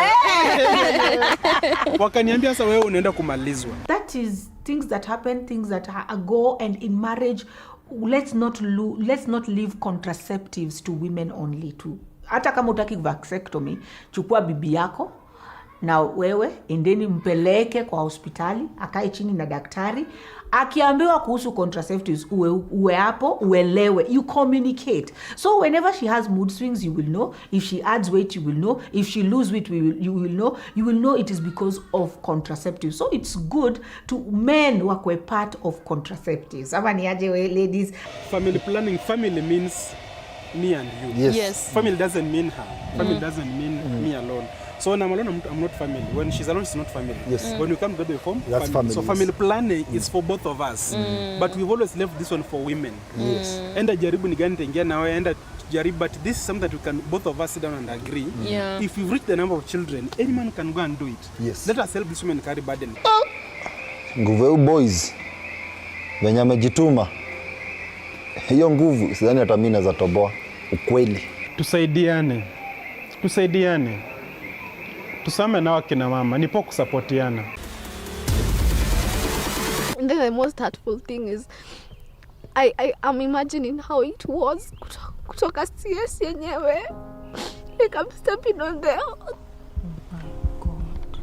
Wakaniambia sasa wewe unaenda kumalizwa. That is things that happen, things that go, and in marriage let's not leave contraceptives to women only too. Hata kama utaki vasectomy, chukua bibi yako na wewe endeni mpeleke kwa hospitali, akae chini na daktari, akiambiwa kuhusu contraceptives uwe hapo, uelewe, you communicate. So whenever she has mood swings, you will know. If she adds weight, you will know. If she lose weight, you will know. You will know it is because of contraceptives. So it's good to men wakwe part of contraceptives. Ama ni aje ladies. Family planning, family means me and you. Yes. Family doesn't mean her. Family doesn't mean me alone. So when I'm alone, I'm not family. When she's alone, she's not family. Yes. When we come together, we form That's family. So family planning is for both of us. But we've always left this one for women. Yes. Enda jaribu ni gani tengia na wewe, enda jaribu, but this is something that we can both of us sit down and agree. Yeah. If we've reached the number of children, any man can go and do it. Yes. Let us help this woman carry burden. Nguvu boys wenye amejituma, hiyo nguvu sidhani hata mimi naweza toboa. Ukweli. Tusaidiane. Tusame na wakina mama, nipo kusapotiana. And then the most hurtful thing is I'm imagining how it was kutoka CS yenyewe. Like I'm stepping on the... Oh my God.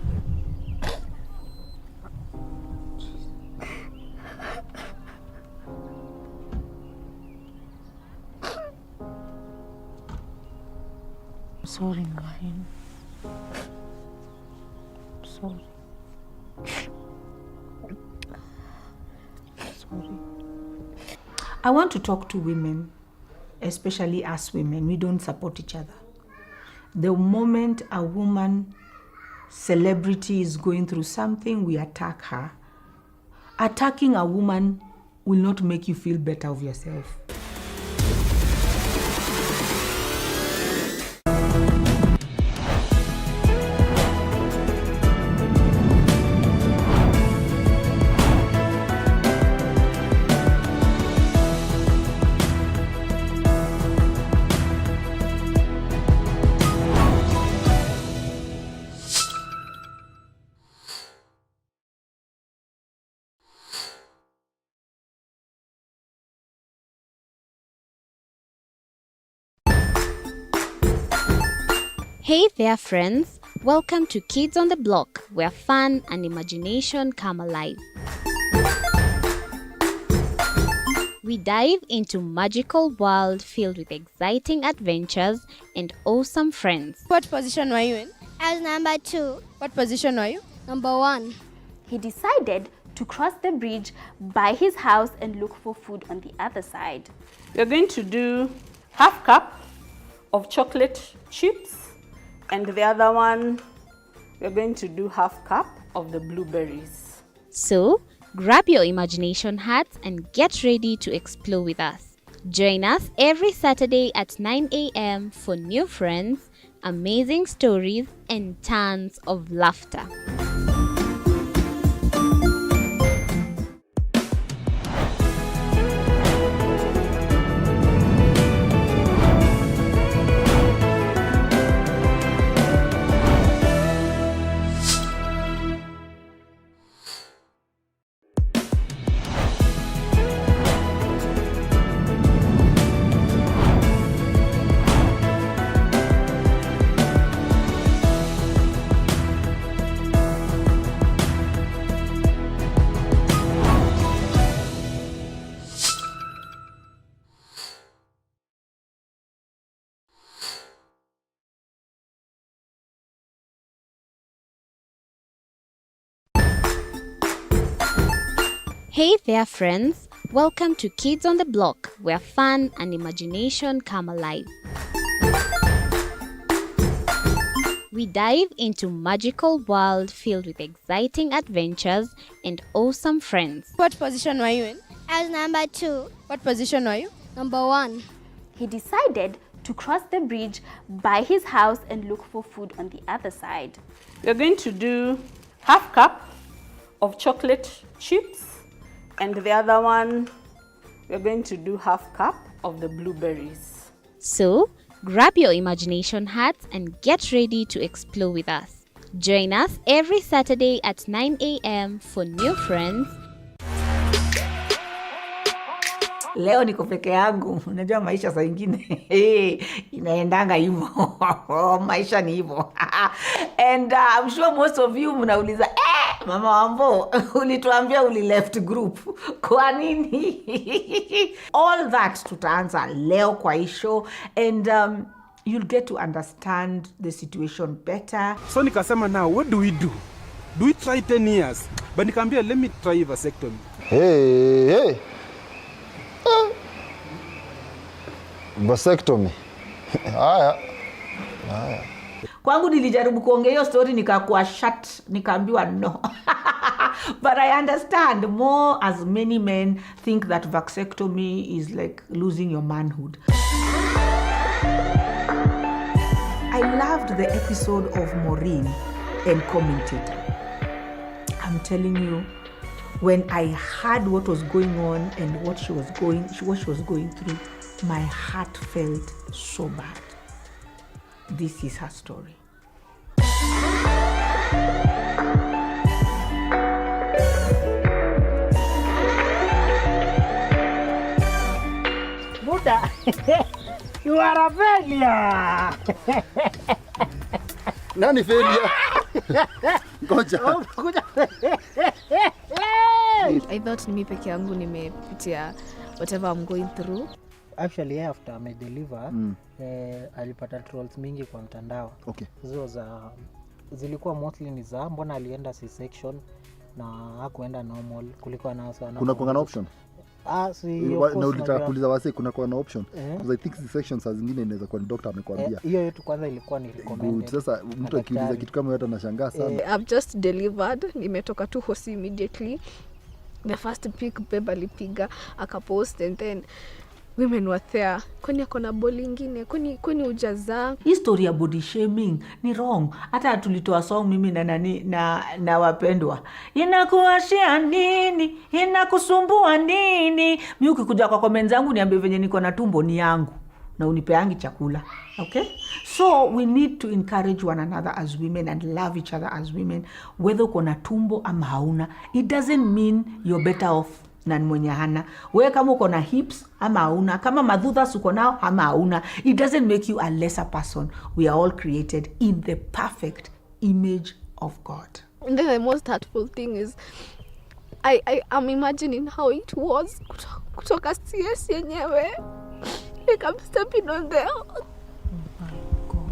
Sorry, Mahin. Sorry. I want to talk to women, especially us women. We don't support each other. The moment a woman celebrity is going through something, we attack her. Attacking a woman will not make you feel better of yourself. Hey there friends, welcome to Kids on the Block, where fun and imagination come alive. We dive into magical world filled with exciting adventures and awesome friends. What position were you in? I was number 2. What position were you? Number 1. He decided to cross the bridge by his house and look for food on the other side. We're going to do half cup of chocolate chips, and the other one, we're going to do half cup of the blueberries. So, grab your imagination hats and get ready to explore with us. Join us every Saturday at 9 a.m. for new friends, amazing stories, and tons of laughter. Hey there, friends. Welcome to Kids on the Block, where fun and imagination come alive. We dive into magical world filled with exciting adventures and awesome friends. What position were you in? I was number 2. What position were you? Number 1. He decided to cross the bridge by his house and look for food on the other side. We're going to do half cup of chocolate chips, and the other one, we're going to do half cup of the blueberries. So, grab your imagination hats and get ready to explore with us. Join us every Saturday at 9 a.m. for new friends. Leo niko peke yangu. Unajua maisha saa ingine inaendanga hivyo. Maisha ni hivyo. And I'm sure most of you mnauliza, Mama Wambo, ulituambia left group. Kwa nini? All that tutaanza leo kwa hii show, and you'll get to understand the situation better. So nikasema, now what do we do? Do we try 10 years? But nikamwambia, let me try vasectomy. Hey. Vasectomy. Haya. Kwangu nilijaribu kuongea hiyo story nikakuwa shut, nikaambiwa no. But I understand more as many men think that vasectomy is like losing your manhood. I loved the episode of Maureen and Commentator. I'm telling you, when I heard what was going on and what she was going through, my heart felt so bad. This is her story. Buddha, you are a failure. Nani failure? Ngoja. I thought ni peke yangu nimepitia whatever I'm going through. Actually, after I deliver, alipata trolls mingi kwa mtandao. Okay. Hizo zilikuwa mostly ni za mbona alienda C-section na hakuenda normal. Kulikuwa na sana. Kuna kwa option? Na ulitaka kuuliza wase kuna kwa option. Because I think C-section saa zingine inaweza kuwa doctor amekwambia. Hiyo yetu kwanza ilikuwa ni recommended. Sasa mtu akiuliza kitu kama hiyo atanashangaa sana. I've just delivered, nimetoka tu hosi immediately. The first pic babe alipiga akapost, and then women were there. Kwani akona boli ingine, kwani ujaza. History ya body shaming ni wrong. Hata tulitoa song mimi na wapendwa. Inakuashia nini? Inakusumbua nini? Mimi ukikuja kwa comments zangu niambie venye niko na tumbo ni yangu na unipeangi chakula. Okay? So we need to encourage one another as women and love each other as women. Whether uko na tumbo ama hauna, it doesn't mean you're better off na mwenye hana. Wewe kama uko na hips ama hauna, kama madhudha uko nao ama hauna, it doesn't make you a lesser person. We are all created in the perfect image of God. And then the most hurtful thing is I'm imagining how it was kutoka CS yenyewe. Like I'm stepping on the... Oh my God.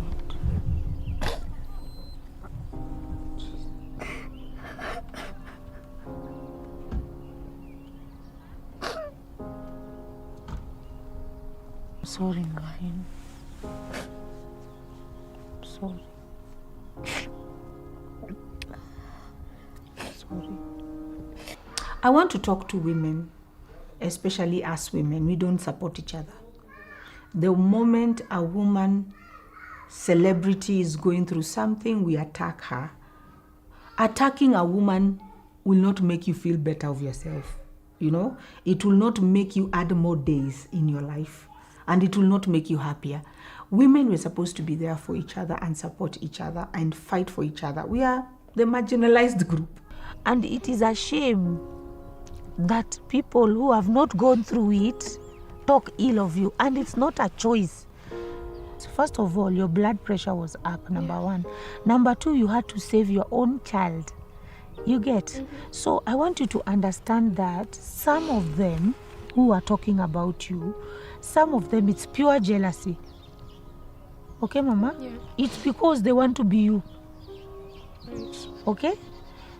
Sorry, Maureen. Sorry. I want to talk to women, especially us women. We don't support each other. The moment a woman celebrity is going through something, we attack her. Attacking a woman will not make you feel better of yourself. You know, it will not make you add more days in your life, and it will not make you happier. Women were supposed to be there for each other and support each other and fight for each other. We are the marginalized group. And it is a shame that people who have not gone through it talk ill of you, and it's not a choice. First of all, your blood pressure was up, number one. Number two, you had to save your own child. You get? So I want you to understand that some of them who are talking about you, some of them, it's pure jealousy. Okay, Mama? Yeah. It's because they want to be you. Okay?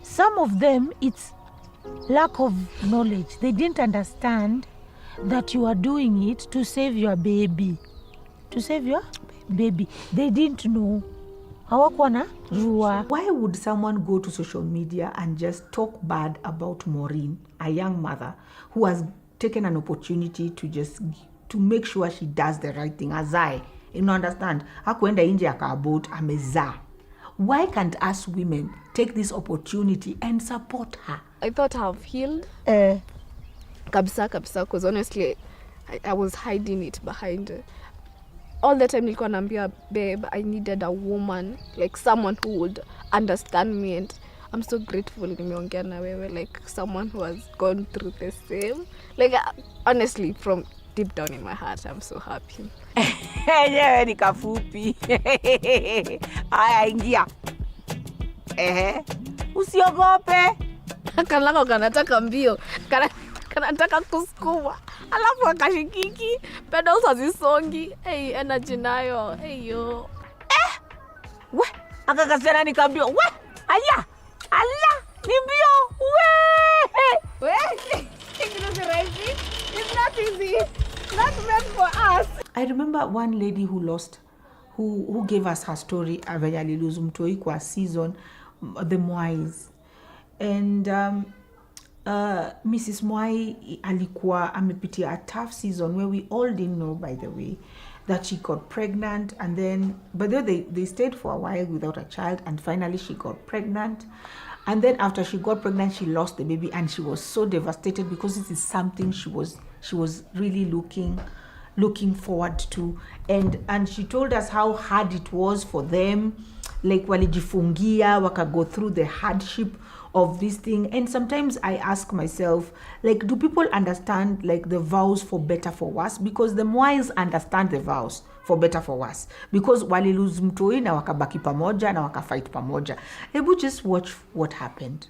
Some of them, it's lack of knowledge. They didn't understand that you are doing it to save your baby. To save your baby. They didn't know. Why would someone go to social media and just talk bad about Maureen, a young mother who has taken an opportunity to make sure she does the right thing? As you understand, hakuenda nje akaabort amezaa. Why can't us women take this opportunity and support her? I thought I've healed. Kabisa, because honestly, I was hiding it behind. All the time nilikuwa naambia, babe, I needed a woman, like someone who would understand me, and I'm so grateful nimeongea na wewe, like someone who has gone through the same. Like honestly, from deep down in my heart, I'm so happy. Yenyewe ni kafupi. Aya, ingia. Usiogope. Kanako kanataka mbio. Kanataka kusukuma. Alafu akashikiki. Pedals hazisongi. Hey, energy nayo. Hey yo. We, akakasena nikambio. We, aya. Ala, ni mbio. We. It's not easy. Not meant for us. I remember one lady who gave us her story venye aliluzu mtoi kwa season the Mwais, and Mrs. Mwai alikuwa amepitia a tough season where we all didn't know, by the way, that she got pregnant, and then but they stayed for a while without a child, and finally she got pregnant. And then after she got pregnant, she lost the baby, and she was so devastated because this is something she was really looking forward to, and she told us how hard it was for them, like walijifungia waka go through the hardship of this thing. And sometimes I ask myself, like, do people understand like the vows for better for worse? Because the Mwais understand the vows for better for worse, because walilose mtoi na wakabaki pamoja na wakafight pamoja. Hebu just watch what happened.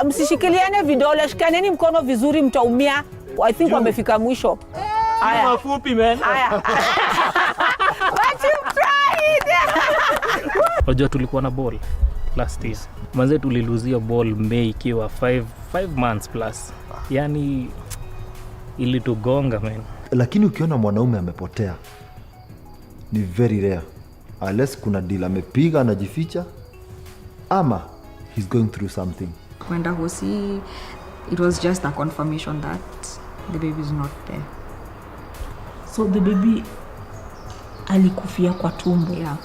Msishikiliane vidole, shikaneni mkono vizuri, mtaumia. I think wamefika mwisho. Aya. Mafupi man. Aya. What you tried? Unajua tulikuwa na ball last year. Manze tuliluzia ball May ikiwa 5 months plus. Yani ilitugonga man. Lakini ukiona mwanaume amepotea ni very rare. Unless kuna deal amepiga anajificha ama he's going through something. When Hosi, it was just a confirmation that the baby is not there. So the baby alikufia kwa tumbo. Yeah.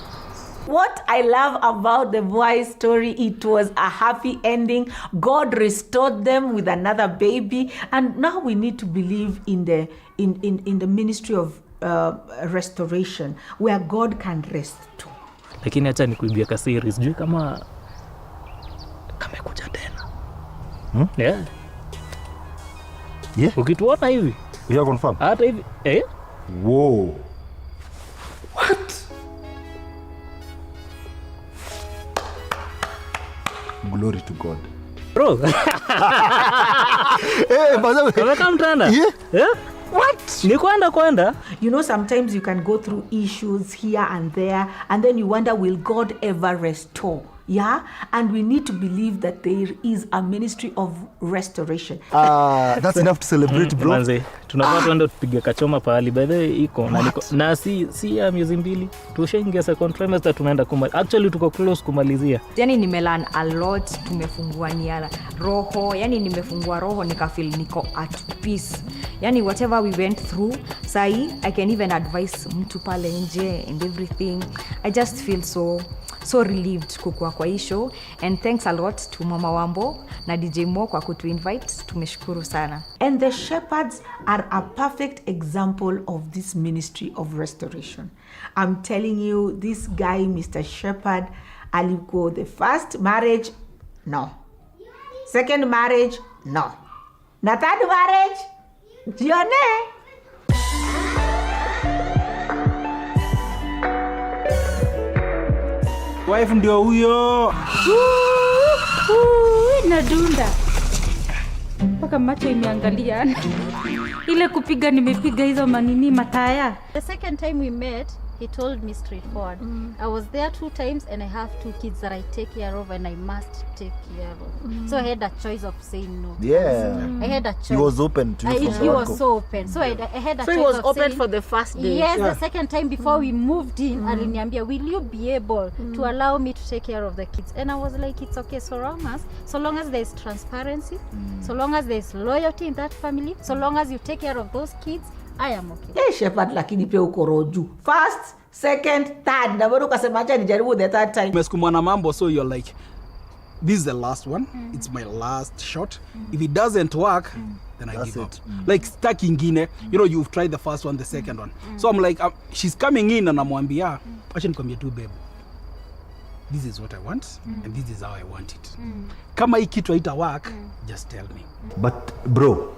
What I love about the boy's story, it was a happy ending. God restored them with another baby, and now we need to believe in the ministry of restoration, where God can restore. Lakini acha nikuibia ka series, juu kama kamekuja tena. Yeah. Yeah. Ukituona hivi, you have confirmed. Hata hivi, Whoa. What? Glory to God. Bro. Kama mtanda. Yeah. What? Ni kwenda. You know, sometimes you can go through issues here and there, and then you wonder, will God ever restore? Yeah, and we need to believe that there is a ministry of restoration. That's enough to celebrate, bro. Manze, tunapata tuende tupige kachoma pahali, by the way iko na si ya miezi 2 tushaingia second trimester, tunaenda kumaliza. Actually tuko close kumalizia. Yani nimelearn a lot, tumefungua niala roho, yani nimefungua roho nikafeel niko at peace. Yani whatever we went through, sai I can even advise mtu pale nje and everything. I just feel so relieved kukua kwa hii show, and thanks a lot to Mama Wambo na DJ Mo kwa kutu invite. Tumeshukuru sana. And the shepherds are a perfect example of this ministry of restoration. I'm telling you, this guy Mr. Shepherd alikuwa the first marriage, no. Second marriage, no. Na third marriage, jione. Wife ndio huyo. Nadunda mpaka macho imeangalia. Ile kupiga nimepiga hizo manini mataya. The second time we met, He told me straightforward. I was there 2 times and I have 2 kids that I take care of and I must take care of. So I had a choice of saying no. Yeah. I had a choice. He was open to you. He was so open. So I had a choice. So he was of open saying, for the first day. Yes, the second time before we moved in, aliniambia, will you be able to allow me to take care of the kids? And I was like, it's okay, so long as there's transparency, so long as there's loyalty in that family, so long as you take care of those kids, I am okay. Hey, Shepherd, lakini pia uko roju. First, second, third. Na bado ukasema acha nijaribu the third time. Umeskumana mambo, so you're like, this is the last one. It's my last shot. If it doesn't work, then I give up. Like stuck ingine, you know, you've tried the first one, the second one. So I'm like, she's coming in and namwambia, acha nikwambie tu babe. This is what I want and this is how I want it. Kama hii kitu haita work, just tell me. But bro,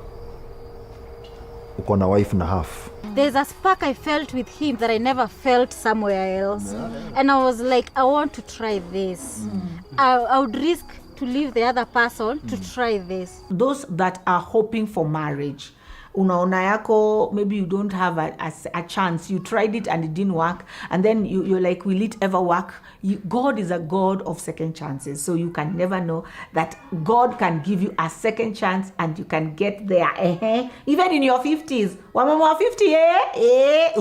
uko na wife na half. There's a spark I felt with him that I never felt somewhere else. And I was like, I want to try this. I would risk to leave the other person to try this. Those that are hoping for marriage, unaona yako, maybe you don't have a chance. You tried it and it didn't work. And then you're like, will it ever work? God is a God of second chances. So you can never know that God can give you a second chance and you can get there. Even in your 50s. Wamama wa 50,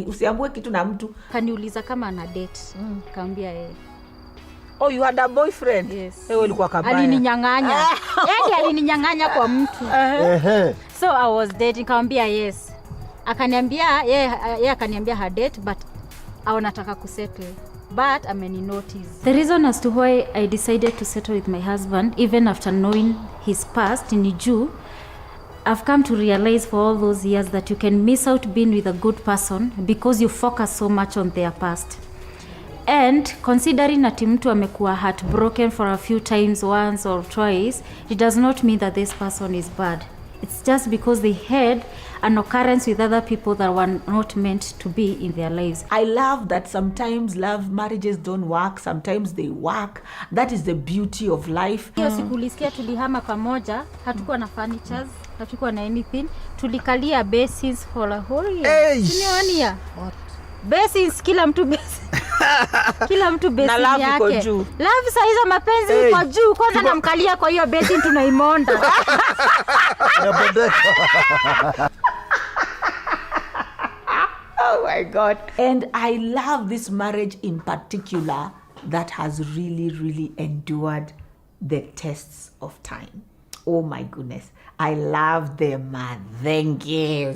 usiambue kitu na mtu. Kaniuliza kama ana date. Kaambia Oh, you had a boyfriend? Yes. Ulikuwa kabaya. Alininyang'anya. Yaani alininyang'anya kwa mtu. So I was dating, kaambia yes. Akaniambia yeye akaniambia her date but anataka kusettle. But notice. The reason as to why I decided to settle with my husband even after knowing his past in Iju, I've come to realize for all those years that you can miss out being with a good person because you focus so much on their past. And considering that mtu amekuwa heartbroken for a few times, once or twice, it does not mean that this person is bad. It's just because they had an occurrence with other people that were not meant to be in their lives. I love that sometimes marriages don't work, sometimes they work. That is the beauty of life. Hiyo siku ulisikia tulihama pamoja, hatukuwa na furnitures, hatukuwa na anything. Tulikalia basins for a whole year. Siniwania. Basins, kila mtu basin. Kila mtu basin yake. Na love iko juu. Love saa hizo mapenzi iko juu. Kwanza namkalia kwa hiyo basin tunaimonda. Oh my God. And I love this marriage in particular that has really endured the tests of time. Oh my goodness. I love them, man. Thank you.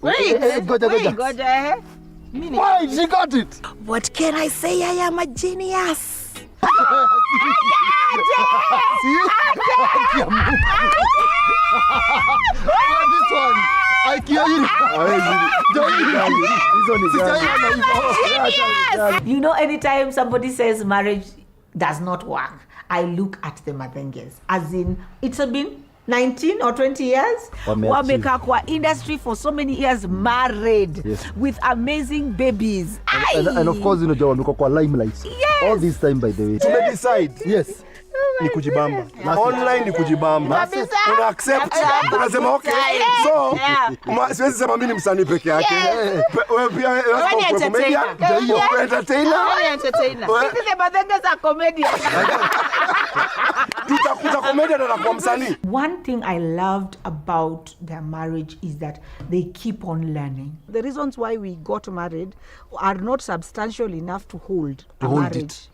Wait, Goja. Why? She got it. What can I say? I am a genius. This one. I kill you. You know, anytime somebody says marriage does not work, I look at the Mathenges. As in, it's been 19 or 20 years. Wamekaa kwa industry for so many years, married, with amazing babies. And of course, you know, wamekuwa kwa limelight. Yes. All this time, by the way. To decide. Yes. Ni kujibamba. Online ni kujibamba. Una accept. Unasema okay. So, siwezi sema mimi ni msanii peke yake. Wewe pia wewe comedian. Wewe entertainer. Sisi the Mathenges are comedians. Tutakuta comedian na kwa msanii. One thing I loved about their marriage is that they keep on learning. The reasons why we got married are not substantial enough to hold a marriage.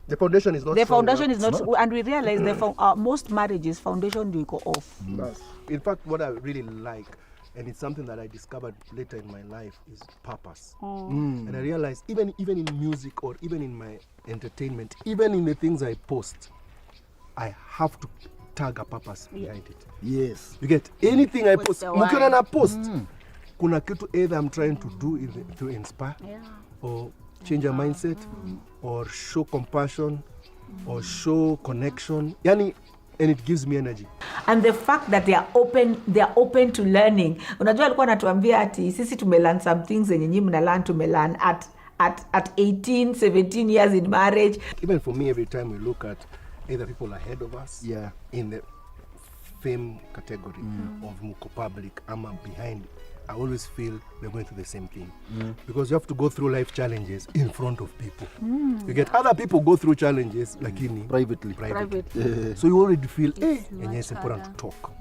The foundation is not. The foundation is not, and we realize most marriages foundation do go off. In fact, what I really like, and it's something that I discovered later in my life, is purpose. And I realized even in music or even in my entertainment, even in the things I post, I have to tag a purpose behind it. Yes. You get anything I post. Mkiona na post, kuna kitu either I'm trying to do to inspire, or change a mindset, or show compassion, or show connection. Yani, and it gives me energy. And the fact that they are open to learning. Unajua alikuwa anatuambia ati sisi tumelearn some things zenye nyinyi mnalearn tumelearn at at 18, 17 years in marriage. Even for me, every time we look at either people ahead of us in the fame category of Muko Public, I'm behind, I always feel we're going through the same thing. Because you have to go through life challenges in front of people. You get other people go through challenges like in privately. So you already feel, and it's important to talk.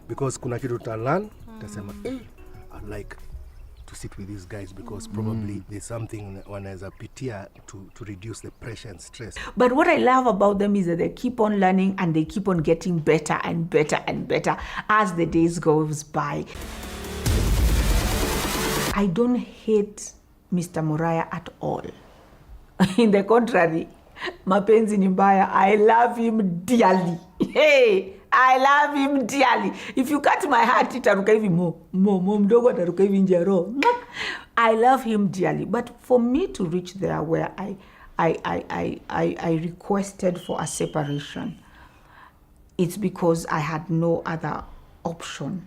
Because kuna kitu talan, tasema, I'd like to sit with these guys because probably there's something wanaweza pitia to reduce the pressure and stress. But what I love about them is that they keep on learning and they keep on getting better and better and better as the days goes by. I don't hate Mr. Muraya at all. In the contrary, mapenzi ni mbaya. I love him dearly. Hey, I love him dearly. If you cut my heart, itaruka hivi mo mdogo ataruka hivi nje roho. I love him dearly. But for me to reach there where I requested for a separation, it's because I had no other option.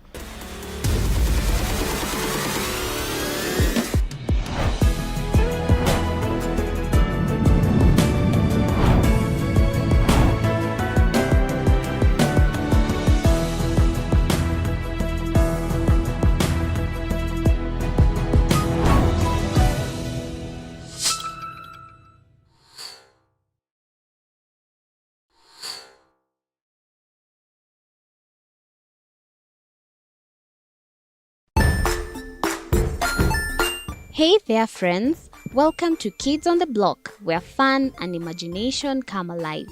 Hey there friends, welcome to Kids on the Block, where fun and imagination come alive.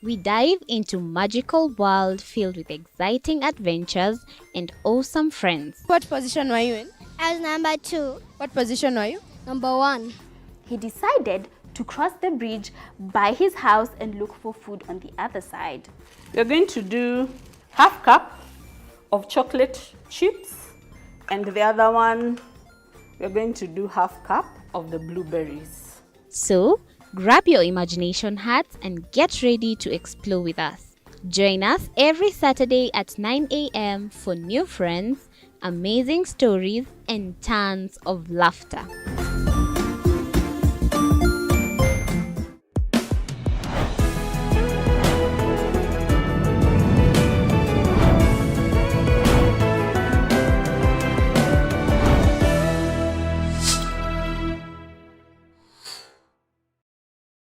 We dive into magical world filled with exciting adventures and awesome friends. What position were you in? I was number 2. What position were you? Number 1. He decided to cross the bridge by his house and look for food on the other side. We're going to do half cup of chocolate chips, and the other one, we're going to do half cup of the blueberries. So, grab your imagination hats and get ready to explore with us. Join us every Saturday at 9 a.m. for new friends, amazing stories, and tons of laughter.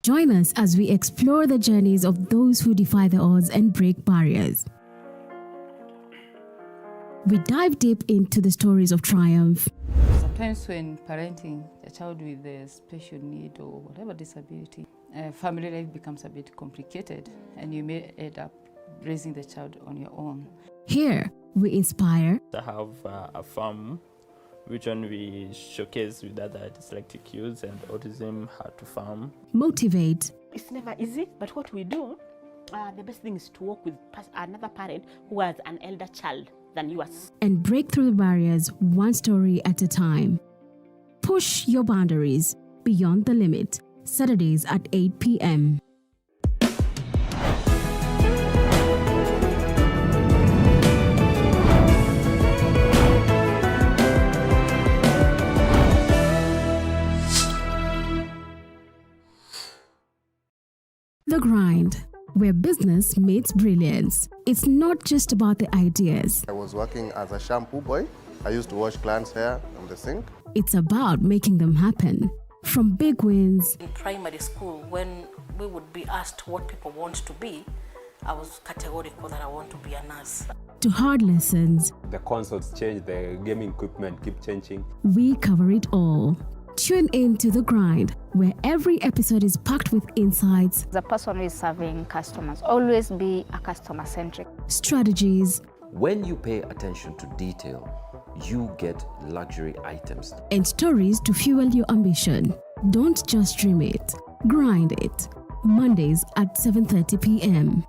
Join us as we explore the journeys of those who defy the odds and break barriers. We dive deep into the stories of triumph. Sometimes when parenting a child with a special need or whatever disability, family life becomes a bit complicated and you may end up raising the child on your own. Here, we inspire. I have a farm which one we showcase with other dyslexic youths and autism, how to farm. Motivate. It's never easy, but what we do, the best thing is to work with another parent who has an elder child than yours. And break through the barriers one story at a time. Push your boundaries beyond the limit. Saturdays at 8 p.m. The Grind, where business meets brilliance. It's not just about the ideas. I was working as a shampoo boy. I used to wash clients' hair on the sink. It's about making them happen. From big wins. In primary school, when we would be asked what people want to be, I was categorical that I want to be a nurse. To hard lessons. The consoles change, the gaming equipment keep changing. We cover it all. Tune in to The Grind, where every episode is packed with insights. The person who is serving customers, always be a customer-centric. Strategies. When you pay attention to detail, you get luxury items. And stories to fuel your ambition. Don't just dream it, grind it. Mondays at 7:30 p.m.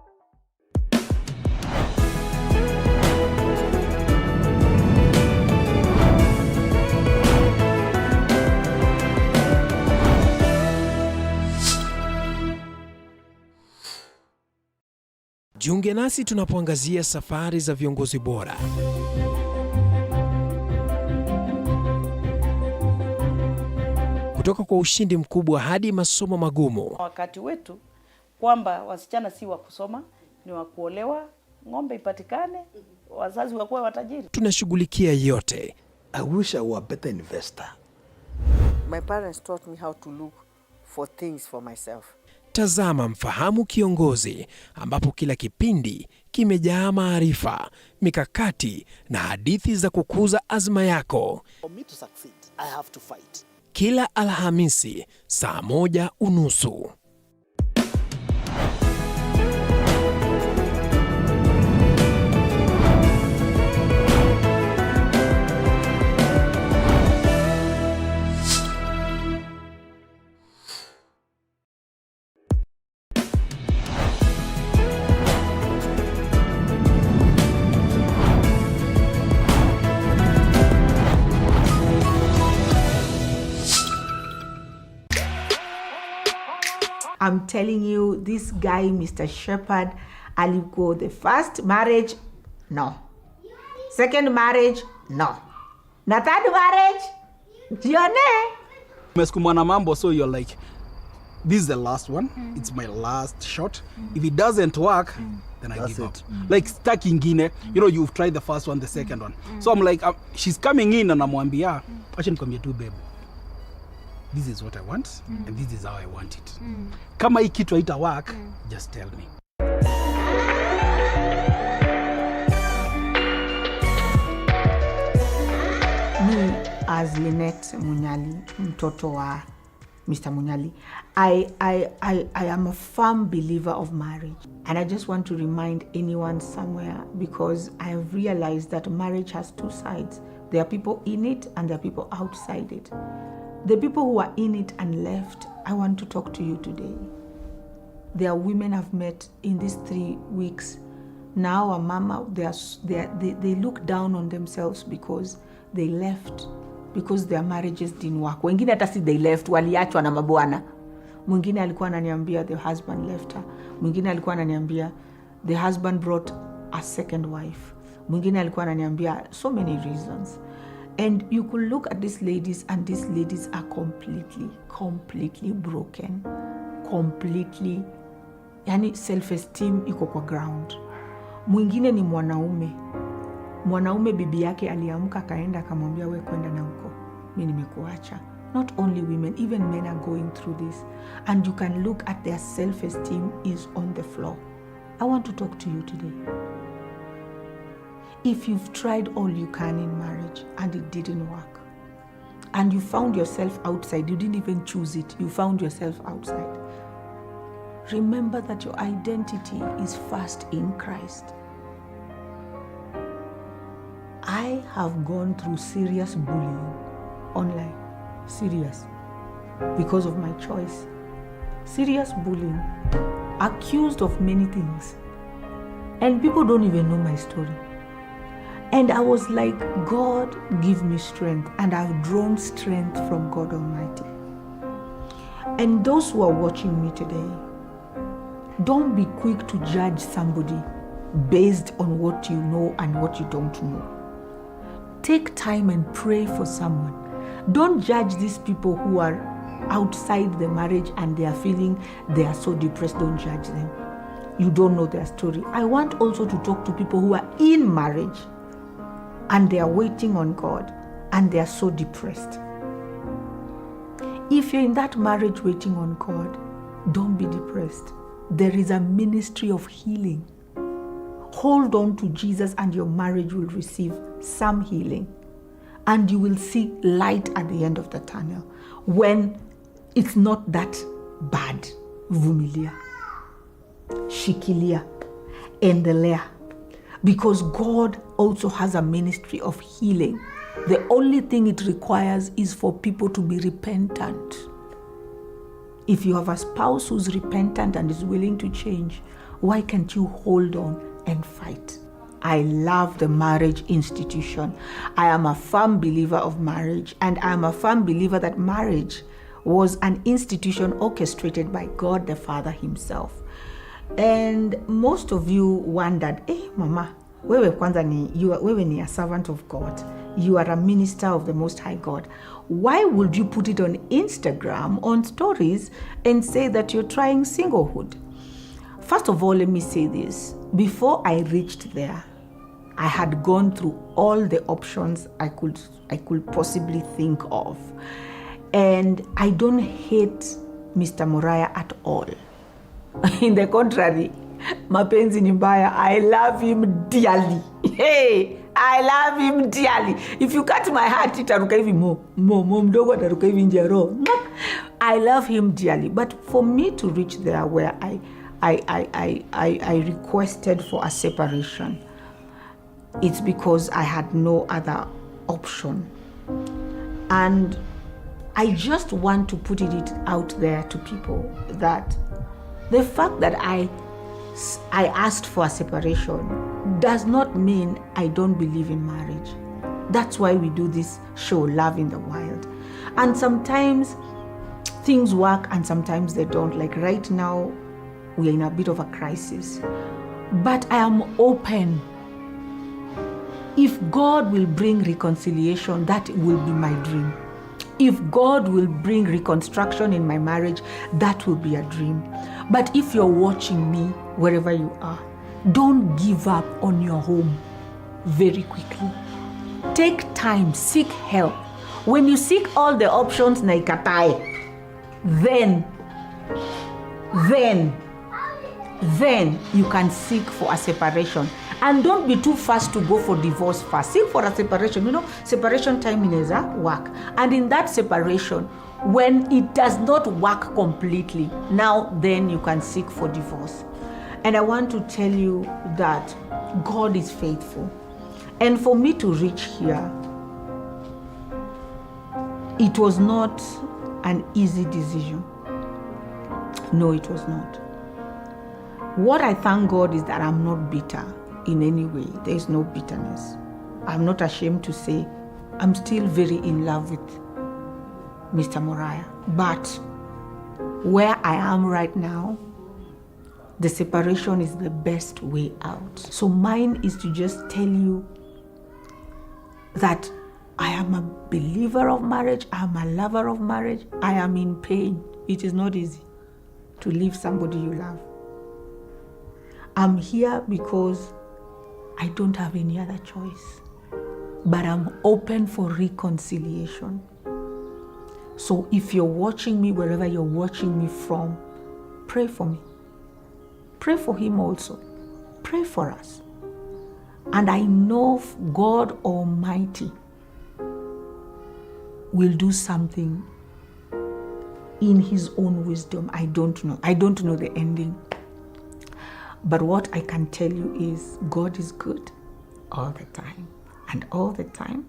Jiunge nasi tunapoangazia safari za viongozi bora. kutoka kwa ushindi mkubwa hadi masomo magumu. Wakati wetu kwamba wasichana si wa kusoma, ni wa kuolewa, ng'ombe ipatikane, wazazi wakuwe watajiri. Tunashughulikia yote. I wish I were a better investor. My parents taught me how to look for things for myself. Tazama Mfahamu Kiongozi, ambapo kila kipindi kimejaa maarifa, mikakati na hadithi za kukuza azma yako. For me to succeed, I have to fight. Kila Alhamisi saa 1:30. I'm telling you, this guy, Mr. Shepherd, alikuwa the first marriage, no. Second marriage, no. Na third marriage, jione. Umeskumana mambo, so you're like, this is the last one. It's my last shot. If it doesn't work, then I give up. Like stuck ingine, you know, you've tried the first one, the second one. So I'm like, she's coming in and namwambia, acha nikwambie tu babe. This is what I want, and this is how I want it. Kama hii kitu haita work, just tell me. Me as Lynette Munyali, mtoto wa Mr. Munyali, I am a firm believer of marriage. And I just want to remind anyone somewhere, because I have realized that marriage has two sides. There are people in it and there are people outside it. The people who are in it and left, I want to talk to you today. There are women I've met in these 3 weeks. Now a mama, they look down on themselves because they left, because their marriages didn't work. Wengine hata si they left, waliachwa na mabwana. Mwingine alikuwa ananiambia the husband left her. Mwingine alikuwa ananiambia the husband brought a second wife. Mwingine alikuwa ananiambia so many reasons. And you could look at these ladies, and these ladies are completely broken. Completely, yani self-esteem iko kwa ground. Mwingine ni mwanaume bibi yake aliamka akaenda akamwambia we kwenda na huko, mimi nimekuacha. Not only women, even men are going through this. And you can look at their self-esteem is on the floor. I want to talk to you today. If you've tried all you can in marriage and it didn't work, and you found yourself outside, you didn't even choose it, you found yourself outside, remember that your identity is first in Christ. I have gone through serious bullying online, serious, because of my choice. Serious bullying, accused of many things, and people don't even know my story. And I was like, God, give me strength. And I've drawn strength from God Almighty. And those who are watching me today, don't be quick to judge somebody based on what you know and what you don't know. Take time and pray for someone. Don't judge these people who are outside the marriage and they are feeling they are so depressed. Don't judge them. You don't know their story. I want also to talk to people who are in marriage and they are waiting on God and they are so depressed. If you're in that marriage waiting on God, don't be depressed. There is a ministry of healing. Hold on to Jesus and your marriage will receive some healing. And you will see light at the end of the tunnel when it's not that bad. Vumilia, shikilia, endelea. Because God also has a ministry of healing. The only thing it requires is for people to be repentant. If you have a spouse who's repentant and is willing to change, why can't you hold on and fight? I love the marriage institution. I am a firm believer of marriage, and I am a firm believer that marriage was an institution orchestrated by God the Father himself. And most of you wondered, mama, wewe kwanza wewe ni a servant of God. You are a minister of the Most High God. why would you put it on Instagram, on stories, and say that you're trying singlehood? First of all, let me say this. Before I reached there, I had gone through all the options I could possibly think of. And I don't hate Mr. Moriah at all. In the contrary, mapenzi ni mbaya. I love him dearly. Hey, I love him dearly. If you cut my heart, itaruka hivi mo mdogo ataruka hivi nje roho. I love him dearly. But for me to reach there where I requested for a separation, it's because I had no other option. And I just want to put it out there to people that the fact that I asked for a separation does not mean I don't believe in marriage. That's why we do this show, Love in the Wild. And sometimes things work and sometimes they don't. Like right now, we are in a bit of a crisis. But I am open. If God will bring reconciliation, that will be my dream. If God will bring reconstruction in my marriage, that will be a dream. But if you're watching me, wherever you are, don't give up on your home very quickly. Take time, seek help. When you seek all the options na ikatae, then you can seek for a separation. And don't be too fast to go for divorce first. Seek for a separation. You know, separation timing is a work. And in that separation, when it does not work completely, now then you can seek for divorce. And I want to tell you that God is faithful. And for me to reach here, it was not an easy decision. No, it was not. What I thank God is that I'm not bitter in any way. There is no bitterness. I'm not ashamed to say I'm still very in love with Mr. Moriah. But where I am right now, the separation is the best way out. So mine is to just tell you that I am a believer of marriage. I am a lover of marriage. I am in pain. It is not easy to leave somebody you love. I'm here because I don't have any other choice. But I'm open for reconciliation. So if you're watching me, wherever you're watching me from, pray for me. Pray for him also. Pray for us. And I know God Almighty will do something in his own wisdom. I don't know. I don't know the ending. But what I can tell you is God is good all the time. And all the time,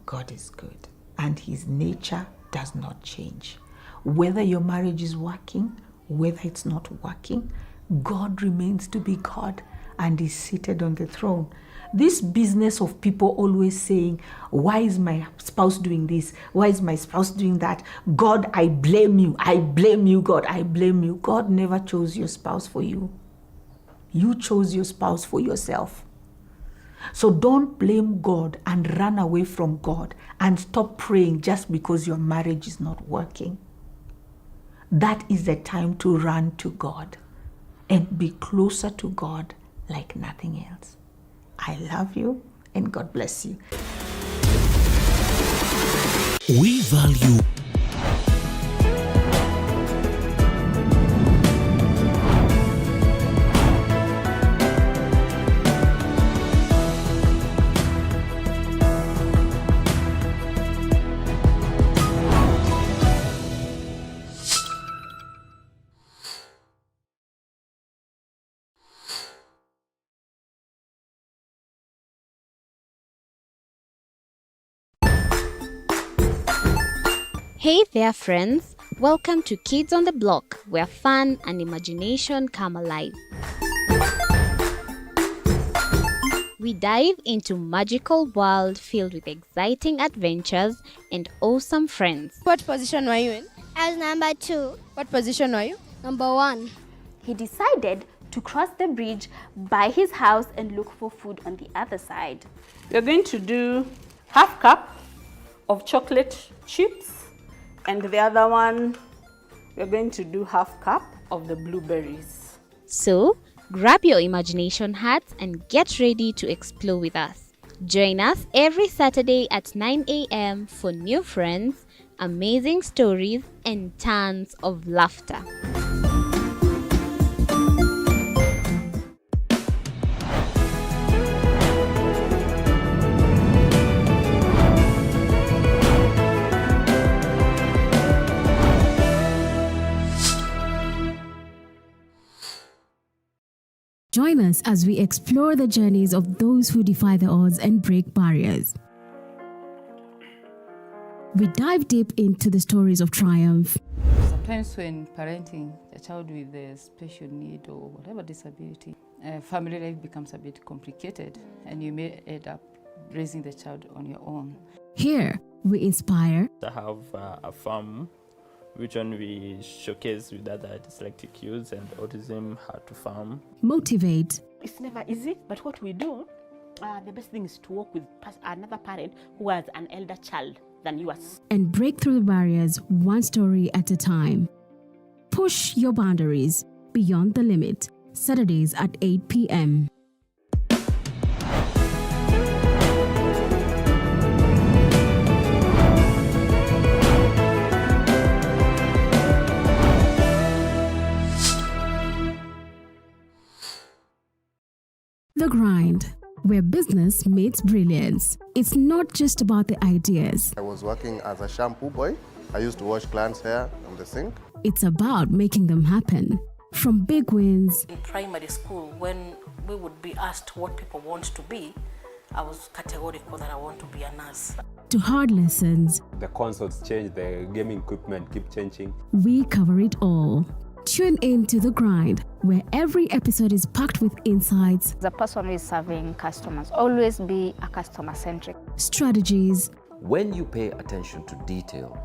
God is good. And his nature does not change. Whether your marriage is working, whether it's not working, God remains to be God and is seated on the throne. This business of people always saying, why is my spouse doing this? Why is my spouse doing that? God, I blame you. I blame you, God. I blame you. God never chose your spouse for you. You chose your spouse for yourself. So don't blame God and run away from God and stop praying just because your marriage is not working. That is the time to run to God and be closer to God like nothing else. I love you and God bless you. We value Hey there, friends. Welcome to Kids on the Block, where fun and imagination come alive. We dive into magical world filled with exciting adventures and awesome friends. What position were you in? I was number 2. What position were you? Number 1. He decided to cross the bridge by his house and look for food on the other side. We're going to do half cup of chocolate chips, and the other one, we're going to do half cup of the blueberries. So, grab your imagination hats and get ready to explore with us. Join us every Saturday at 9 a.m. for new friends, amazing stories, and tons of laughter. Join us as we explore the journeys of those who defy the odds and break barriers. We dive deep into the stories of triumph. Sometimes when parenting a child with a special need or whatever disability, family life becomes a bit complicated and you may end up raising the child on your own. Here, we inspire. I have a farm which one we showcase with other dyslexic kids and autism, how to farm. Motivate. It's never easy, but what we do, the best thing is to work with another parent who has an elder child than yours. And break through the barriers one story at a time. Push your boundaries beyond the limit. Saturdays at 8 p.m. The Grind, where business meets brilliance. It's not just about the ideas. I was working as a shampoo boy. I used to wash clients' hair on the sink. It's about making them happen. From big wins. In primary school, when we would be asked what people want to be, I was categorical that I want to be a nurse. To hard lessons. The consoles change, the gaming equipment keep changing. We cover it all. Tune in to The Grind, where every episode is packed with insights. The person who is serving customers, always be a customer-centric. Strategies. When you pay attention to detail,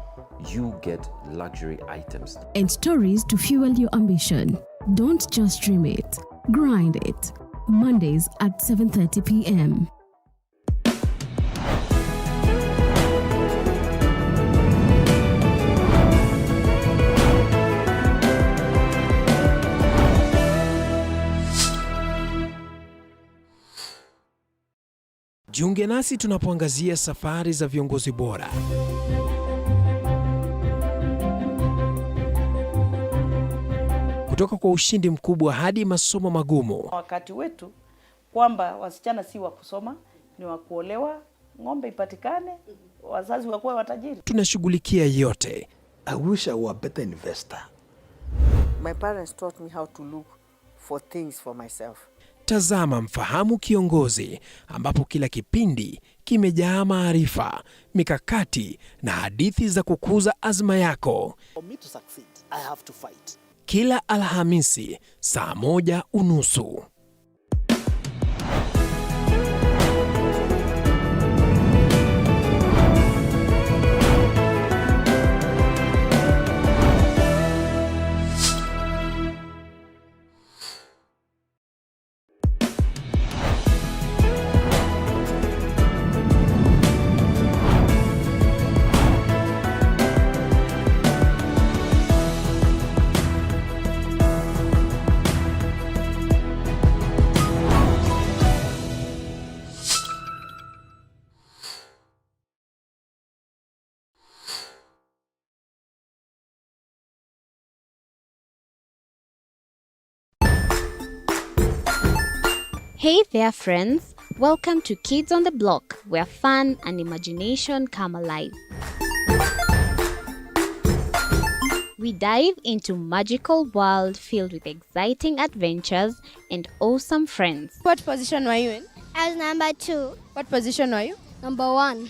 you get luxury items. And stories to fuel your ambition. Don't just dream it, grind it. Mondays at 7:30 p.m. Jiunge nasi tunapoangazia safari za viongozi bora. Kutoka kwa ushindi mkubwa hadi masomo magumu. Wakati wetu kwamba wasichana si wa kusoma, ni wa kuolewa, ng'ombe ipatikane, wazazi wakuwe watajiri. Tunashughulikia yote. I wish I were a better investor. My parents taught me how to look for things for myself. Tazama Mfahamu Kiongozi, ambapo kila kipindi kimejaa maarifa, mikakati na hadithi za kukuza azma yako. For me to succeed, I have to fight. Kila Alhamisi saa 1:30. Hey there friends, welcome to Kids on the Block, where fun and imagination come alive. We dive into magical world filled with exciting adventures and awesome friends. What position were you in? I was number 2. What position were you? Number 1.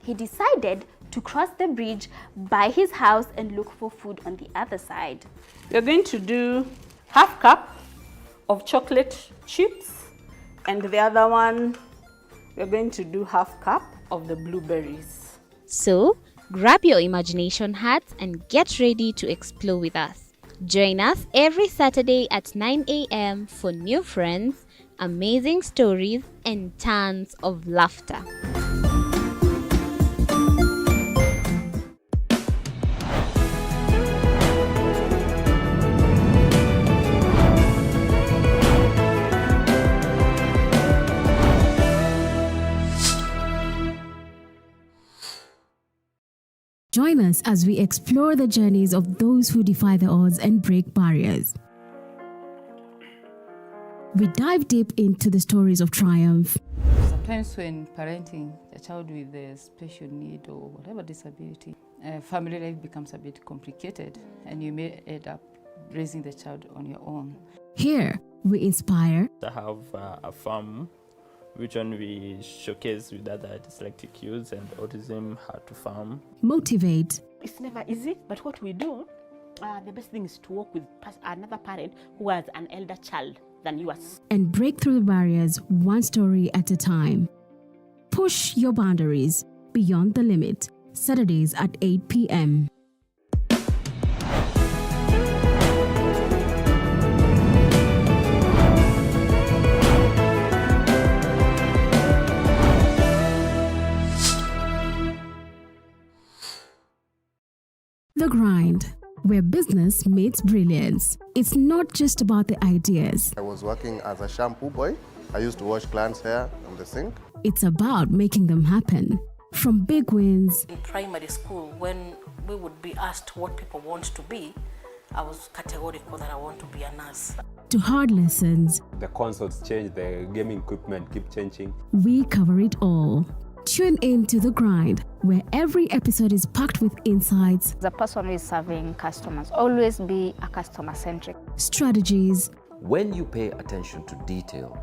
He decided to cross the bridge by his house and look for food on the other side. We're going to do half cup of chocolate chips, and the other one, we're going to do half cup of the blueberries. So, grab your imagination hats and get ready to explore with us. Join us every Saturday at 9 a.m. for new friends, amazing stories, and tons of laughter. Join us as we explore the journeys of those who defy the odds and break barriers. We dive deep into the stories of triumph. Sometimes when parenting a child with a special need or whatever disability, family life becomes a bit complicated and you may end up raising the child on your own. Here, we inspire. I have a farm which one we showcase with other dyslexic youths and autism how to farm. Motivate. It's never easy, but what we do, the best thing is to work with another parent who has an elder child than yours. And break through the barriers one story at a time. Push your boundaries beyond the limit. Saturdays at 8 p.m. The Grind, where business meets brilliance. It's not just about the ideas. I was working as a shampoo boy. I used to wash clients' hair on the sink. It's about making them happen. From big wins. In primary school, when we would be asked what people want to be, I was categorical that I want to be a nurse. To hard lessons. The consoles change, the gaming equipment keep changing. We cover it all. Tune in to The Grind, where every episode is packed with insights. The person who is serving customers, always be a customer-centric. Strategies. When you pay attention to detail,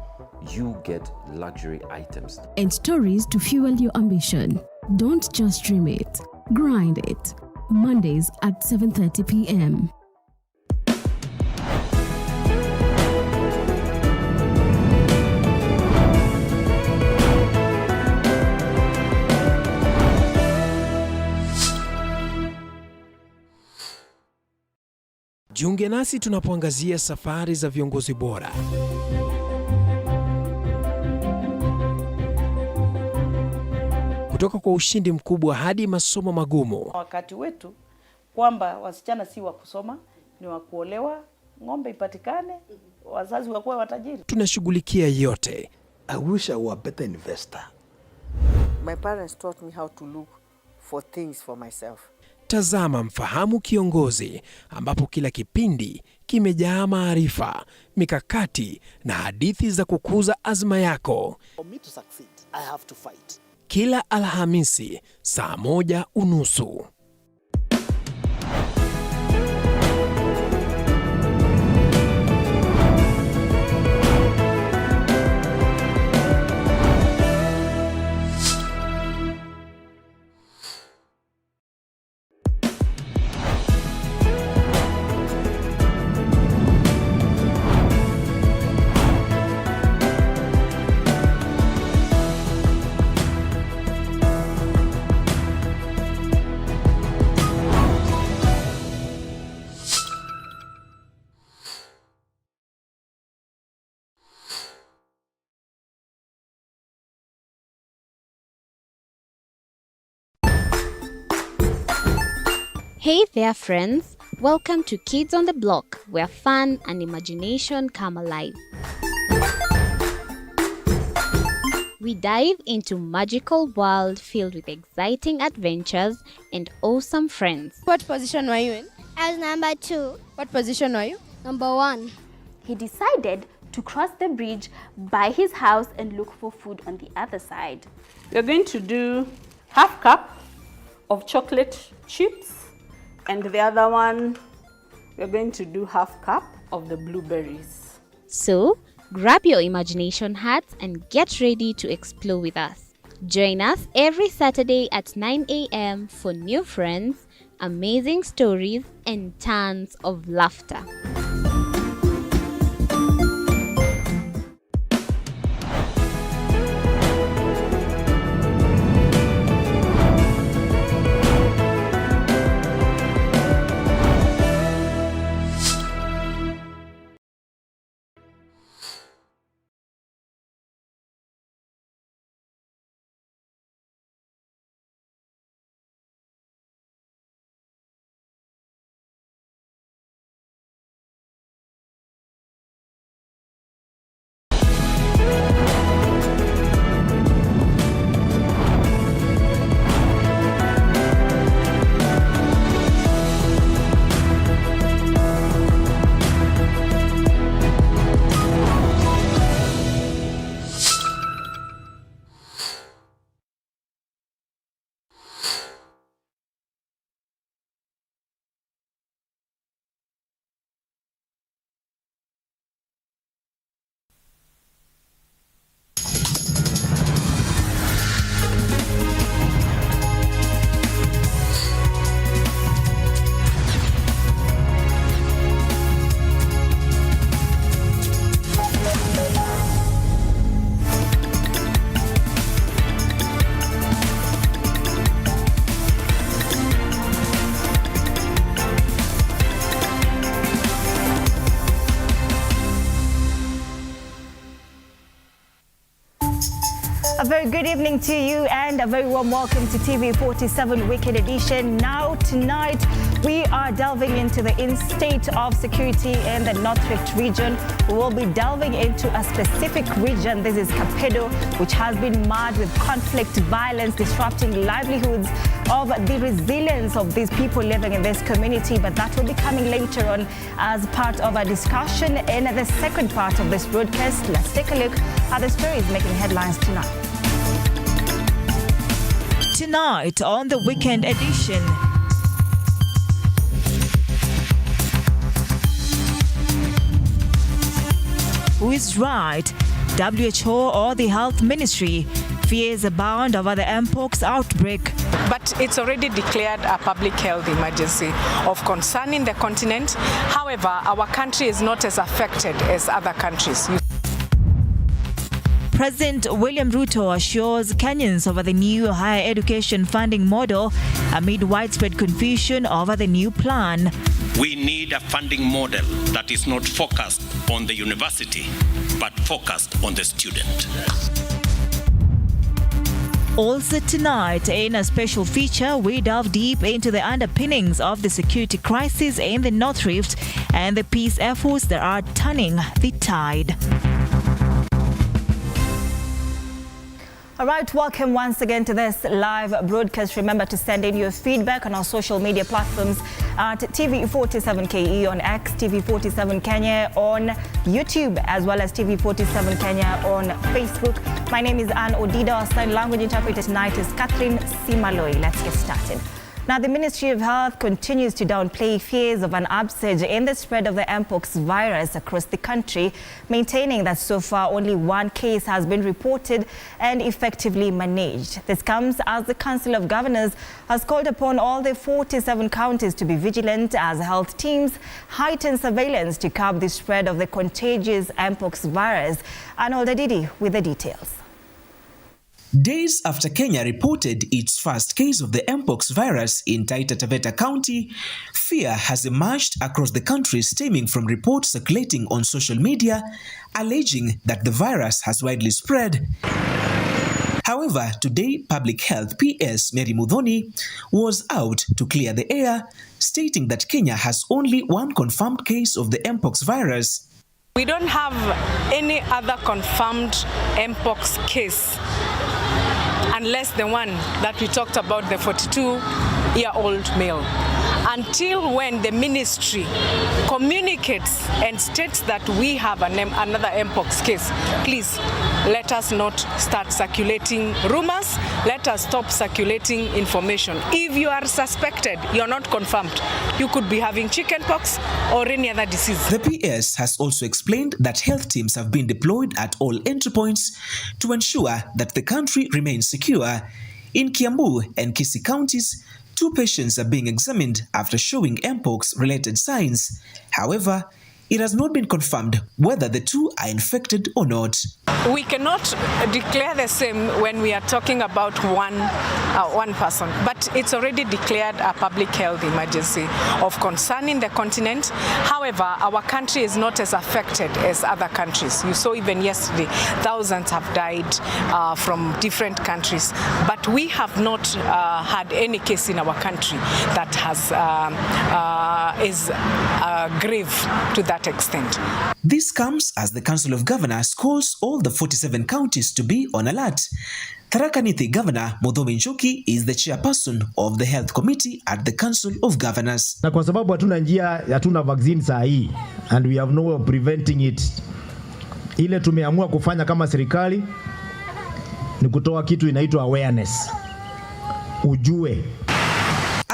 you get luxury items. And stories to fuel your ambition. Don't just dream it, grind it. Mondays at 7:30 p.m. Jiunge nasi tunapoangazia safari za viongozi bora. Kutoka kwa ushindi mkubwa hadi masomo magumu. Wakati wetu kwamba wasichana si wa kusoma, ni wa kuolewa, ng'ombe ipatikane, wazazi wakuwe watajiri. Tunashughulikia yote. I wish I were a better investor. My parents taught me how to look for things for myself. Tazama Mfahamu Kiongozi, ambapo kila kipindi kimejaa maarifa, mikakati na hadithi za kukuza azma yako. For me to succeed, I have to fight. Kila Alhamisi saa 1:30. Hey there, friends. Welcome to Kids on the Block, where fun and imagination come alive. We dive into magical world filled with exciting adventures and awesome friends. What position were you in? I was number 2. What position were you? Number 1. He decided to cross the bridge by his house and look for food on the other side. We're going to do half cup of chocolate chips, and the other one, we're going to do half cup of the blueberries. So, grab your imagination hats and get ready to explore with us. Join us every Saturday at 9 a.m. for new friends, amazing stories, and tons of laughter. Good evening to you and a very warm welcome to TV47 Weekend Edition. Now tonight we are delving into the state of security in the North Rift region. We will be delving into a specific region. This is Kapedo, which has been marred with conflict, violence, disrupting livelihoods of the resilience of these people living in this community. But that will be coming later on as part of a discussion in the second part of this broadcast. Let's take a look at the stories making headlines tonight. Tonight on the Weekend Edition. Who is right? WHO or the Health Ministry? Fears abound over the Mpox outbreak. But it's already declared a public health emergency of concern in the continent. However, our country is not as affected as other countries. President William Ruto assures Kenyans over the new higher education funding model amid widespread confusion over the new plan. We need a funding model that is not focused on the university, but focused on the student. Also tonight, in a special feature, we delve deep into the underpinnings of the security crisis in the North Rift and the peace efforts that are turning the tide. All right, welcome once again to this live broadcast. Remember to send in your feedback on our social media platforms at TV47KE on X, TV47 Kenya on YouTube, as well as TV47 Kenya on Facebook. My name is Odida. Our sign language interpreter tonight is Catherine Simaloi. Let's get started. Now, the Ministry of Health continues to downplay fears of an upsurge in the spread of the Mpox virus across the country, maintaining that so far only one case has been reported and effectively managed. This comes as the Council of Governors has called upon all the 47 counties to be vigilant as health teams heighten surveillance to curb the spread of the contagious Mpox virus. And Odida with the details. Days after Kenya reported its first case of the Mpox virus in Taita Taveta County, fear has emerged across the country stemming from reports circulating on social media alleging that the virus has widely spread. However, today, Public Health PS Mary Muthoni was out to clear the air, stating that Kenya has only one confirmed case of the Mpox virus. We don't have any other confirmed Mpox case, unless the one that we talked about, the 42-year-old male. Until when the ministry communicates and states that we have another Mpox case, please let us not start circulating rumors. Let us stop circulating information. If you are suspected, you're not confirmed, you could be having chickenpox or any other disease. The PS has also explained that health teams have been deployed at all entry points to ensure that the country remains secure. In Kiambu and Kisii counties, 2 patients are being examined after showing Mpox-related signs. However, it has not been confirmed whether the 2 are infected or not. We cannot declare the same when we are talking about one person, but it's already declared a public health emergency of concern in the continent. However, our country is not as affected as other countries. You saw even yesterday, thousands have died from different countries, but we have not had any case in our country that has is grave to that extent. This comes as the Council of Governors calls all the 47 counties to be on alert. Tharaka Nithi Governor Muthomi Njuki is the chairperson of the Health Committee at the Council of Governors. Na kwa sababu hatuna vaccine saa hii and we have no way of preventing it, ile tumeamua kufanya kama serikali ni kutoa kitu inaitwa awareness. Ujue.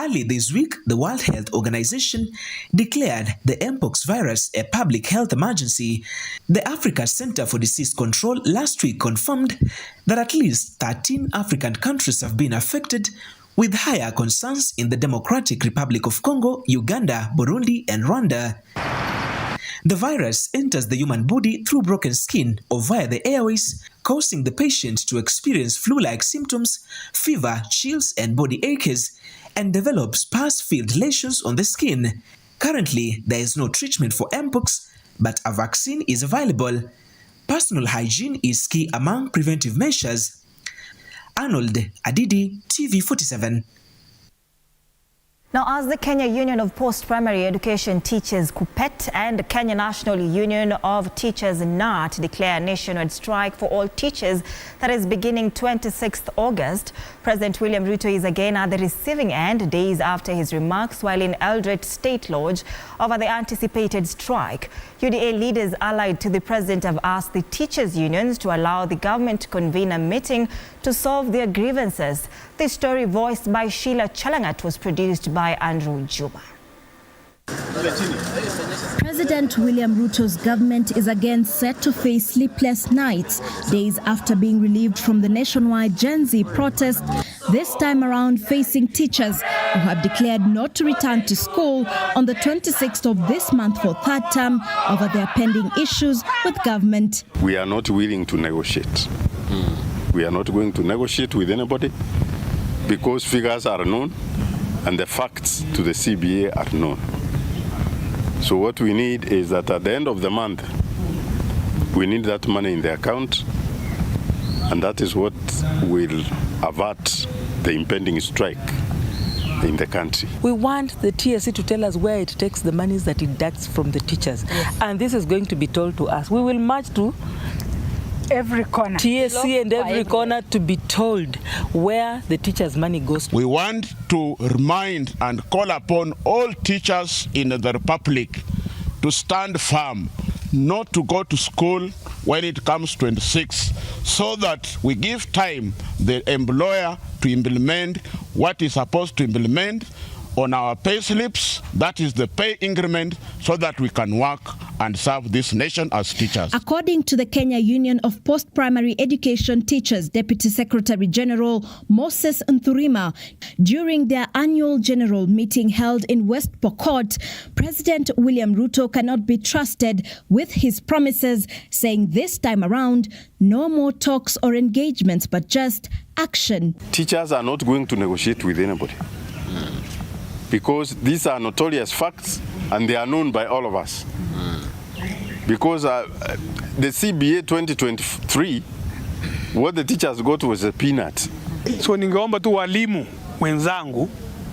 Early this week, the World Health Organization declared the Mpox virus a public health emergency. The Africa Center for Disease Control last week confirmed that at least 13 African countries have been affected, with higher concerns in the Democratic Republic of Congo, Uganda, Burundi, and Rwanda. The virus enters the human body through broken skin or via the airways, causing the patient to experience flu-like symptoms, fever, chills, and body aches, and develops pus-filled lesions on the skin. Currently, there is no treatment for Mpox, but a vaccine is available. Personal hygiene is key among preventive measures. Arnold Adidi, TV47. Now, as the Kenya Union of Post-Primary Education Teachers, KUPPET, and the Kenya National Union of Teachers, NAT, declare a nationwide strike for all teachers that is beginning 26th August, President William Ruto is again at the receiving end days after his remarks while in Eldoret State Lodge over the anticipated strike. UDA leaders allied to the president have asked the teachers' unions to allow the government to convene a meeting to solve their grievances. This story, voiced by Sheila Chalangat, was produced by Andrew Juba. President William Ruto's government is again set to face sleepless nights, days after being relieved from the nationwide Gen Z protest, this time around facing teachers who have declared not to return to school on the 26th of this month for third term over their pending issues with government. We are not willing to negotiate. We are not going to negotiate with anybody because figures are known and the facts to the CBA are known. So what we need is that at the end of the month, we need that money in the account, and that is what will avert the impending strike in the country. We want the TSC to tell us where it takes the monies that it deducts from the teachers. Yes. And this is going to be told to us. We will march to every corner. TSC and every corner to be told where the teachers' money goes to. We want to remind and call upon all teachers in the Republic to stand firm, not to go to school when it comes 26, so that we give time the employer to implement what is supposed to implement on our pay slips, that is the pay increment, so that we can work and serve this nation as teachers. According to the Kenya Union of Post-Primary Education Teachers Deputy Secretary General Moses Nthurima, during their annual general meeting held in West Pokot, President William Ruto cannot be trusted with his promises, saying this time around, no more talks or engagements, but just action. Teachers are not going to negotiate with anybody, because these are notorious facts and they are known by all of us. Because the CBA 2023, what the teachers got was a peanut. So ningeomba tu walimu wenzangu,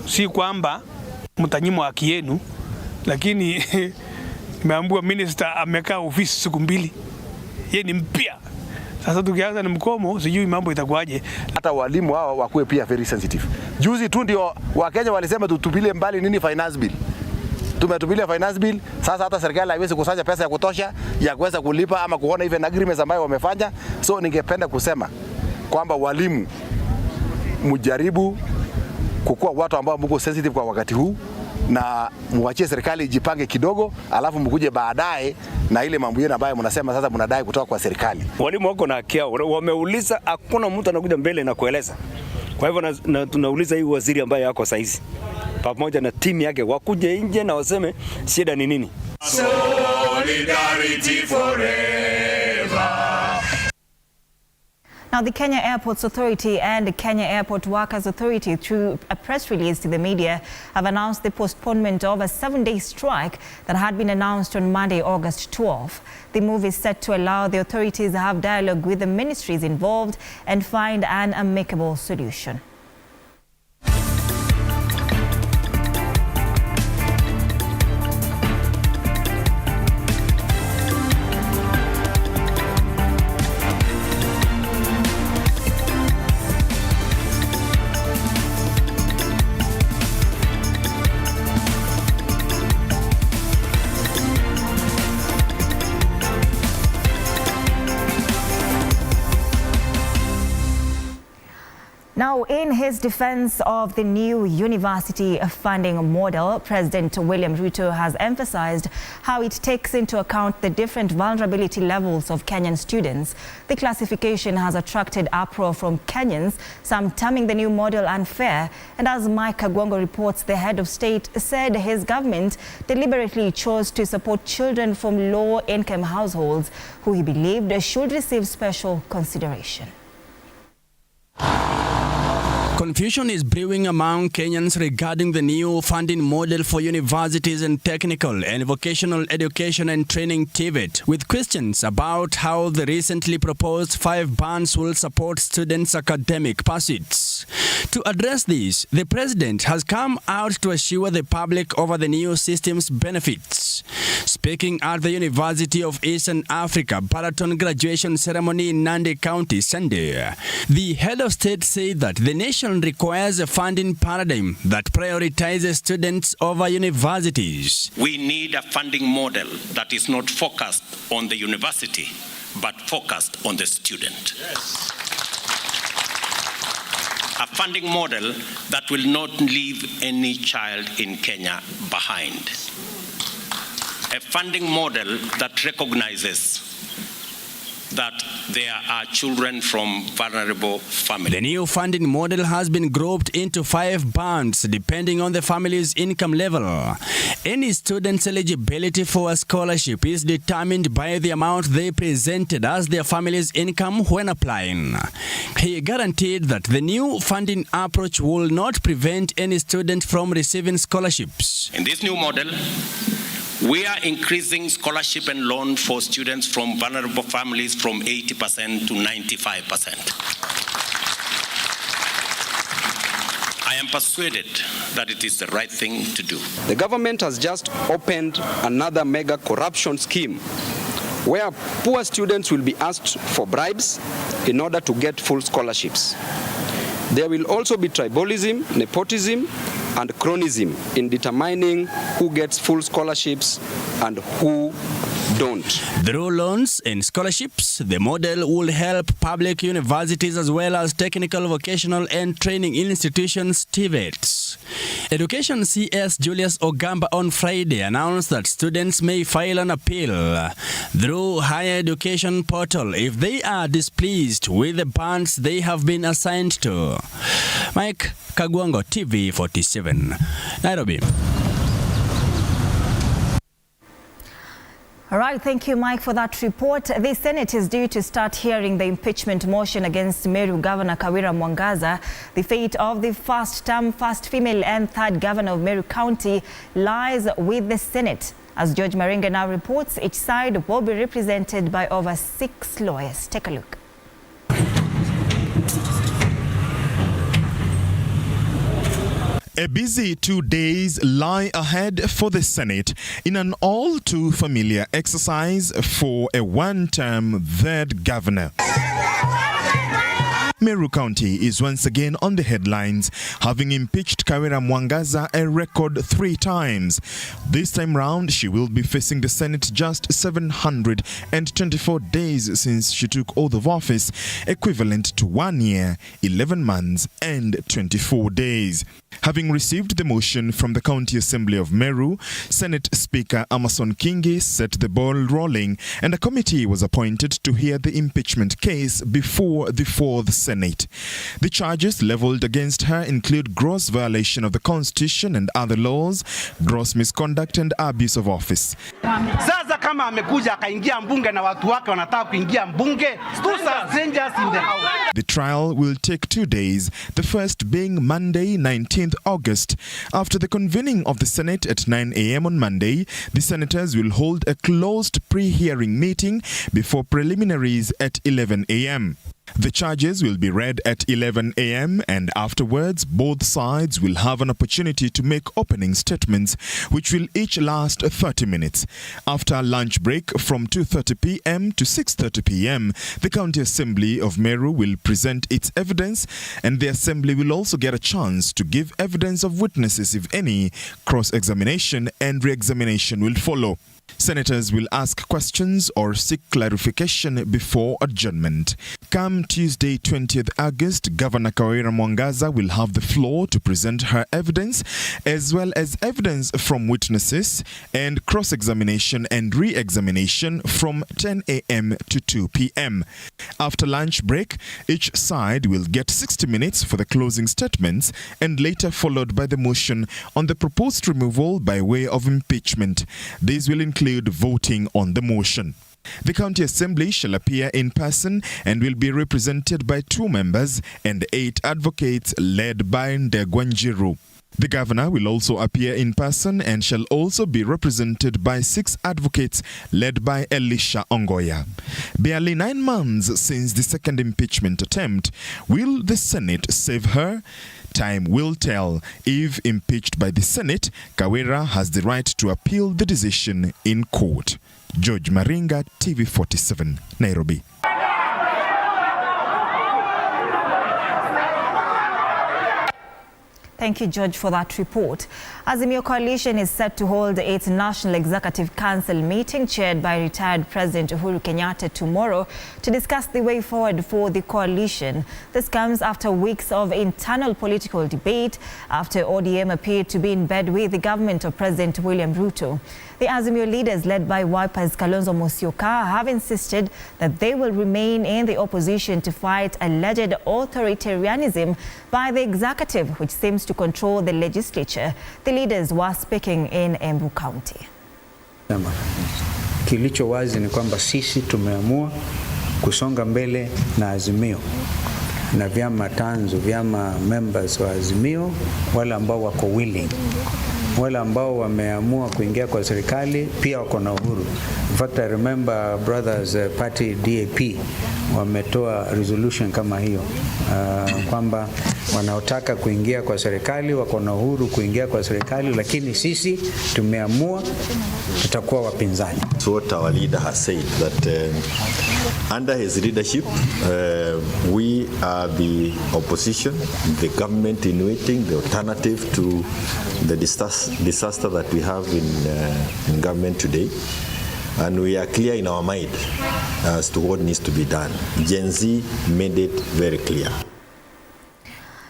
si kwamba mtanyimwa haki yenu, lakini nimeambiwa minister amekaa ofisi siku mbili. Yeye ni mpya. Sasa tukianza na mkomo, sijui mambo itakuwaje. Hata walimu hao wakuwe pia very sensitive. Juzi tu ndio Wakenya walisema tutupilie mbali nini finance bill. Tumetupilia finance bill, sasa hata serikali haiwezi kusanya pesa ya kutosha ya kuweza kulipa ama kuona even agreements ambayo wamefanya. So ningependa kusema kwamba walimu mjaribu kukuwa watu ambao mko sensitive kwa wakati huu, na muachie serikali ijipange kidogo, alafu mkuje baadaye na ile mambo yenu ambayo mnasema sasa mnadai kutoka kwa serikali. Walimu wako na haki yao, wameuliza, hakuna mtu anakuja mbele na kueleza. Kwa hivyo tunauliza hii waziri ambaye yako saizi pamoja na timu yake wakuje nje na waseme shida ni nini. Solidarity forever. Now, the Kenya Airports Authority and the Kenya Airport Workers Authority, through a press release to the media, have announced the postponement of a 7-day strike that had been announced on Monday, August 12. The move is set to allow the authorities to have dialogue with the ministries involved and find an amicable solution. Now, in his defense of the new university funding model, President William Ruto has emphasized how it takes into account the different vulnerability levels of Kenyan students. The classification has attracted uproar from Kenyans, some terming the new model unfair. And as Mike Kagwango reports, the head of state said his government deliberately chose to support children from low-income households who he believed should receive special consideration. Confusion is brewing among Kenyans regarding the new funding model for universities and technical and vocational education and training TVET, with questions about how the recently proposed 5 bands will support students' academic pursuits. To address this, the president has come out to assure the public over the new system's benefits. Speaking at the University of Eastern Africa Baraton graduation ceremony in Nandi County Sunday, the head of state said that the nation requires a funding paradigm that prioritizes students over universities. We need a funding model that is not focused on the university, but focused on the student. Yes. A funding model that will not leave any child in Kenya behind. A funding model that recognizes that there are children from vulnerable families. The new funding model has been grouped into 5 bands depending on the family's income level. Any student's eligibility for a scholarship is determined by the amount they presented as their family's income when applying. He guaranteed that the new funding approach will not prevent any student from receiving scholarships. In this new model, we are increasing scholarship and loan for students from vulnerable families from 80% to 95%. I am persuaded that it is the right thing to do. The government has just opened another mega corruption scheme where poor students will be asked for bribes in order to get full scholarships. There will also be tribalism, nepotism, and cronism in determining who gets full scholarships and who don't. Through loans and scholarships, the model will help public universities as well as technical, vocational and training institutions TVETs. Education CS Julius Ogamba on Friday announced that students may file an appeal through Higher Education Portal if they are displeased with the bands they have been assigned to. Mike Kagwango, TV47, Nairobi. All right, thank you, Mike, for that report. The Senate is due to start hearing the impeachment motion against Meru Governor Kawira Mwangaza. The fate of the first-term, first female and third governor of Meru County lies with the Senate. As George Maringa now reports, each side will be represented by over 6 lawyers. Take a look. A busy 2 days lie ahead for the Senate in an all too familiar exercise for a one-term third governor. Meru County is once again on the headlines, having impeached Kawira Mwangaza a record 3 times. This time round, she will be facing the Senate just 724 days since she took oath of office, equivalent to 1 year, 11 months and 24 days. Having received the motion from the County Assembly of Meru, Senate Speaker Amason Kingi set the ball rolling and a committee was appointed to hear the impeachment case before the 4th Senate. The charges leveled against her include gross violation of the Constitution and other laws, gross misconduct and abuse of office. Sasa kama amekuja akaingia mbunge na watu wake wanataka kuingia mbunge, strangers in the house. The trial will take 2 days, the first being Monday 19th August. After the convening of the Senate at 9 a.m. on Monday, the senators will hold a closed pre-hearing meeting before preliminaries at 11 a.m. The charges will be read at 11 a.m. and afterwards both sides will have an opportunity to make opening statements which will each last 30 minutes. After a lunch break from 2:30 p.m. to 6:30 p.m., the County Assembly of Meru will present its evidence and the Assembly will also get a chance to give evidence of witnesses if any. Cross-examination and re-examination will follow. Senators will ask questions or seek clarification before adjournment. Come Tuesday, 20th August, Governor Kawira Mwangaza will have the floor to present her evidence, as well as evidence from witnesses and cross-examination and re-examination from 10 a.m. to 2 p.m. After lunch break, each side will get 60 minutes for the closing statements and later followed by the motion on the proposed removal by way of impeachment. These will include voting on the motion. The County Assembly shall appear in person and will be represented by 2 members and 8 advocates led by Ndegwanjiru. The governor will also appear in person and shall also be represented by 6 advocates led by Elisha Ongoya. Barely 9 months since the second impeachment attempt, will the Senate save her? Time will tell. If impeached by the Senate, Kawira has the right to appeal the decision in court. George Maringa, TV47, Nairobi. Thank you, George, for that report. Azimio Coalition is set to hold its National Executive Council meeting chaired by retired President Uhuru Kenyatta tomorrow to discuss the way forward for the coalition. This comes after weeks of internal political debate after ODM appeared to be in bed with the government of President William Ruto. The Azimio leaders, led by Wiper's Kalonzo Musyoka, have insisted that they will remain in the opposition to fight alleged authoritarianism by the executive, which seems to control the legislature. The leaders were speaking in Embu County. Kilicho wazi ni kwamba sisi tumeamua kusonga mbele na Azimio na vyama tanzu, vyama members wa Azimio, wale ambao wako willing, wale ambao wameamua kuingia kwa serikali pia wako na uhuru. In fact, I remember brothers party DAP wametoa resolution kama hiyo kwamba wanaotaka kuingia kwa serikali wako na uhuru kuingia kwa serikali, lakini sisi tumeamua tutakuwa wapinzani. So what our leader has said that under his leadership we are the opposition, the government in waiting, the alternative to the disaster that we have in government today. And we are clear in our mind as to what needs to be done. Gen Z made it very clear.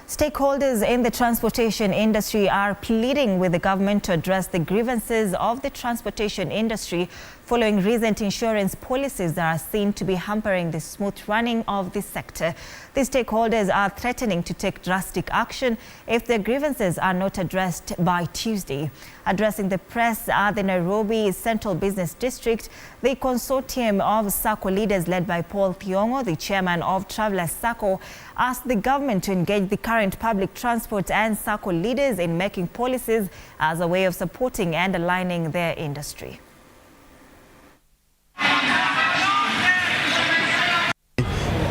Stakeholders in the transportation industry are pleading with the government to address the grievances of the transportation industry following recent insurance policies that are seen to be hampering the smooth running of the sector. The stakeholders are threatening to take drastic action if their grievances are not addressed by Tuesday. Addressing the press at the Nairobi Central Business District, the consortium of SACCO leaders led by Paul Thiongo, the chairman of Travelers SACCO, asked the government to engage the current public transport and SACCO leaders in making policies as a way of supporting and aligning their industry.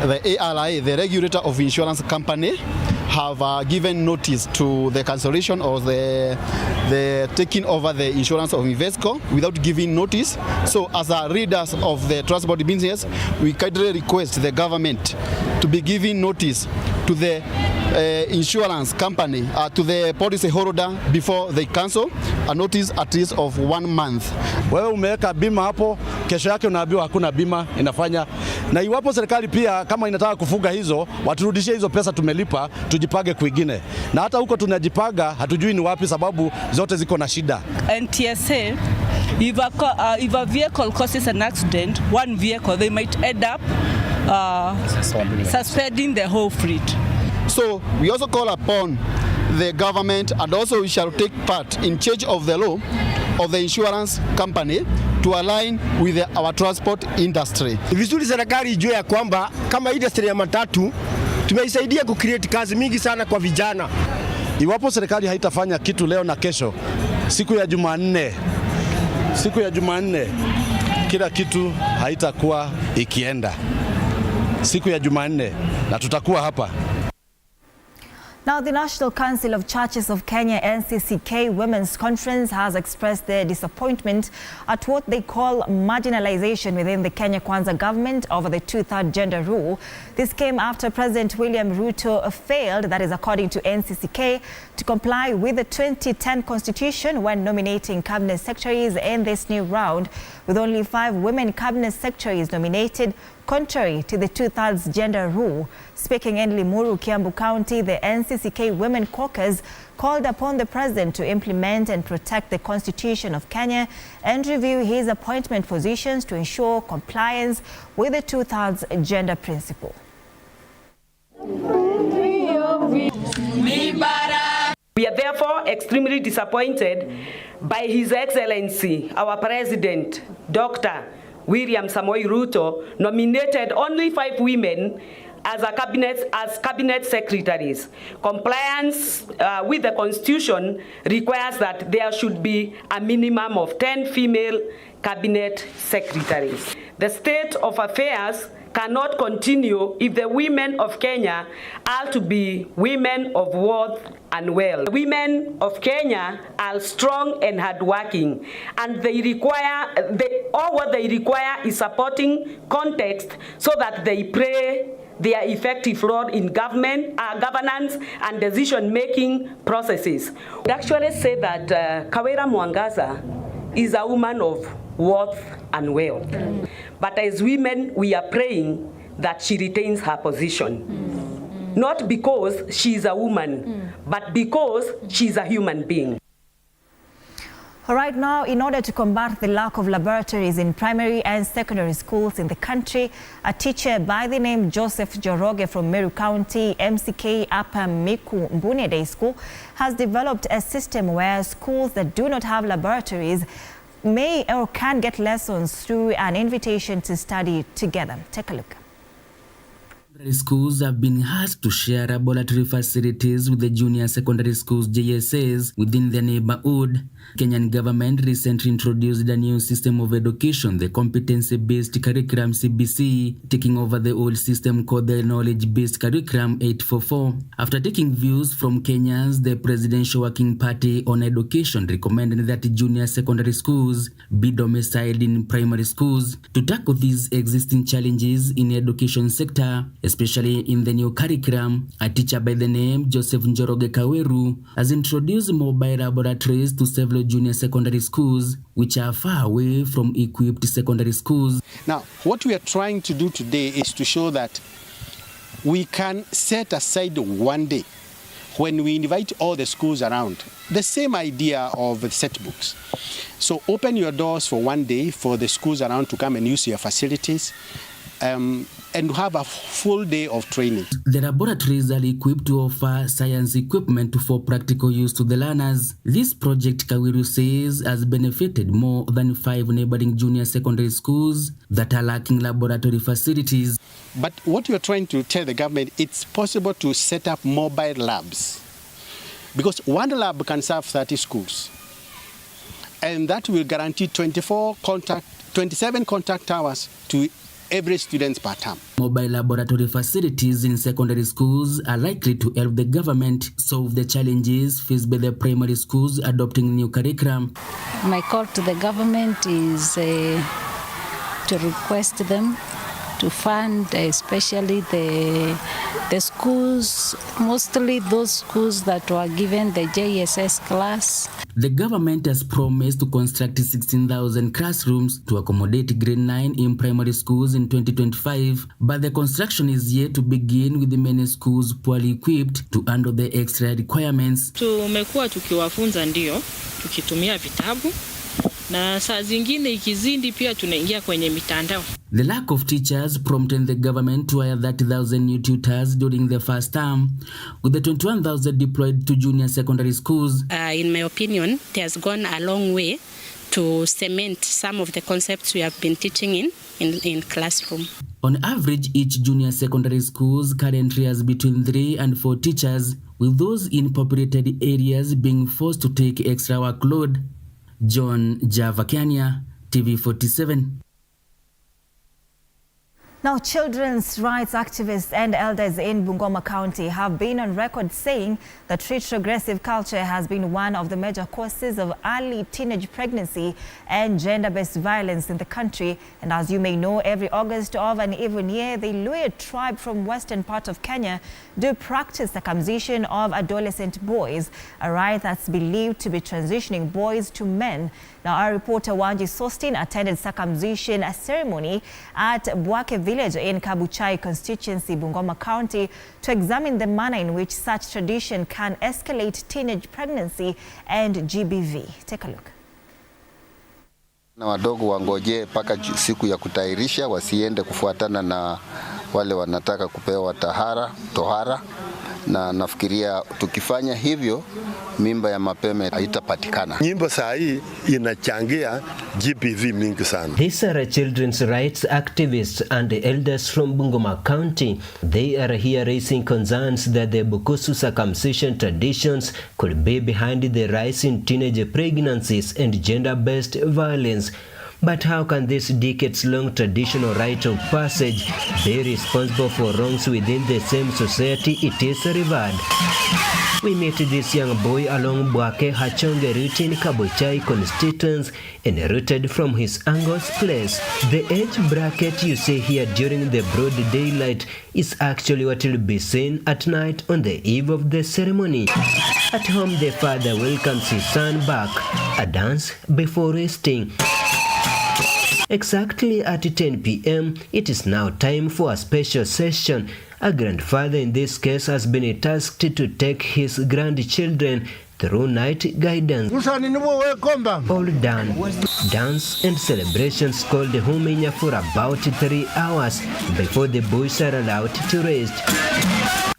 The ARI, the regulator of insurance company, have given notice to the cancellation or the taking over the insurance of Invesco without giving notice. So as a readers of the transport business, we kindly request the government to be giving notice to the insurance company, to the policy holder before they cancel, a notice at least of 1 month. Wewe umeweka bima hapo, kesho yake unaambiwa hakuna bima inafanya. Na iwapo serikali pia kama inataka kufuga hizo, waturudishie hizo pesa tumelipa, tujipage kwingine. Na hata huko tunajipaga, hatujui ni wapi sababu zote ziko na shida. NTSA, if a vehicle causes an accident, one vehicle, they might end up suspending the whole fleet. So we also call upon the government, and also we shall take part in change of the law of the insurance company to align with our transport industry. Vizuri serikali ijue ya kwamba kama industry ya matatu tumeisaidia kucreate kazi mingi sana kwa vijana. Iwapo serikali haitafanya kitu leo na kesho, siku ya Jumanne kila kitu haitakuwa ikienda. Siku ya Jumanne na tutakuwa hapa. Now, the National Council of Churches of Kenya NCCK Women's Conference has expressed their disappointment at what they call marginalization within the Kenya Kwanza government over the 2/3 gender rule. This came after President William Ruto failed, that is according to NCCK, to comply with the 2010 constitution when nominating cabinet secretaries in this new round, with only 5 women cabinet secretaries nominated, contrary to the 2/3 gender rule. Speaking in Limuru, Kiambu County, the NCCK Women Caucus called upon the president to implement and protect the Constitution of Kenya and review his appointment positions to ensure compliance with the 2/3 gender principle. We are therefore extremely disappointed by His Excellency, our President, Dr. William Samoei Ruto nominated only 5 women as cabinet secretaries. Compliance with the Constitution requires that there should be a minimum of 10 female cabinet secretaries. The state of affairs cannot continue if the women of Kenya are to be women of worth and wealth. The women of Kenya are strong and hardworking, and all what they require is supporting context so that they play their effective role in governance and decision-making processes. I actually say that Kawira Mwangaza is a woman of worth and wealth. But as women, we are praying that she retains her position. Not because she is a woman, but because she is a human being. All right, now, in order to combat the lack of laboratories in primary and secondary schools in the country, a teacher by the name Joseph Joroge from Meru County, MCK Upper Miku Mbune Day School, has developed a system where schools that do not have laboratories may or can get lessons through an invitation to study together. Take a look. Schools have been asked to share laboratory facilities with the junior secondary schools JSAs within their neighborhood. Kenyan government recently introduced a new system of education, the competency-based curriculum CBC, taking over the old system called the knowledge-based curriculum 844. After taking views from Kenyans, the Presidential Working Party on Education recommended that junior secondary schools be domiciled in primary schools to tackle these existing challenges in the education sector, especially in the new curriculum. A teacher by the name Joseph Njoroge Kaweru has introduced mobile laboratories to several junior secondary schools which are far away from equipped secondary schools. Now, what we are trying to do today is to show that we can set aside one day when we invite all the schools around. The same idea of the set books. So open your doors for one day for the schools around to come and use your facilities. And have a full day of training. The laboratories are equipped to offer science equipment for practical use to the learners. This project, Kawiru says, has benefited more than 5 neighboring junior secondary schools that are lacking laboratory facilities. But what we are trying to tell the government, it's possible to set up mobile labs. Because one lab can serve 30 schools. And that will guarantee 27 contact hours to every student per term. Mobile laboratory facilities in secondary schools are likely to help the government solve the challenges faced by the primary schools adopting new curriculum. My call to the government is to request them to fund especially the schools, mostly those schools that were given the JSS class. The government has promised to construct 16,000 classrooms to accommodate grade 9 in primary schools in 2025, but the construction is yet to begin with the many schools poorly equipped to handle the extra requirements. Tumekuwa tukiwafunza ndio, tukitumia vitabu, na saa zingine ikizindi pia tunaingia kwenye mitandao. The lack of teachers prompted the government to hire 30,000 new tutors during the first term, with the 21,000 deployed to junior secondary schools. In my opinion, it has gone a long way to cement some of the concepts we have been teaching in classroom. On average, each junior secondary schools currently has between 3 and 4 teachers, with those in populated areas being forced to take extra workload. John Javakania, TV47. Now, children's rights activists and elders in Bungoma County have been on record saying that retrogressive culture has been one of the major causes of early teenage pregnancy and gender-based violence in the country. And as you may know, every August of an even year, the Luhya tribe from western part of Kenya do practice circumcision of adolescent boys, a rite that's believed to be transitioning boys to men. Now, our reporter Wanji Sostin attended circumcision ceremony at Bwake Village in Kabuchai constituency, Bungoma County, to examine the manner in which such tradition can escalate teenage pregnancy and GBV. Take a look. Na wadogo wangoje paka siku ya kutairisha, wasiende kufuatana na wale wanataka kupewa tohara, na nafikiria tukifanya hivyo mimba ya mapema haitapatikana. Nyimbo saa hii inachangia GBV mingi sana. These are children's rights activists and the elders from Bungoma County. They are here raising concerns that the Bukusu circumcision traditions could be behind the rise in teenage pregnancies and gender-based violence. But how can this decades-long traditional rite of passage be responsible for wrongs within the same society it is revered? We meet this young boy along Bwake Hachonge route in Kabuchai constituents and rooted from his uncle's place. The age bracket you see here during the broad daylight is actually what will be seen at night on the eve of the ceremony. At home, the father welcomes his son back, a dance before resting. Exactly at 10 p.m., it is now time for a special session. A grandfather in this case has been tasked to take his grandchildren through night guidance. All done. Dance and celebrations called Huminya for about 3 hours before the boys are allowed to rest.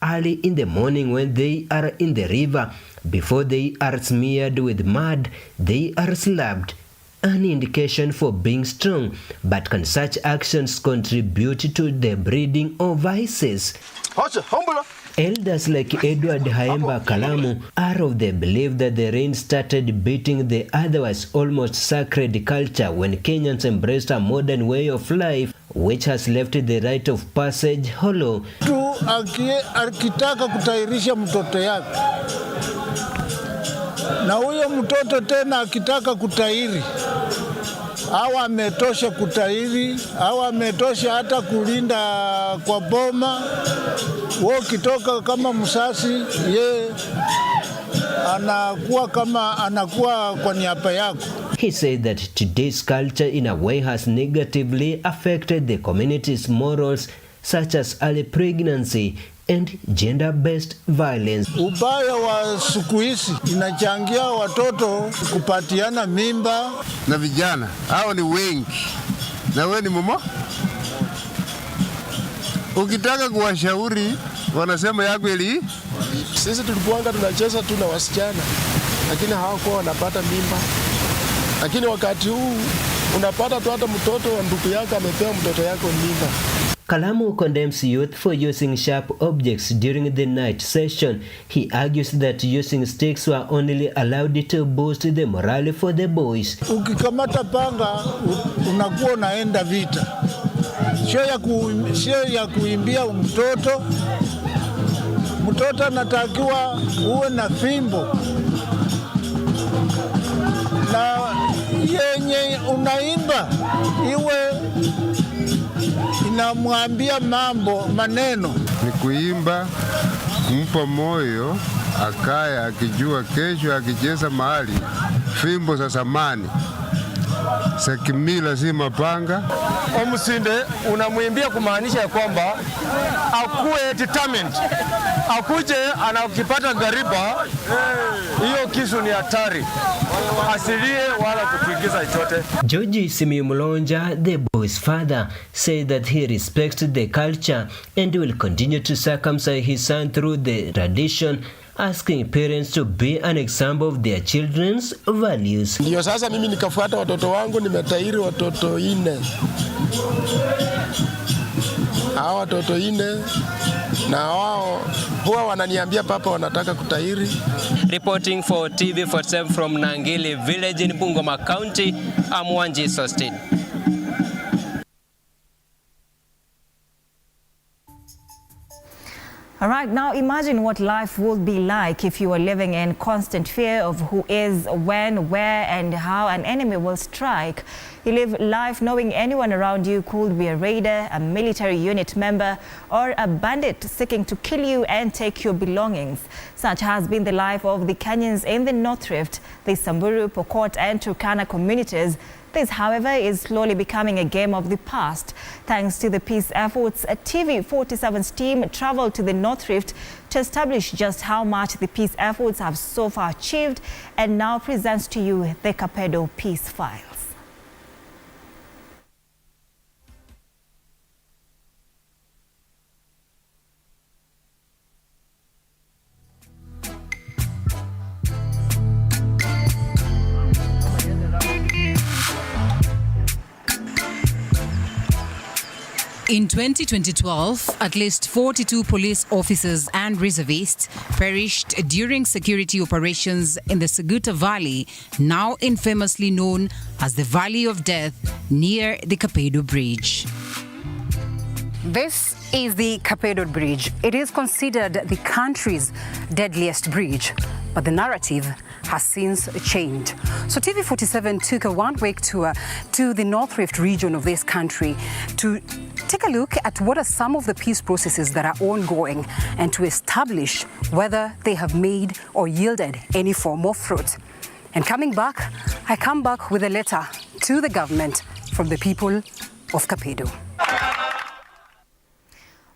Early in the morning when they are in the river, before they are smeared with mud, they are slapped. An indication for being strong, but can such actions contribute to the breeding of vices? Elders like Edward Haemba Kalamu are of the belief that the rain started beating the otherwise almost sacred culture when Kenyans embraced a modern way of life which has left the rite of passage hollow. Akitaka kutairisha mtoto yake na huyo mtoto tena akitaka kutairi, hawa ametosha kutairi, hawa ametosha hata kulinda kwa boma. Wao kitoka kama msasi, ye anakuwa kwa niaba yako. He said that today's culture in a way has negatively affected the community's morals, such as early pregnancy and gender-based violence. Ubaya wa siku hizi inachangia watoto kupatiana mimba na vijana. Hao ni wengi. Na wewe ni mama? Ukitaka kuwashauri wanasema yako ili sisi tulikuanga tunacheza tu na wasichana, lakini hawakuwa wanapata mimba. Lakini wakati huu unapata tu hata mtoto wa ndugu yako amepewa mtoto yako mimba. Kalamu condemns youth for using sharp objects during the night session. He argues that using sticks were only allowed to boost the morale for the boys. Ukikamata panga unakuwa unaenda vita. Sio ya kuimbia mtoto. Mtoto anatakiwa uwe na fimbo. Na yenye unaimba iwe inamwambia maneno. Ni kuimba kumpa moyo akaya akijua kesho akicheza mahali fimbo za zamani sekimila si mapanga. Omusinde unamwimbia kumaanisha ya kwamba akuwe determined, akuje anakipata gariba, hiyo kisu ni hatari, asilie wala kutuingiza chochote. George Simimulonja, the boy's father, said that he respects the culture and will continue to circumcise his son through the tradition, asking parents to be an example of their children's values. Ndio sasa mimi nikafuata watoto wangu, nimetairi watoto 4. Hao watoto 4 na wao huwa wananiambia papa wanataka kutairi. Reporting for TV47 from Nangili village in Bungoma County, I'm Wanji Sostin. All right, now imagine what life would be like if you were living in constant fear of who is, when, where, and how an enemy will strike. You live life knowing anyone around you could be a raider, a military unit member, or a bandit seeking to kill you and take your belongings. Such has been the life of the Kenyans in the North Rift, the Samburu, Pokot, and Turkana communities. This, however, is slowly becoming a game of the past. Thanks to the peace efforts, TV47's team traveled to the North Rift to establish just how much the peace efforts have so far achieved, and now presents to you the Kapedo Peace Files. In 2012, at least 42 police officers and reservists perished during security operations in the Seguta Valley, now infamously known as the Valley of Death, near the Kapedo Bridge. This is the Kapedo Bridge. It is considered the country's deadliest bridge, but the narrative has since changed. So TV47 took a one-week tour to the North Rift region of this country to take a look at what are some of the peace processes that are ongoing and to establish whether they have made or yielded any form of fruit. And coming back, I come back with a letter to the government from the people of Kapedo.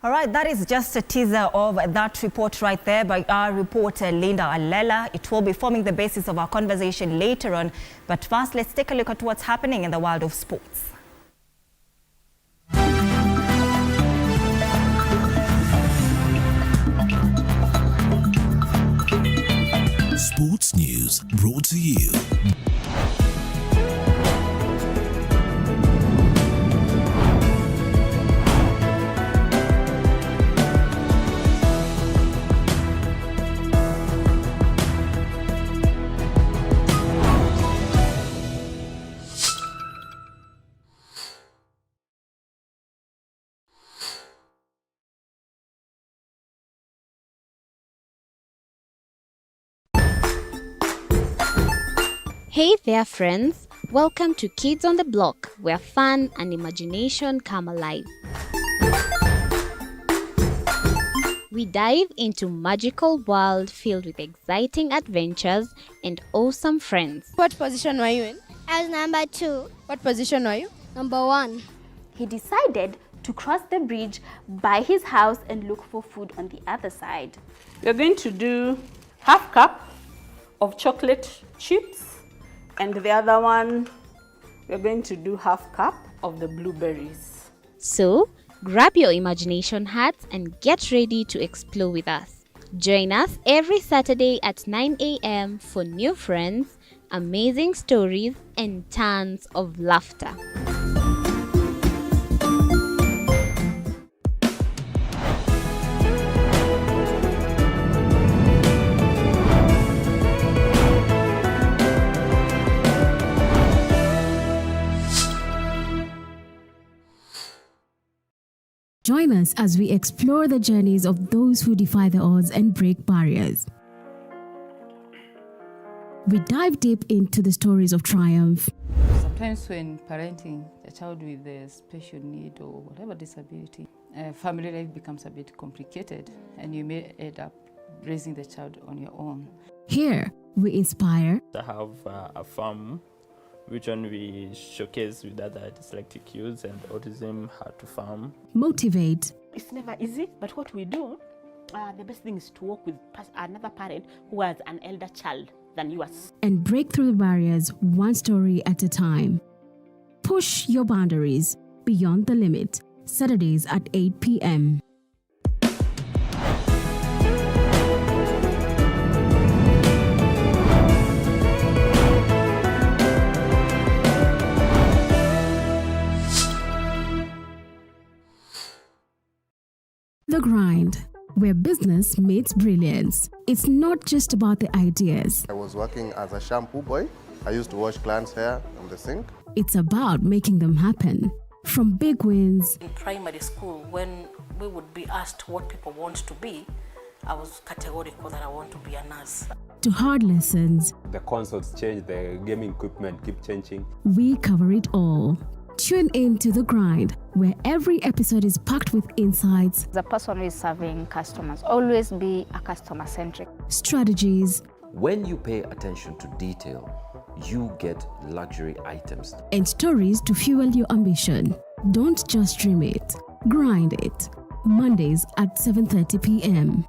All right, that is just a teaser of that report right there by our reporter Linda Alela. It will be forming the basis of our conversation later on. But first, let's take a look at what's happening in the world of sports. Sports news brought to you. Hey there friends, welcome to Kids on the Block, where fun and imagination come alive. We dive into magical world filled with exciting adventures and awesome friends. What position were you in? I was number 2. What position were you? Number 1. He decided to cross the bridge by his house and look for food on the other side. We're going to do half cup of chocolate chips. And the other one, we're going to do half cup of the blueberries. So, grab your imagination hats and get ready to explore with us. Join us every Saturday at 9 a.m. for new friends, amazing stories, and tons of laughter. Join us as we explore the journeys of those who defy the odds and break barriers. We dive deep into the stories of triumph. Sometimes when parenting a child with a special need or whatever disability, family life becomes a bit complicated and you may end up raising the child on your own. Here, we inspire. I have a farm which one we showcase with other dyslexic kids and autism, how to farm. Motivate. It's never easy, but what we do, the best thing is to work with another parent who has an elder child than yours. And break through the barriers one story at a time. Push your boundaries beyond the limit. Saturdays at 8 p.m. The Grind, where business meets brilliance. It's not just about the ideas. I was working as a shampoo boy. I used to wash clients' hair on the sink. It's about making them happen. From big wins. In primary school, when we would be asked what people want to be, I was categorical that I want to be a nurse. To hard lessons. The consoles change, the gaming equipment keep changing. We cover it all. Tune in to The Grind, where every episode is packed with insights. The person who is serving customers, always be a customer-centric. Strategies. When you pay attention to detail, you get luxury items. And stories to fuel your ambition. Don't just dream it, grind it. Mondays at 7:30 p.m.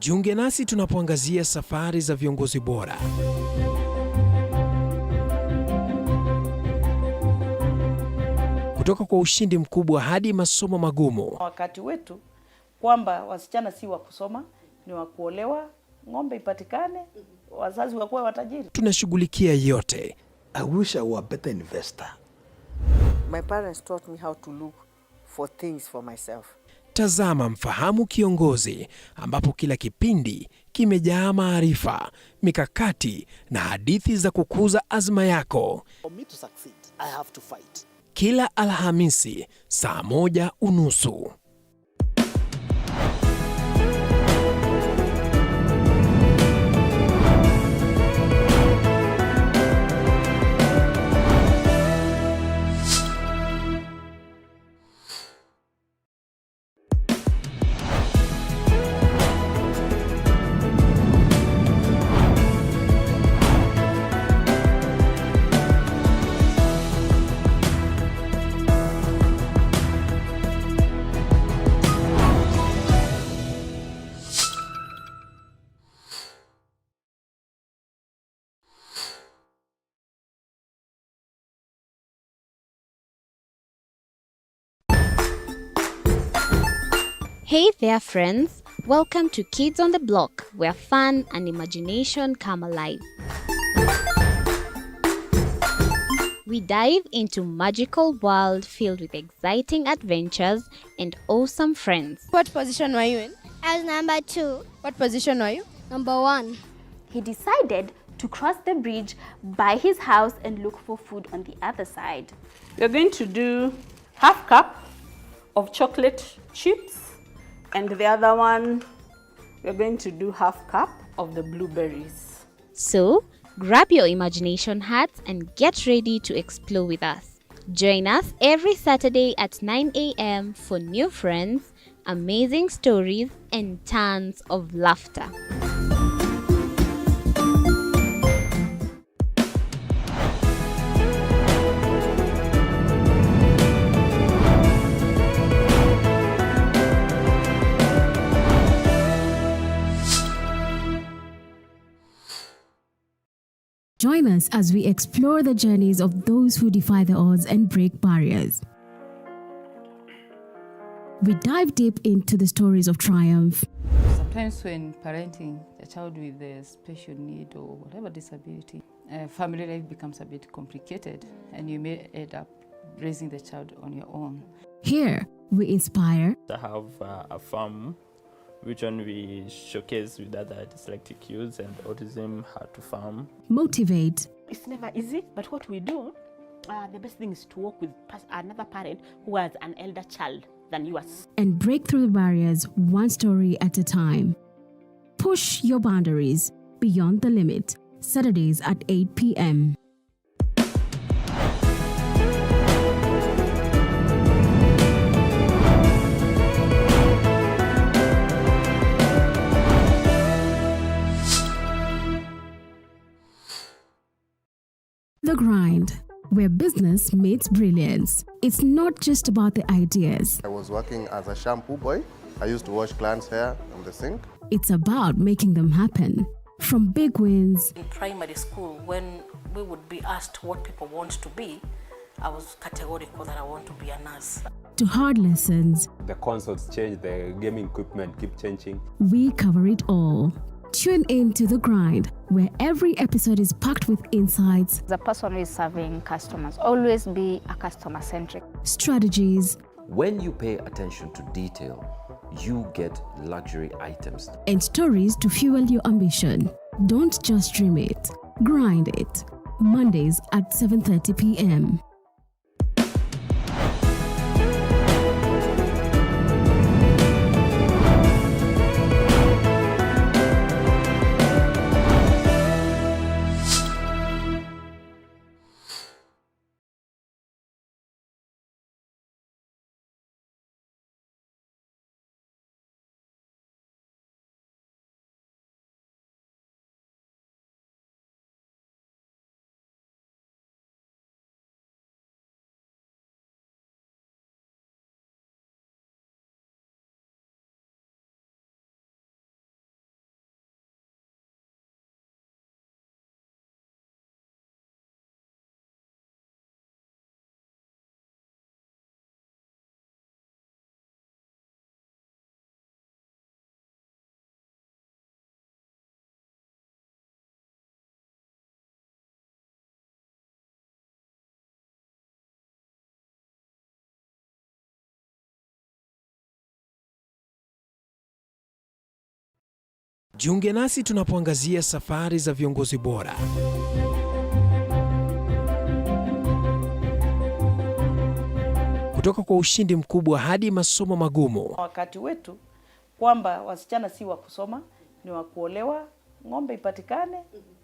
Jiunge nasi tunapoangazia safari za viongozi bora. kutoka kwa ushindi mkubwa hadi masomo magumu. Wakati wetu kwamba wasichana si wa kusoma, ni wa kuolewa, ng'ombe ipatikane, wazazi wakuwe watajiri. Tunashughulikia yote. I wish I were a better investor. My parents taught me how to look for things for myself. Tazama Mfahamu Kiongozi, ambapo kila kipindi kimejaa maarifa, mikakati na hadithi za kukuza azma yako. For me to succeed, I have to fight. Kila Alhamisi saa 1:30. Hey there friends, welcome to Kids on the Block, where fun and imagination come alive. We dive into magical world filled with exciting adventures and awesome friends. What position were you in? I was number 2. What position were you? Number 1. He decided to cross the bridge by his house and look for food on the other side. You're going to do half cup of chocolate chips, and the other one, we're going to do half cup of the blueberries. So, grab your imagination hats and get ready to explore with us. Join us every Saturday at 9 a.m. for new friends, amazing stories, and tons of laughter. Join us as we explore the journeys of those who defy the odds and break barriers. We dive deep into the stories of triumph. Sometimes when parenting a child with a special need or whatever disability, family life becomes a bit complicated and you may end up raising the child on your own. Here, we inspire. I have a farm which one we showcase with other dyslexic youths and autism how to farm. Motivate. It's never easy, but what we do, the best thing is to work with another parent who has an elder child than yours. And break through the barriers one story at a time. Push your boundaries beyond the limit. Saturdays at 8 p.m. The Grind, where business meets brilliance. It's not just about the ideas. I was working as a shampoo boy. I used to wash clients' hair on the sink. It's about making them happen. From big wins. In primary school, when we would be asked what people want to be, I was categorical that I want to be a nurse. To hard lessons. The consoles change, the gaming equipment keep changing. We cover it all. Tune in to The Grind, where every episode is packed with insights. The person who is serving customers, always be a customer-centric. Strategies. When you pay attention to detail, you get luxury items. And stories to fuel your ambition. Don't just dream it, grind it. Mondays at 7:30 p.m. Jiunge nasi tunapoangazia safari za viongozi bora. Kutoka kwa ushindi mkubwa hadi masomo magumu. Wakati wetu kwamba wasichana si wa kusoma, ni wa kuolewa, ng'ombe ipatikane,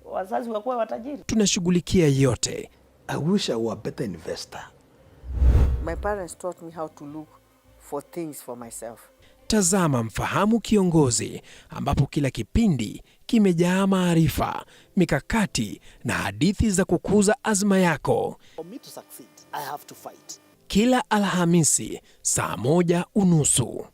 wazazi wakuwa watajiri. Tunashughulikia yote. I wish I were a better investor. My parents taught me how to look for things for myself. Tazama Mfahamu Kiongozi, ambapo kila kipindi kimejaa maarifa, mikakati na hadithi za kukuza azma yako. For me to succeed, I have to fight. Kila Alhamisi saa 1:30.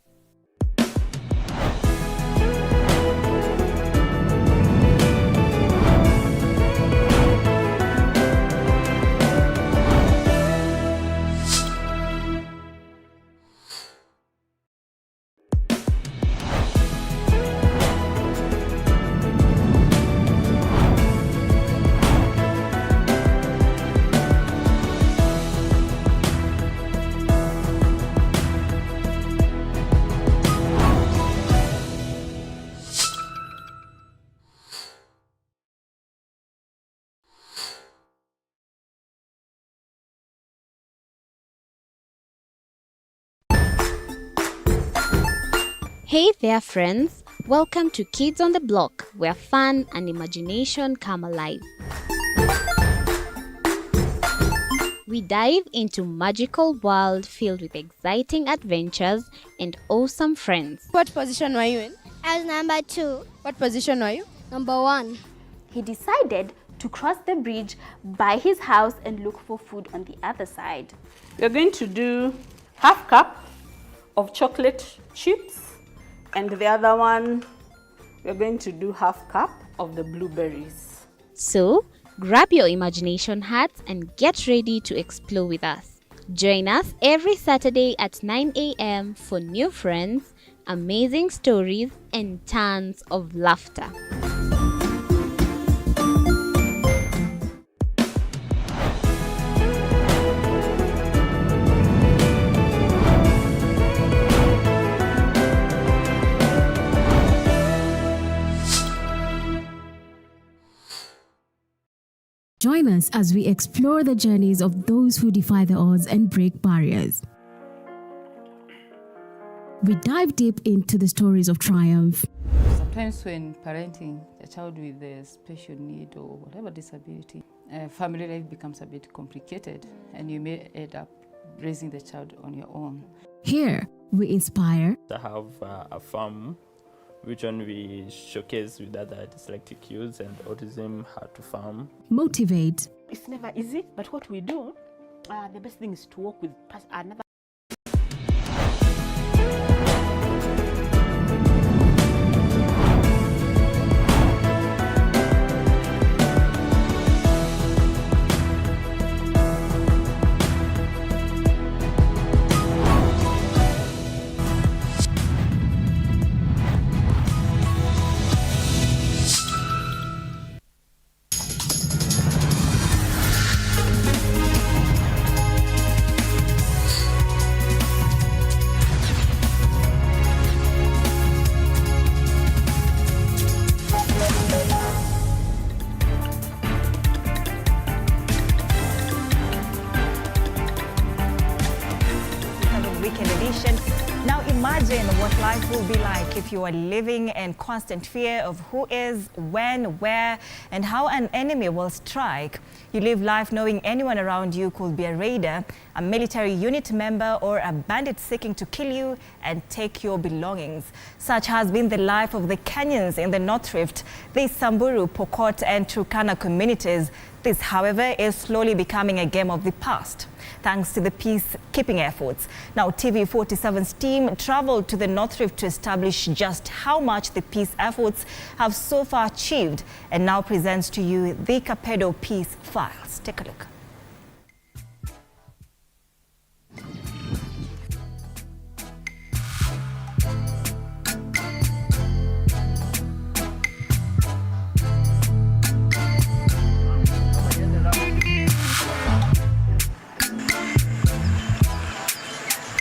Hey there friends, welcome to Kids on the Block, where fun and imagination come alive. We dive into magical world filled with exciting adventures and awesome friends. What position were you in? I was number 2. What position were you? Number 1. He decided to cross the bridge by his house and look for food on the other side. We're going to do half cup of chocolate chips, and the other one, we're going to do half cup of the blueberries. So, grab your imagination hats and get ready to explore with us. Join us every Saturday at 9 a.m. for new friends, amazing stories, and tons of laughter. Join us as we explore the journeys of those who defy the odds and break barriers. We dive deep into the stories of triumph. Sometimes when parenting a child with a special need or whatever disability, family life becomes a bit complicated and you may end up raising the child on your own. Here, we inspire. I have a farm which one we showcase with other dyslexic youths and autism how to farm. Motivate. It's never easy, but what we do, the best thing is to work with another. Now imagine what life will be like if you are living in constant fear of who is, when, where, and how an enemy will strike. You live life knowing anyone around you could be a raider, a military unit member, or a bandit seeking to kill you and take your belongings. Such has been the life of the Kenyans in the North Rift, the Samburu, Pokot, and Turkana communities. This, however, is slowly becoming a game of the past, thanks to the peacekeeping efforts. Now, TV47's team traveled to the North Rift to establish just how much the peace efforts have so far achieved, and now presents to you the Kapedo Peace Files. Take a look.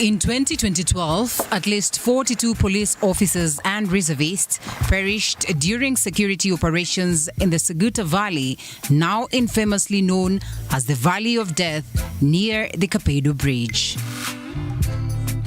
In 2012, at least 42 police officers and reservists perished during security operations in the Seguta Valley, now infamously known as the Valley of Death, near the Kapedo Bridge.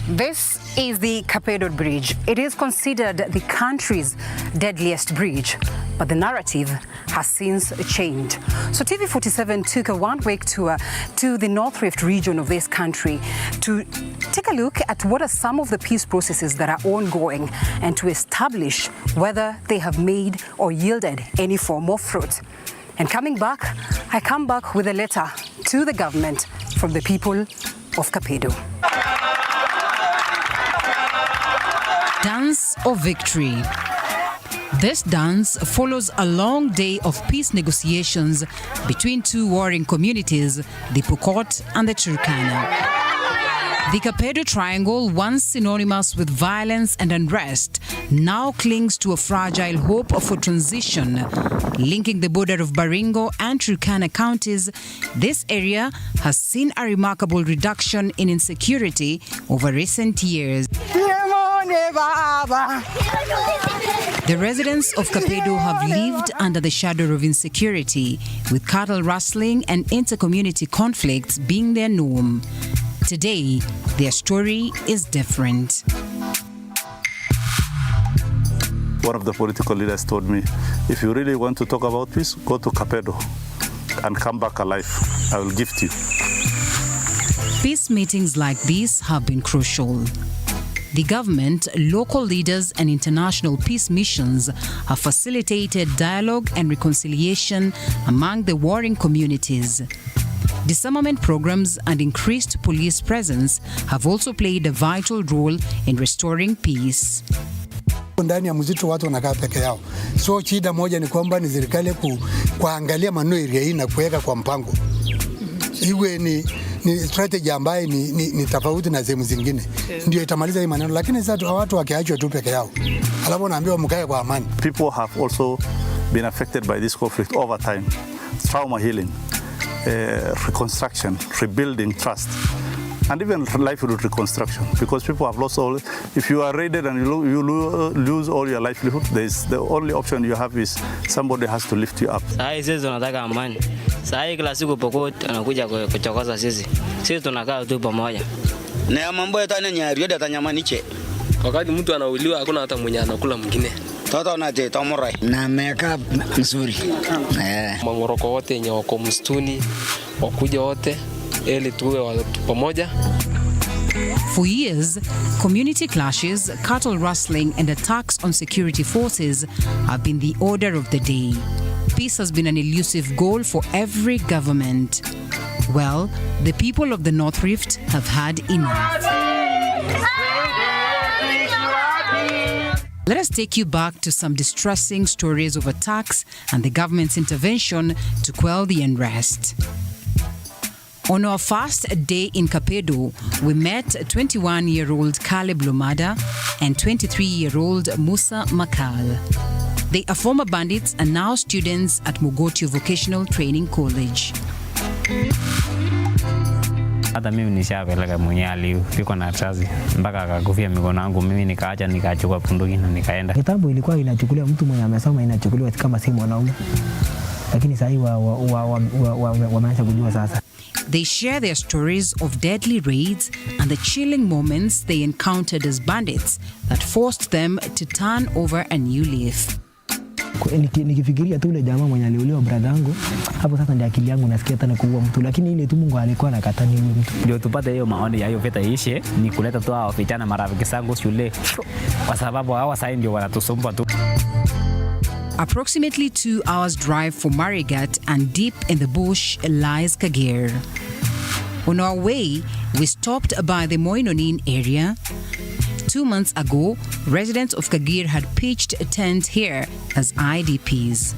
This is the Kapedo Bridge. It is considered the country's deadliest bridge, but the narrative has since changed. So TV47 took a one-week tour to the North Rift region of this country to take a look at what are some of the peace processes that are ongoing and to establish whether they have made or yielded any form of fruit. And coming back, I come back with a letter to the government from the people of Kapedo. Dance of Victory. This dance follows a long day of peace negotiations between two warring communities, the Pokot and the Turkana. The Kapedo Triangle, once synonymous with violence and unrest, now clings to a fragile hope for transition. Linking the border of Baringo and Turkana counties, this area has seen a remarkable reduction in insecurity over recent years. The residents of Kapedo have lived under the shadow of insecurity, with cattle rustling and intercommunity conflicts being their norm. Today, their story is different. One of the political leaders told me, if you really want to talk about peace, go to Kapedo and come back alive. I will gift you. Peace meetings like these have been crucial. The government, local leaders and international peace missions have facilitated dialogue and reconciliation among the warring communities. Disarmament programs and increased police presence have also played a vital role in restoring peace. Ndani ya msitu watu wanakaa peke yao. So shida moja ni kwamba ni serikali kuangalia maneno area hii na kuweka kwa mpango. Iwe ni strategy ambayo ni tofauti na sehemu zingine. Ndio itamaliza hii maneno, lakini sasa watu wakiachwa tu peke yao. Alafu wanaambiwa mkae kwa amani. People have also been affected by this conflict over time. Trauma healing, reconstruction, rebuilding trust, and even livelihood reconstruction, because people have lost all. If you are raided and you lose all your livelihood, the only option you have is somebody has to lift you up. Sisi tunataka amani. Sasa kila siku Pokot anakuja kuchokoza sisi. Sisi tunakaa tu pamoja. Na mambo yetu ni nyari atanyamaniche. Wakati mtu anauliwa hakuna hata mwenye anakula mwingine. Toto unate tomorai. Na makeup nzuri. Mangoroko wote wenye wako msituni wakuja wote ili tuwe watu pamoja. For years, community clashes, cattle rustling and attacks on security forces have been the order of the day. Peace has been an elusive goal for every government. Well, the people of the North Rift have had enough. Let us take you back to some distressing stories of attacks and the government's intervention to quell the unrest. On our first day in Kapedo, we met 21-year-old Caleb Lomada and 23-year-old Musa Makal. They are former bandits and now students at Mogotio Vocational Training College. Hata mimi nishapeleka mwenye alipikwa na risasi mpaka akakufia mikono yangu, mimi nikaacha nikachukua bunduki na nikaenda. Kitambo ilikuwa inachukuliwa mtu mwenye amesoma inachukuliwa kama si mwanaume. Lakini sasa hivi wameanza kujua sasa. They share their stories of deadly raids and the chilling moments they encountered as bandits that forced them to turn over a new leaf. Nikifikiria tu ule jamaa mwenye aliuliwa brother yangu, hapo sasa ndio akili yangu nasikia tena kuua mtu, lakini ile tu Mungu alikuwa anakataa ni mtu. Ndio tupate hiyo maoni ya hiyo vita ishe, ni kuleta tu hao vijana marafiki zangu shule, kwa sababu hao sasa ndio wanatusumbua tu. Approximately 2 hours drive from Marigat and deep in the bush lies Kagir. On our way, we stopped by the Moinonin area. 2 months ago, residents of Kagir had pitched a tent here as IDPs.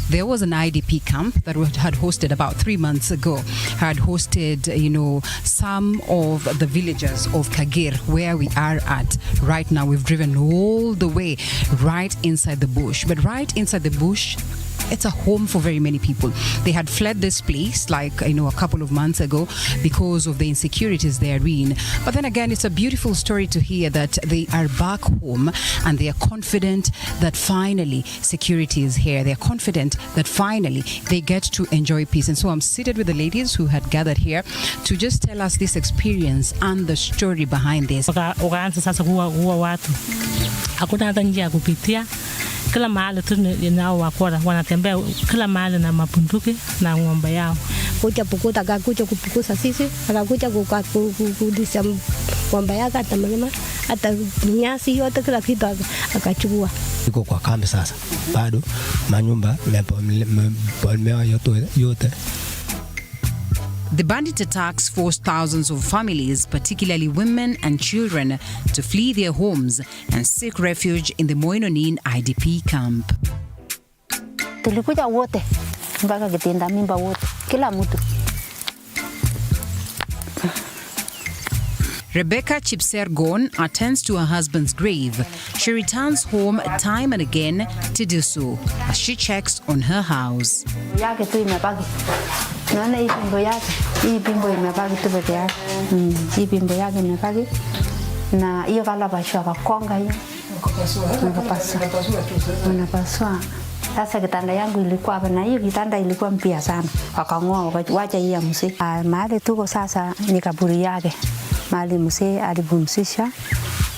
There was an IDP camp that had hosted about 3 months ago, had hosted, some of the villagers of Kagir, where we are at right now. We've driven all the way right inside the bush. But right inside the bush, it's a home for very many people. They had fled this place like, a couple of months ago because of the insecurities they are in. But then again, it's a beautiful story to hear that they are back home and they are confident that finally security is here. They are confident that finally they get to enjoy peace. And so I'm seated with the ladies who had gathered here to just tell us this experience and the story behind this. Wakaanza sasa huwa watu. Hakuna hata njia ya kupitia. Kila mahali tu nao wakora wanatembea kila mahali na mabunduki na ng'ombe yao. Kuja pukuta akakuja kupukusa sisi, akakuja kudisha ng'ombe yake hata nyasi yote kila kitu akachukua. Iko kwa kambi sasa. Bado manyumba yamepolemewa yote. The bandit attacks forced thousands of families, particularly women and children, to flee their homes and seek refuge in the Moinonin IDP camp. Tulikuja wote mpaka kitinda mimba wote, kila mtu. Rebecca Chipsergon attends to her husband's grave. She returns home time and again to do so as she checks on her house. Yake tu imebaki. Naona hii bimbo yake, hii bimbo imebaki tu peke yake. Hii bimbo yake imebaki. Na hiyo kala basho akakonga hiyo. Unapaswa. Sasa kitanda yangu ilikuwa hapa na hiyo kitanda ilikuwa mpya sana. Wakang'oa wacha hii ya mzee. Mahali tuko sasa ni kaburi yake. Mahali mzee alipumzisha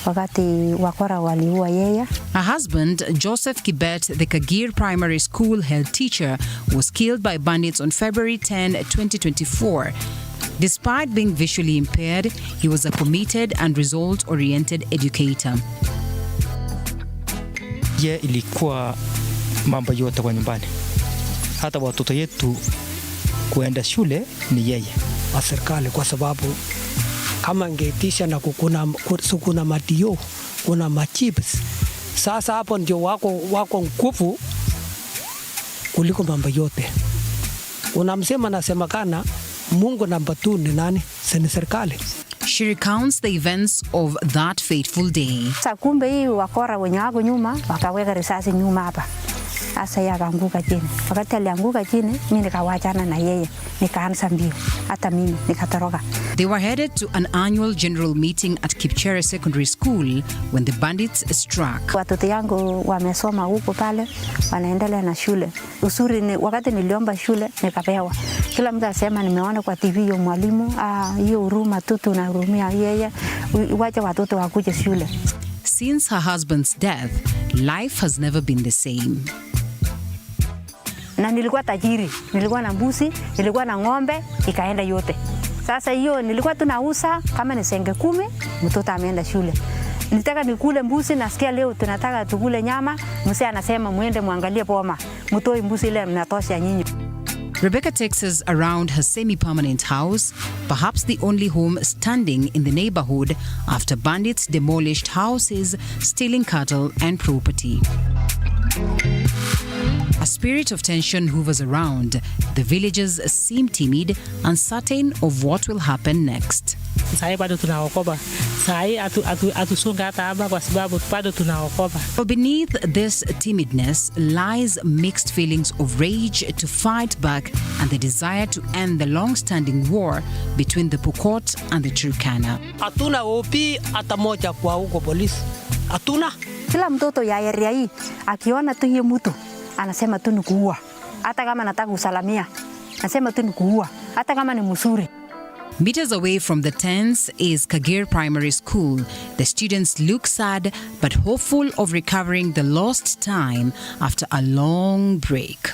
wakati wakora waliua yeye. Her husband, Joseph Kibet, the Kagir Primary School head teacher, was killed by bandits on February 10, 2024. Despite being visually impaired, he was a committed and result-oriented educator. Ye ilikuwa mambo yote kwa nyumbani. Hata watoto yetu kuenda shule ni yeye. Wa serikali kwa sababu kama ngetisha na kuna madio, kuna machips. Sasa hapo ndio wako nguvu kuliko mambo yote. Unamsema nasemekana Mungu namba 2 ni nani? Ni serikali. She recounts the events of that fateful day. Sasa kumbe hii wakora wenye wako nyuma wakaweka risasi nyuma hapa. Sasa yeye akaanguka chini. Wakati alianguka chini, mimi nikawachana na yeye, nikaanza mbio. Hata mimi nikatoroka. They were headed to an annual general meeting at Kipchere Secondary School when the bandits struck. Watoto yangu wamesoma huko pale, wanaendelea na shule. Usuri ni wakati niliomba shule nikapewa. Kila mtu asema nimeona kwa TV hiyo mwalimu, hiyo huruma tu tunahurumia yeye, wacha watoto wakuje shule. Since her husband's death, life has never been the same. Na nilikuwa tajiri, nilikuwa na mbuzi, nilikuwa na ng'ombe, ikaenda yote. Sasa hiyo nilikuwa tunauza kama ni senge 10, mtoto ameenda shule. Nitaka nikule mbuzi, nasikia leo tunataka tukule nyama, mzee anasema muende muangalie boma. Mtoi mbuzi ile mnatosha nyinyi. Rebecca takes us around her semi-permanent house, perhaps the only home standing in the neighborhood after bandits demolished houses, stealing cattle and property. A spirit of tension hovers around. The villagers seem timid, uncertain of what will happen next. But beneath this timidness lies mixed feelings of rage to fight back and the desire to end the long-standing war between the Pokot and the Turkana. Hatuna OP hata moja kwa huko polisi. Hatuna. Kila mtoto ya area hii akiona tu hiyo mtu anasema tu ni kuua. Hata kama nataka usalamia, anasema tu ni kuua. Hata kama ni mzuri. Meters away from the tents is Kagir Primary School. The students look sad but hopeful of recovering the lost time after a long break.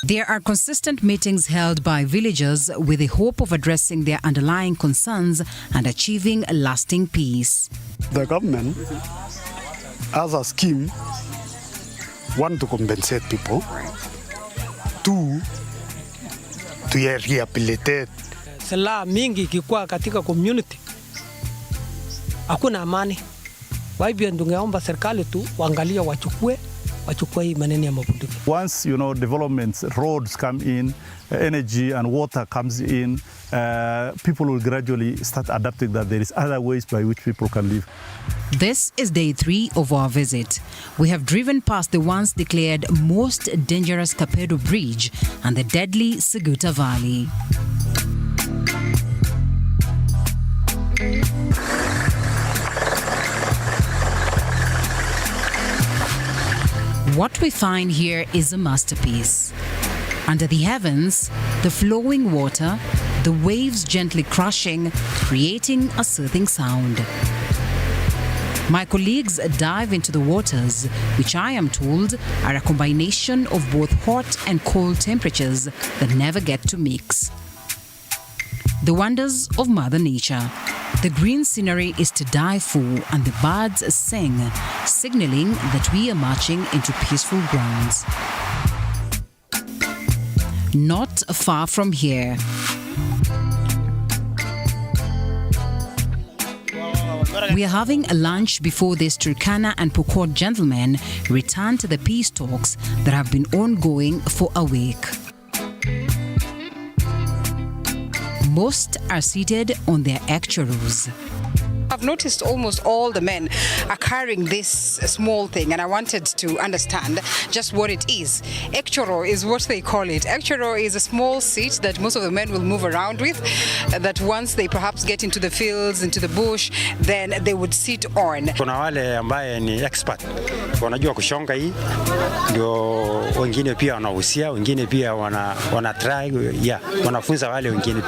There are consistent meetings held by villagers with the hope of addressing their underlying concerns and achieving a lasting peace. The government has a scheme, one, to compensate people, two, to rehabilitate. Silaha mingi ikikuwa katika community, hakuna amani. Kwa hivyo tungeomba serikali tu waangalie, wachukue wachukua hii maneno ya mabunduki. Once, you know, developments, roads come in, energy and water comes in, people will gradually start adapting that there is other ways by which people can live. This is day 3 of our visit. We have driven past the once declared most dangerous Kapedo Bridge and the deadly Seguta Valley. What we find here is a masterpiece. Under the heavens, the flowing water, the waves gently crashing, creating a soothing sound. My colleagues dive into the waters, which I am told are a combination of both hot and cold temperatures that never get to mix. The wonders of Mother Nature. The green scenery is to die for, and the birds sing, signaling that we are marching into peaceful grounds. Not far from here, we are having a lunch before these Turkana and Pokot gentlemen return to the peace talks that have been ongoing for a week. Most are seated on their ekchoros. I've noticed almost all the men are carrying this small thing, and I wanted to understand just what it is. Ekchoro is what they call it. Ekchoro is a small seat that most of the men will move around with, that once they perhaps get into the fields, into the bush, then they would sit on. Kuna wale ambaye ni expert, wanajua kushonga hii, ndio wengine pia wanahusia, wengine pia wana try, wanafunza wale wengine.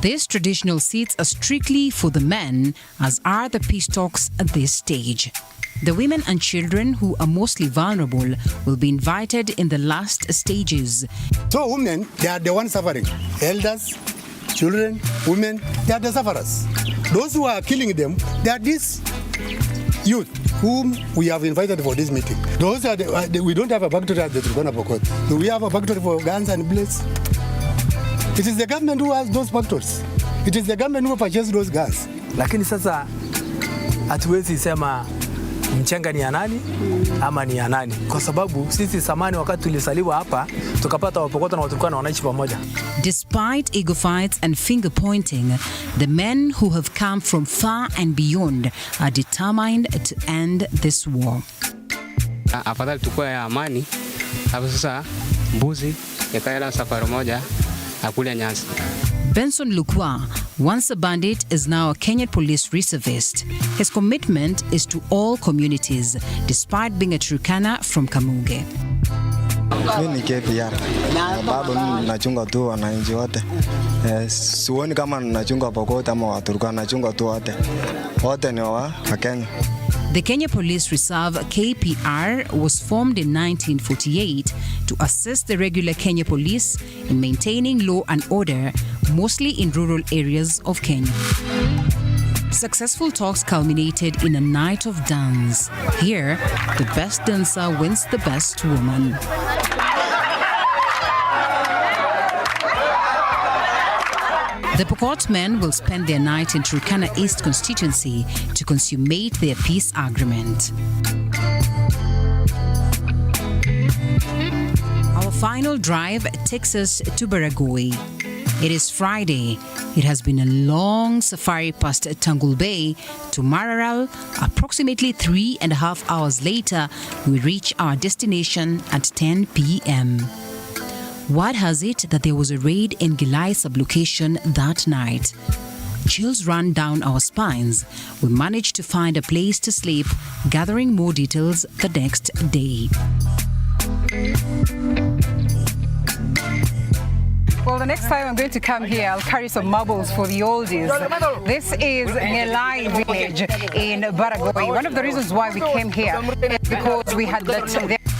These traditional seats are strictly for the men, as are the peace talks at this stage. The women and children, who are mostly vulnerable, will be invited in the last stages. So women, they are the ones suffering. Elders, children, women, they are the sufferers. Those who are killing them, they are these youth whom we have invited for this meeting. Those are we don't have a factory at the Turkana Pokot. Do we have a factory for guns and bullets? It is the government who has those factories. It is the government who purchased those guns. Lakini sasa hatuwezi sema mchenga ni ya nani ama ni ya nani, kwa sababu sisi samani wakati tulisaliwa hapa tukapata Wapokot na Waturkana wanaishi pamoja. Despite ego fights and finger pointing, the men who have come from far and beyond are determined to end this war. Afadhali tukue amani, hapo sasa mbuzi yakaenda safari moja. Benson Lukwa, once a bandit, is now a Kenyan police reservist. His commitment is to all communities, despite being a Turkana from Kamuge. Mimi ni KPR. Bado mimi nachunga tu wananchi wote. Sioni kama nachunga Pokot ama Waturkana, nachunga tu wote. Wote ni wa Kenya. The Kenya Police Reserve, KPR, was formed in 1948 to assist the regular Kenya Police in maintaining law and order, mostly in rural areas of Kenya. Successful talks culminated in a night of dance. Here, the best dancer wins the best woman. The Pokot men will spend their night in Turkana East constituency to consummate their peace agreement. Our final drive takes us to Baragoi. It is Friday. It has been a long safari past Tangul Bay to Mararal. Approximately 3.5 hours later, we reach our destination at 10 p.m. Word has it that there was a raid in Gilai sublocation that night. Chills ran down our spines. We managed to find a place to sleep, gathering more details the next day. Well, the next time I'm going to come here, I'll carry some marbles for the oldies. This is Ngelai village in Baragoi. One of the reasons why we came here is because we had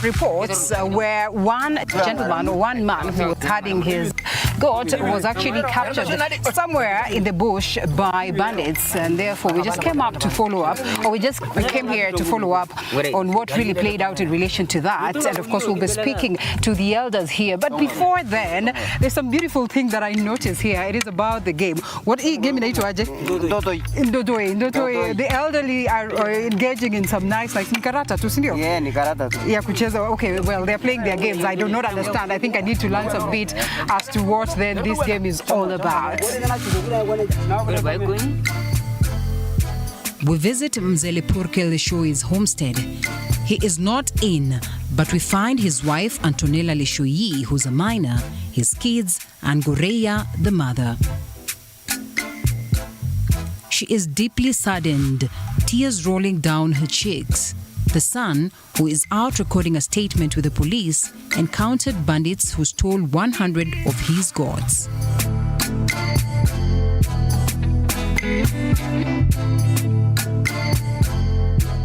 reports where one gentleman or one man who was herding his goat was actually captured somewhere in the bush by bandits, and therefore we just came up to follow up, or we just came here to follow up on what really played out in relation to that. And of course, we'll be speaking to the elders here. But before then, there's some beautiful thing that I noticed here. It is about the game. What game inaitwaje? Ndotoi. The elderly are engaging in some nice ni karata tu, sindio? Yeah, ni karata tu. Yeah, kucheza. Okay, well, they're playing their games. I do not understand. I think I need to learn some bit as to what then this game is all about. We visit Mzele Purke Leshoi's homestead. He is not in, but we find his wife Antonella Leshoyi, who's a minor, his kids, and Goreya, the mother. She is deeply saddened, tears rolling down her cheeks. The son, who is out recording a statement with the police, encountered bandits who stole 100 of his goats.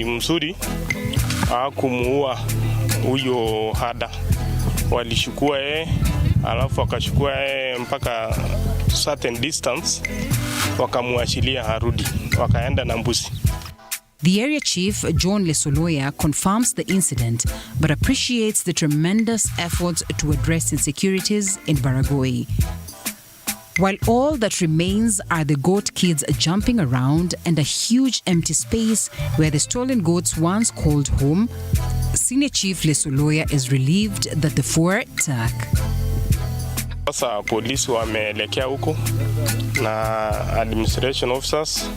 Msuri kumuua huyo hada, walishukua alafu akachukua mpaka certain distance, wakamuachilia harudi, wakaenda na mbuzi. The area chief, John Lesoloya, confirms the incident but appreciates the tremendous efforts to address insecurities in Baragoi. While all that remains are the goat kids jumping around and a huge empty space where the stolen goats once called home, Senior Chief Lesoloya is relieved that the four tack. Sasa polisi wameelekea huko na administration officers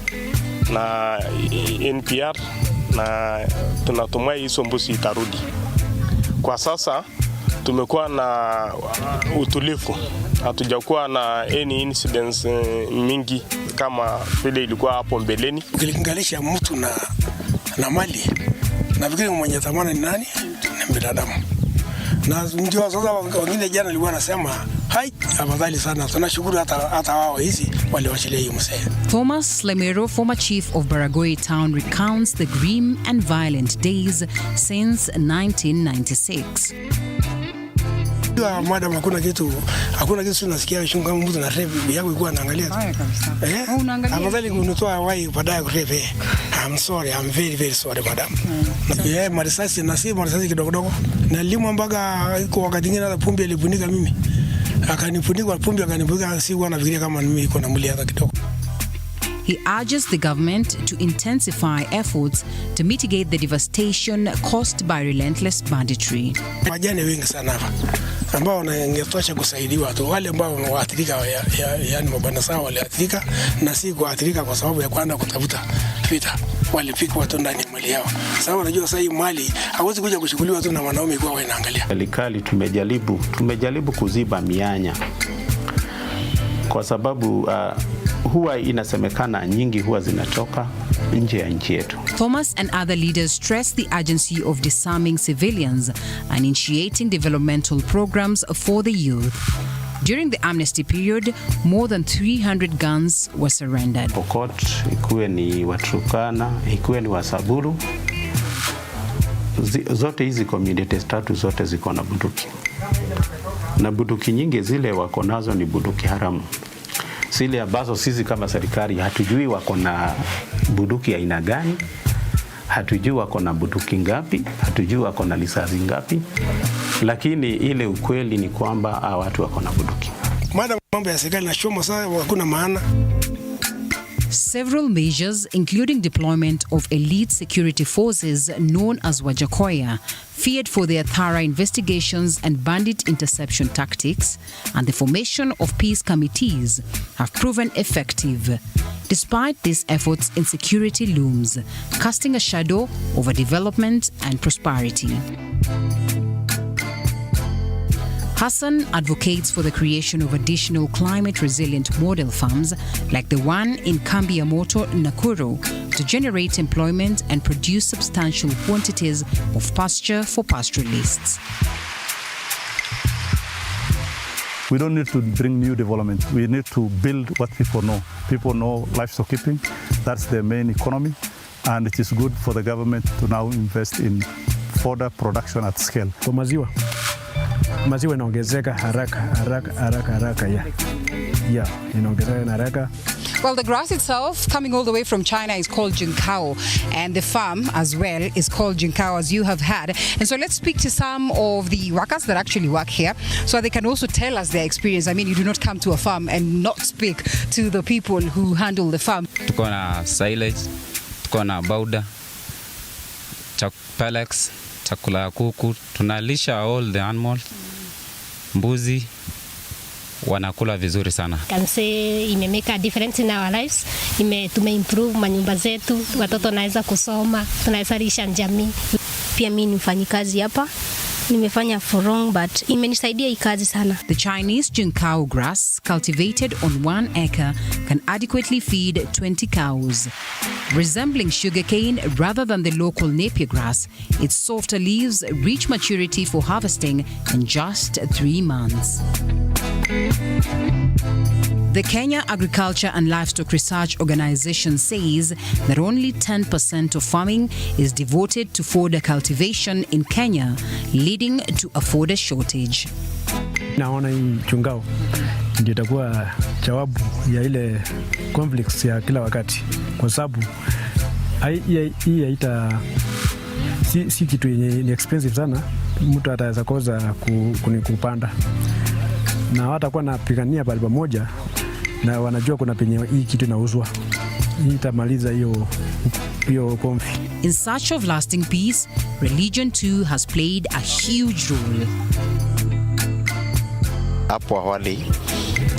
na NPR, na tunatumai hizo mbuzi itarudi. Kwa sasa tumekuwa na utulivu, hatujakuwa na any incidents mingi kama vile ilikuwa hapo mbeleni. Ukilinganisha mtu na mali, nafikiri mwenye thamani ni nani? Ni binadamu. Na ndio sasa wengine jana walikuwa nasema hai, afadhali sana, tunashukuru hata wao hizi waliwachilia hiyo msee. Thomas Lemero, former chief of Baragoi town, recounts the grim and violent days since 1996. Madam, hakuna kitu tunasikia shunga mtu na rev yako ikuwa anaangalia tu. Unaangalia. Afadhali kunitoa wai baadaye kurev. I'm sorry, I'm very very sorry madam. Marisasi na si marisasi kidogo. Na limu mpaka iko wakati mwingine hata pumbi alifunika mimi. Akanifunika pumbi akanifunika, si kwa nafikiria kama mimi iko na mwili hata kidogo. He urges the government to intensify efforts to mitigate the devastation caused by relentless banditry. Wajane wengi sana hapa ambao wangetosha kusaidiwa tu, wale ambao waathirika yani mabanda sawa waliathirika, na si kuathirika kwa sababu ya kwenda kutafuta vita, walipikwa tu ndani ya mali yao. Sababu unajua sasa hii mali hawezi kuja kushughuliwa tu na wanaume kwa wanaangalia. Serikali tumejaribu kuziba mianya kwa sababu huwa inasemekana nyingi huwa zinatoka nje ya nchi yetu. Thomas and other leaders stress the urgency of disarming civilians and initiating developmental programs for the youth. During the amnesty period, more than 300 guns were surrendered. Pokot, ikuwe ni Waturkana, ikuwe ni Wasaburu, zote hizi communities tatu zote ziko na bunduki. Na bunduki nyingi zile wako nazo ni bunduki haramu. Zile ambazo sisi kama serikali hatujui wako na bunduki aina gani, hatujui wako na bunduki ngapi, hatujui wako na risasi ngapi, lakini ile ukweli ni kwamba watu wako na bunduki. Mambo ya serikali na shomo sasa hakuna maana. Several measures, including deployment of elite security forces known as Wajakoya, feared for their thorough investigations and bandit interception tactics, and the formation of peace committees have proven effective. Despite these efforts, insecurity looms, casting a shadow over development and prosperity. Hassan advocates for the creation of additional climate-resilient model farms like the one in Kambiamoto, Nakuru, to generate employment and produce substantial quantities of pasture for pastoralists. We don't need to bring new development. We need to build what people know. People know livestock keeping. That's their main economy. And it is good for the government to now invest in further production at scale. Kwa maziwa maziwa inaongezeka haraka ya inaongezeka haraka. Well, the grass itself, coming all the way from China, is called jinkao, and the farm as well is called jinkao, as you have heard. And so let's speak to some of the workers that actually work here, so they can also tell us their experience. I mean, you do not come to a farm and not speak to the people who handle the farm. Tuko na silage, tuko na bauda, pellets, chakula ya kuku, tunalisha all the animals, mbuzi, wanakula vizuri sana. Can say imemeka a difference in our lives. Tumeimprove manyumba zetu, watoto naweza kusoma, tunaweza lisha jamii. Pia mimi ni mfanyikazi hapa. Nimefanya for long but imenisaidia hii kazi sana. The Chinese jinkao grass cultivated on 1 acre can adequately feed 20 cows. Resembling sugarcane rather than the local napier grass, its softer leaves reach maturity for harvesting in just 3 months. The Kenya Agriculture and Livestock Research Organization says that only 10% of farming is devoted to fodder cultivation in Kenya, leading to a fodder shortage. Naona hii chungao ndio itakuwa jawabu ya ile conflicts ya kila wakati, kwa sababu hii haita si kitu yenye ni expensive sana, mtu ataweza koza kupanda na watakuwa napigania pale pamoja na wanajua kuna penye hii kitu inauzwa. Hii itamaliza hiyo konflict. In search of lasting peace, religion too has played a huge role. Hapo awali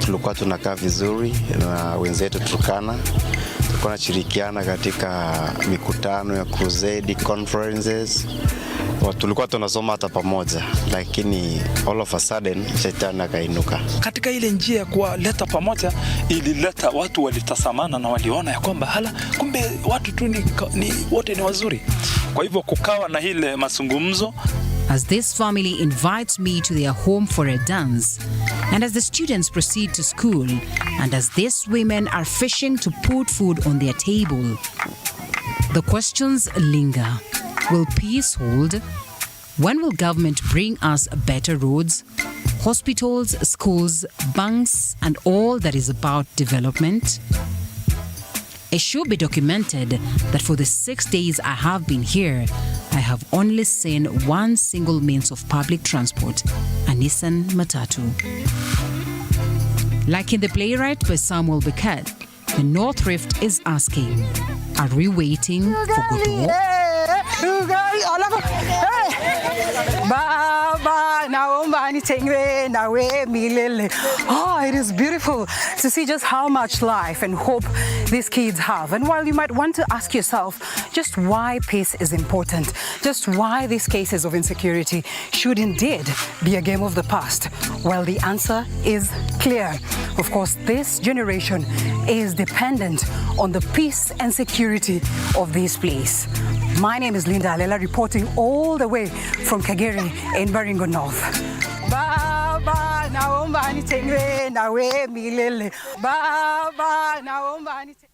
tulikuwa tunakaa vizuri na wenzetu Turkana, tulikuwa tunashirikiana katika mikutano ya crusade conferences, tulikuwa tunasoma hata pamoja, lakini all of a sudden shetani akainuka. Katika ile njia ya kuwaleta pamoja, ilileta watu walitasamana na waliona ya kwamba hala, kumbe watu tu ni wote ni wazuri. Kwa hivyo kukawa na ile mazungumzo. As this family invites me to their home for a dance, and as the students proceed to school, and as these women are fishing to put food on their table, the questions linger. Will peace hold? When will government bring us better roads, hospitals, schools, banks, and all that is about development? It should be documented that for the 6 days I have been here, I have only seen one single means of public transport, a Nissan Matatu. Like in the playwright by Samuel Beckett, the North Rift is asking, are we waiting for Godot? Oh, it is beautiful to see just how much life and hope these kids have. And while you might want to ask yourself just why peace is important, just why these cases of insecurity should indeed be a game of the past, well, the answer is clear. Of course, this generation is dependent on the peace and security of this place. My name is Linda Alela, reporting all the way from Kagera in Baringo North. Baba, naomba nitengwe nawe milele. Baba, naomba nitengwe.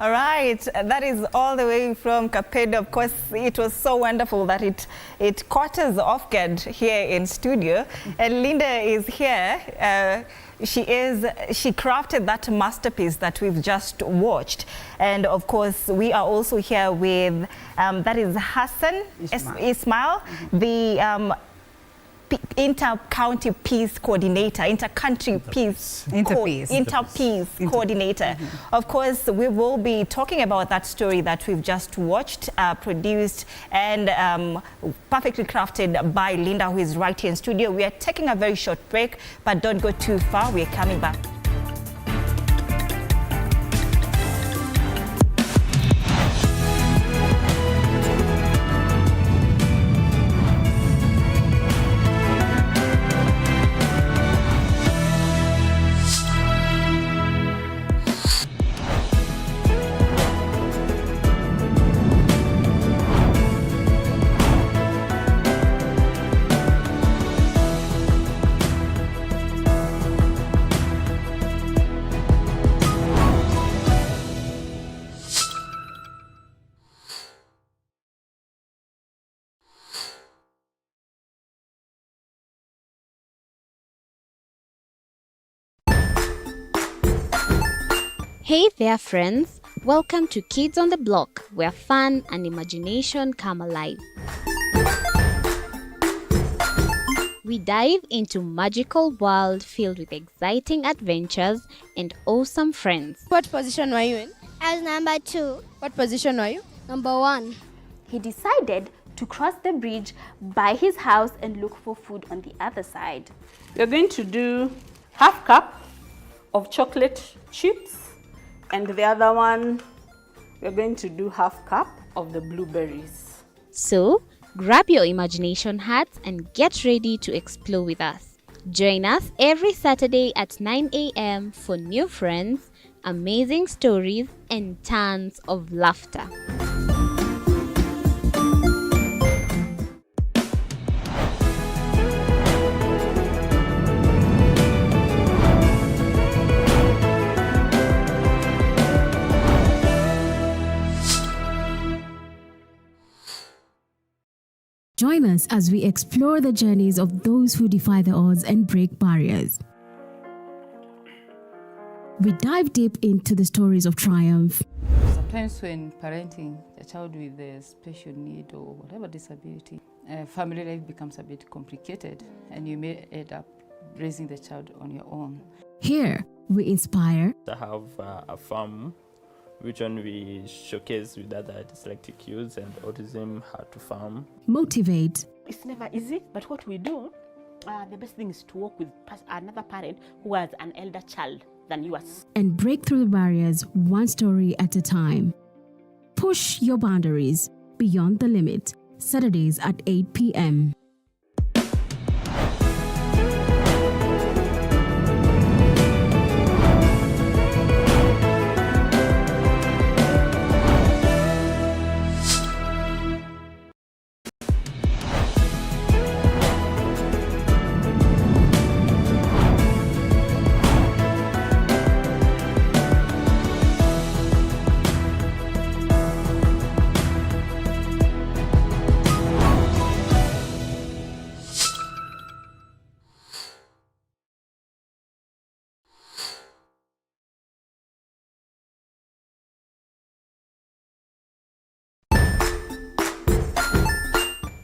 All right, that is all the way from Kapedo. Of course, it was so wonderful that it caught us off guard here in studio. And Linda is here. She crafted that masterpiece that we've just watched. And of course, we are also here with, that is Hassan Ismail, the inter-county peace coordinator, inter-country peace, inter-peace coordinator. Of course, we will be talking about that story that we've just watched, produced and perfectly crafted by Linda, who is right here in studio. We are taking a very short break, but don't go too far. We're coming back. Hey there, friends. Welcome to Kids on the Block, where fun and imagination come alive. We dive into magical world filled with exciting adventures and awesome friends. What position were you in? I was number 2. What position were you? Number 1. He decided to cross the bridge by his house and look for food on the other side. We're going to do half cup of chocolate chips, and the other one, we're going to do half cup of the blueberries. So, grab your imagination hats and get ready to explore with us. Join us every Saturday at 9 a.m. for new friends, amazing stories, and tons of laughter. Join us as we explore the journeys of those who defy the odds and break barriers. We dive deep into the stories of triumph. Sometimes when parenting a child with a special need or whatever disability, family life becomes a bit complicated and you may end up raising the child on your own. Here, we inspire. I have a farm which one we showcase with other dyslexic youths and autism how to farm. Motivate. It's never easy, but what we do, the best thing is to work with another parent who has an elder child than yours. And break through the barriers one story at a time. Push your boundaries beyond the limit. Saturdays at 8 p.m.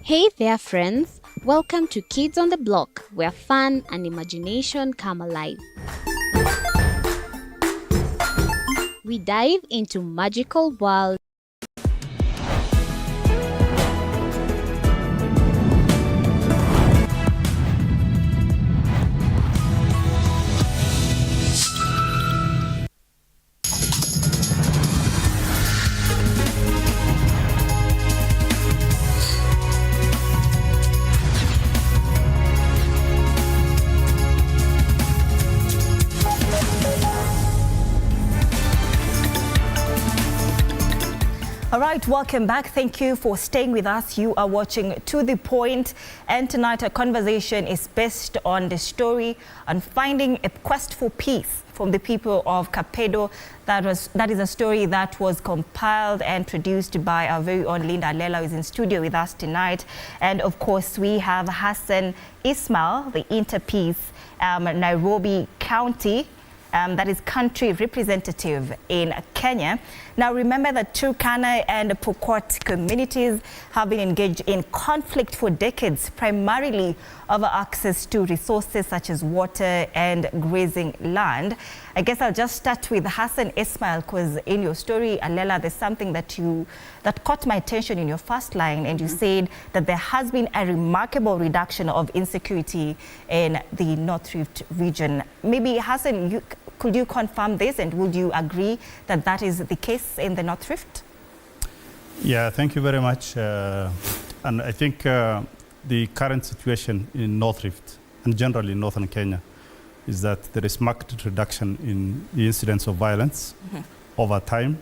Hey there, friends. Welcome to Kids on the Block, where fun and imagination come alive. We dive into magical world. All right, welcome back. Thank you for staying with us. You are watching To The Point, and tonight our conversation is based on the story on finding a quest for peace from the people of Kapedo. That is a story that was compiled and produced by our very own Linda Lela, who is in studio with us tonight. And of course, we have Hassan Ismail, the Interpeace Nairobi County, that is country representative in Kenya. Now remember that Turkana and Pokot communities have been engaged in conflict for decades, primarily over access to resources such as water and grazing land. I guess I'll just start with Hassan Ismail, because in your story, Alela, there's something that caught my attention in your first line, and you said that there has been a remarkable reduction of insecurity in the North Rift region. Maybe Hassan, could you confirm this, and would you agree that that is the case in the North Rift? Yeah, thank you very much. And I think the current situation in North Rift and generally in northern Kenya is that there is marked reduction in the incidence of violence over time.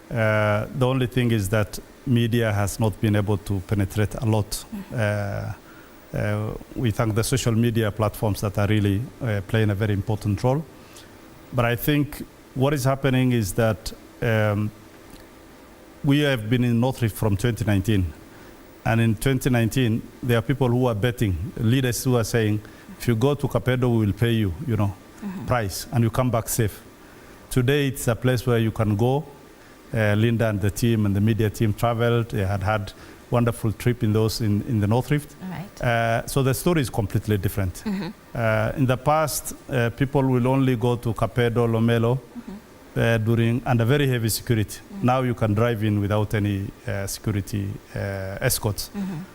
The only thing is that media has not been able to penetrate a lot. We thank the social media platforms that are really playing a very important role. But I think what is happening is that we have been in North Rift from 2019. And in 2019, there are people who are betting, leaders who are saying, if you go to Kapedo, we will pay you, price, and you come back safe. today it's a place where you can go. Linda and the team and the media team traveled. They had wonderful trip in the North Rift. Right. So the story is completely different. In the past, people will only go to Kapedo, Lomelo under very heavy security. Now you can drive in without any security escorts.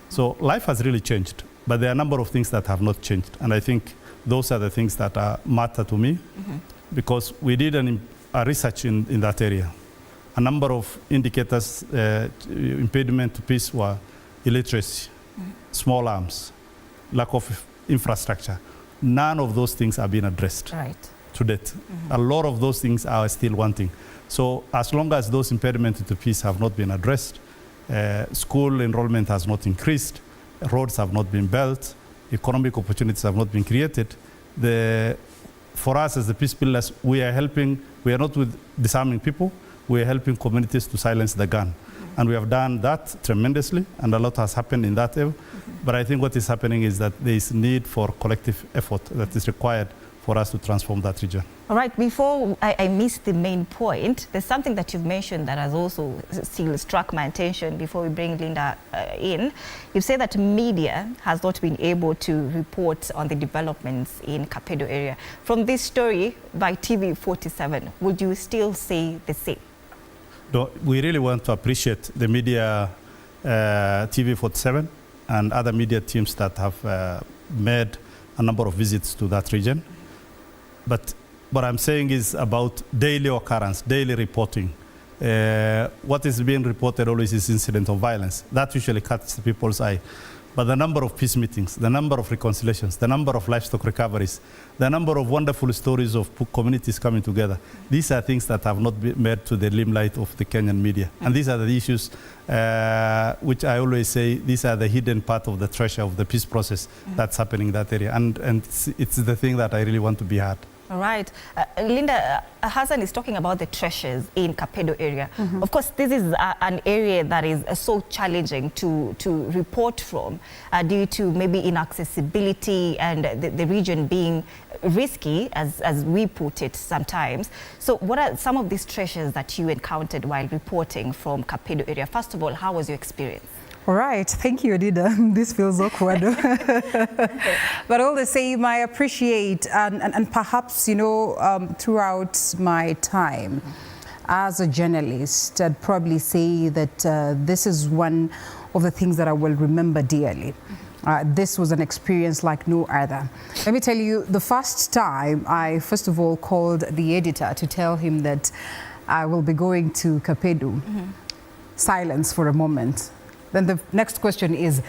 So life has really changed, but there are a number of things that have not changed, and I think those are the things that matter to me, because we did a research in that area. A number of indicators, impediment to peace were illiteracy, small arms, lack of infrastructure. None of those things are being addressed to date. A lot of those things are still wanting. So as long as those impediments to peace have not been addressed, school enrollment has not increased, roads have not been built, economic opportunities have not been created, for us as the peace builders, we are not with disarming people, we are helping communities to silence the gun. And we have done that tremendously, and a lot has happened in that area. But I think what is happening is that there is need for collective effort that is required for us to transform that region. All right, before I miss the main point, there's something that you've mentioned that has also still struck my attention before we bring Linda in. You say that media has not been able to report on the developments in Kapedo area. From this story by TV47, would you still say the same? No, we really want to appreciate the media, TV47 and other media teams that have made a number of visits to that region. But what I'm saying is about daily occurrence, daily reporting. What is being reported always is incident of violence. That usually catches people's eye. But the number of peace meetings, the number of reconciliations, the number of livestock recoveries, the number of wonderful stories of communities coming together, these are things that have not been made to the limelight of the Kenyan media. And these are the issues which I always say, these are the hidden part of the treasure of the peace process that's happening in that area. And it's the thing that I really want to be heard. All right. Linda, Hassan is talking about the treasures in Kapedo area. Of course, this is an area that is so challenging to report from due to maybe inaccessibility and the region being risky, as we put it sometimes. So what are some of these treasures that you encountered while reporting from Kapedo area? First of all, how was your experience? All right, thank you, Odida. This feels awkward. But all the same, I appreciate, and perhaps, you know, throughout my time as a journalist, I'd probably say that this is one of the things that I will remember dearly. This was an experience like no other. Let me tell you, the first time, I first of all called the editor to tell him that I will be going to Kapedo. Silence for a moment. Then the next question is,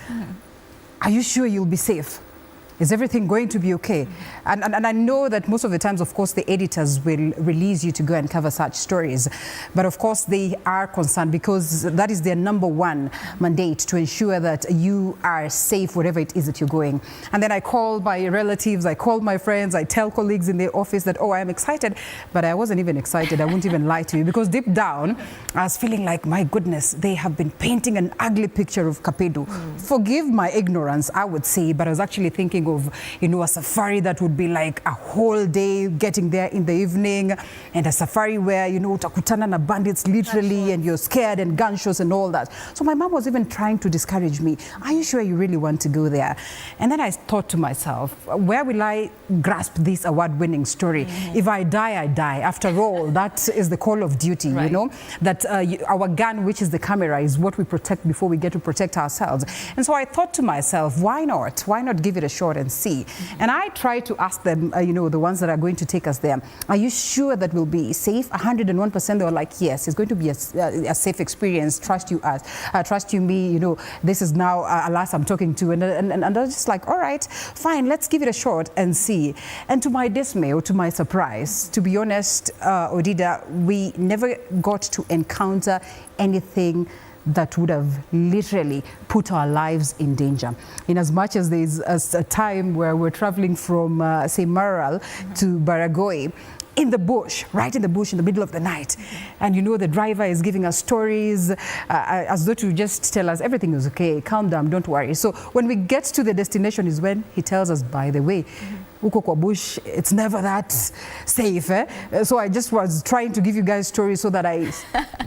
are you sure you'll be safe? Is everything going to be okay? And I know that most of the times, of course, the editors will release you to go and cover such stories. But of course, they are concerned because that is their number one mandate, to ensure that you are safe wherever it is that you're going. And then I call my relatives, I call my friends, I tell colleagues in the office that, oh, I'm excited. But I wasn't even excited. I won't even lie to you, because deep down, I was feeling like, my goodness, they have been painting an ugly picture of Kapedo. Forgive my ignorance, I would say, but I was actually thinking of, you know, a safari that would be like a whole day, getting there in the evening, and a safari where, you know, utakutana na bandits literally, and you're scared, and gunshots and all that. So my mom was even trying to discourage me. Are you sure you really want to go there? And then I thought to myself, where will I grasp this award-winning story? If I die, I die. After all, that is the call of duty, you know, that our gun, which is the camera, is what we protect before we get to protect ourselves. And so I thought to myself, why not? Why not give it a shot and see? And I tried to ask them, you know, the ones that are going to take us there, are you sure that we'll be safe? 101%. They were like, yes, it's going to be a safe experience. Trust you us. Trust you me. You know, this is now Alas I'm talking to. And I was just like, all right, fine, let's give it a shot and see. And to my dismay, or to my surprise, to be honest, Odida, we never got to encounter anything that would have literally put our lives in danger. In as much as there's a time where we're traveling from, say, Maral to Baragoi, in the bush, right in the bush, in the middle of the night. And you know, the driver is giving us stories as though to just tell us everything is okay, calm down, don't worry. So when we get to the destination is when he tells us, by the way, uko kwa bush, it's never that safe. So I just was trying to give you guys stories so that I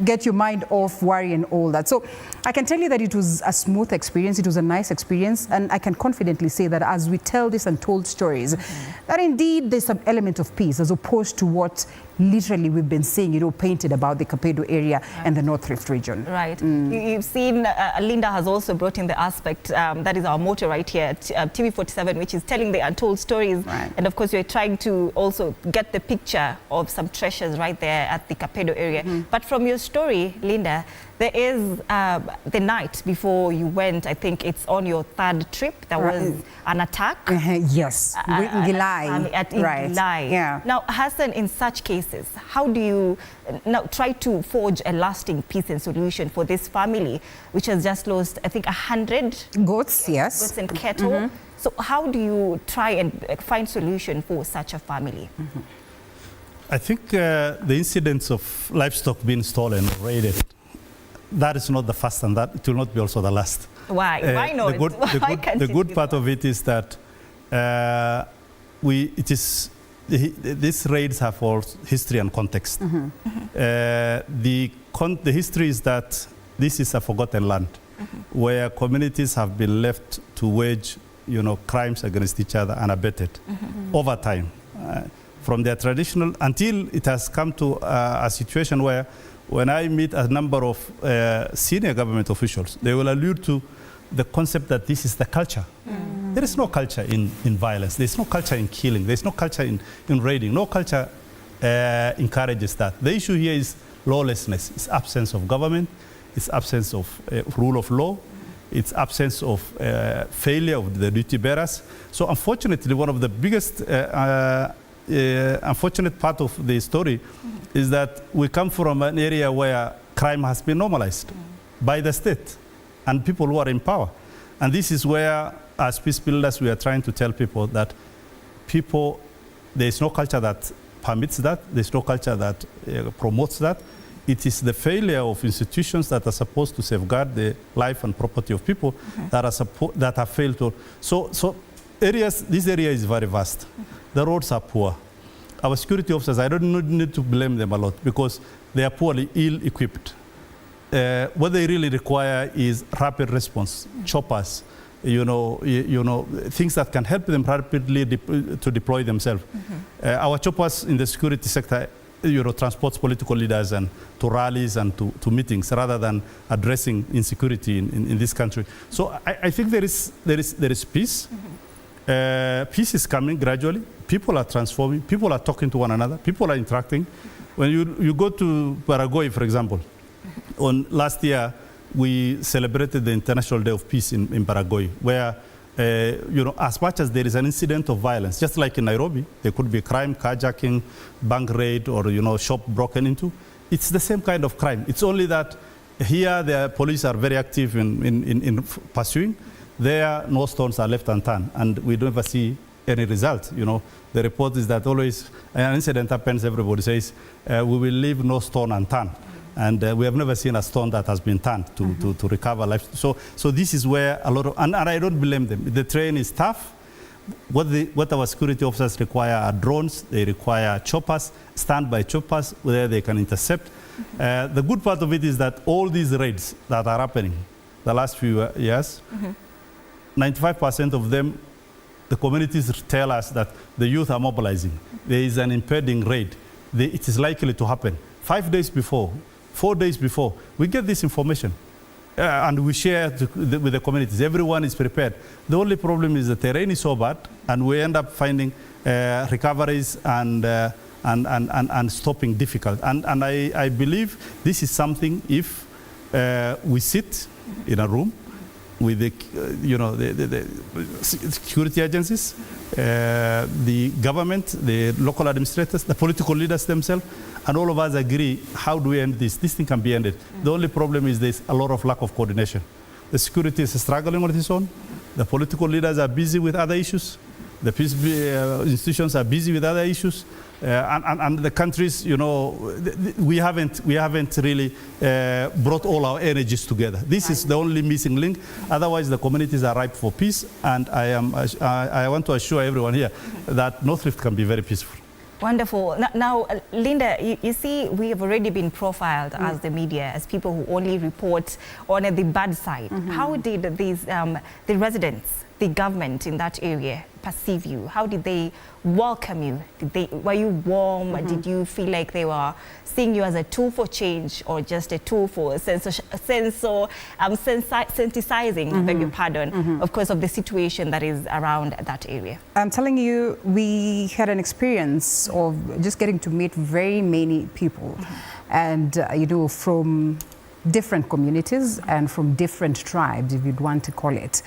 get your mind off worry and all that. So I can tell you that it was a smooth experience. It was a nice experience. And I can confidently say that as we tell these untold stories, that indeed there's some element of peace as opposed to what literally we've been seeing, painted about the Kapedo area and the North Rift region. Right. You've seen, Linda has also brought in the aspect, that is our motto right here at TV47, which is telling the untold stories. Right. And of course, we're trying to also get the picture of some treasures right there at the Kapedo area. But from your story, Linda, there is the night before you went, I think it's on your third trip, there was an attack. Yes, in Gilai. At Gilai. Yeah. Now, Hassan, in such cases, how do you now try to forge a lasting peace and solution for this family, which has just lost, I think, 100 goats, yes, goats and cattle? So how do you try and find solution for such a family? I think the incidents of livestock being stolen or raided, that is not the first, and that it will not be also the last. Why? Why not? The good part of it is that these raids have all history and context. The history is that this is a forgotten land where communities have been left to wage, crimes against each other unabated over time, from their traditional until it has come to a situation where, when I meet a number of senior government officials, they will allude to the concept that this is the culture. There is no culture in violence. There is no culture in killing. There is no culture in raiding. No culture encourages that. The issue here is lawlessness. It's absence of government. It's absence of rule of law. It's absence of failure of the duty bearers. So unfortunately, one of the biggest unfortunate part of the story is that we come from an area where crime has been normalized by the state and people who are in power. And this is where, as peace builders, we are trying to tell people that there is no culture that permits that. There's no culture that promotes that. It is the failure of institutions that are supposed to safeguard the life and property of people that have failed to. So this area is very vast. The roads are poor. Our security officers, I don't need to blame them a lot because they are poorly ill-equipped. What they really require is rapid response, choppers, things that can help them rapidly to deploy themselves. Our choppers in the security sector, transports political leaders and to rallies and to meetings rather than addressing insecurity in this country. So I think there is peace. Peace is coming gradually. People are transforming. People are talking to one another. People are interacting. When you go to Paraguay, for example, last year we celebrated the International Day of Peace in Paraguay, where as much as there is an incident of violence, just like in Nairobi, there could be crime, carjacking, bank raid, or shop broken into. It's the same kind of crime. It's only that here the police are very active in pursuing. There, no stones are left unturned, and we don't ever see any result. The report is that always an incident happens, everybody says, we will leave no stone unturned. And we have never seen a stone that has been turned to recover life. So this is where a lot of, and I don't blame them. The terrain is tough. What our security officers require are drones. They require choppers, standby choppers, where they can intercept. The good part of it is that all these raids that are happening the last few years, 95% of them, the communities tell us that the youth are mobilizing. There is an impending raid. It is likely to happen. 5 days before, 4 days before, we get this information and we share with the communities. Everyone is prepared. The only problem is the terrain is so bad, and we end up finding recoveries and stopping difficult. And I believe this is something, if we sit in a room with the security agencies, the government, the local administrators, the political leaders themselves, and all of us agree, how do we end this? This thing can be ended. The only problem is there's a lot of lack of coordination. The security is struggling on its own. The political leaders are busy with other issues. The peace institutions are busy with other issues. And the countries, you know, we haven't really brought all our energies together. This is the only missing link. Otherwise, the communities are ripe for peace. And I want to assure everyone here that North Rift can be very peaceful. Wonderful. Now, Linda, you see, we have already been profiled as the media, as people who only report on the bad side. How did these, the residents, the government in that area perceive you? How did they welcome you? Were you warm? Did you feel like they were seeing you as a tool for change or just a tool for sensitizing, I beg your pardon, of course, of the situation that is around that area? I'm telling you, we had an experience of just getting to meet very many people and, you know, from different communities and from different tribes, if you'd want to call it.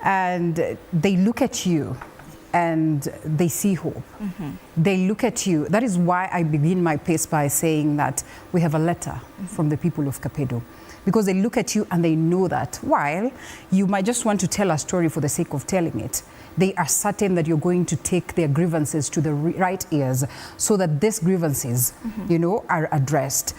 And they look at you and they see hope. They look at you. That is why I begin my piece by saying that we have a letter from the people of Kapedo. Because they look at you and they know that while you might just want to tell a story for the sake of telling it, they are certain that you're going to take their grievances to the right ears so that these grievances, you know, are addressed.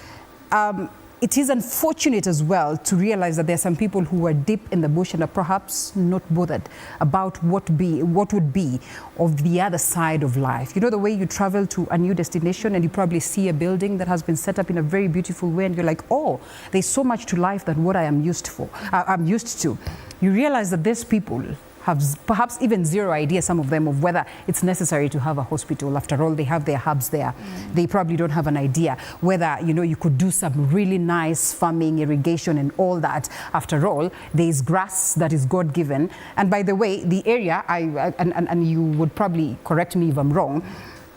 It is unfortunate as well to realize that there are some people who are deep in the bush and are perhaps not bothered about what would be of the other side of life. You know, the way you travel to a new destination and you probably see a building that has been set up in a very beautiful way and you're like, oh, there's so much to life than what I'm used to. You realize that these people have perhaps even zero idea, some of them, of whether it's necessary to have a hospital. After all, they have their hubs there. They probably don't have an idea whether, you know, you could do some really nice farming, irrigation and all that. After all, there's grass that is God-given. And by the way, the area, and you would probably correct me if I'm wrong,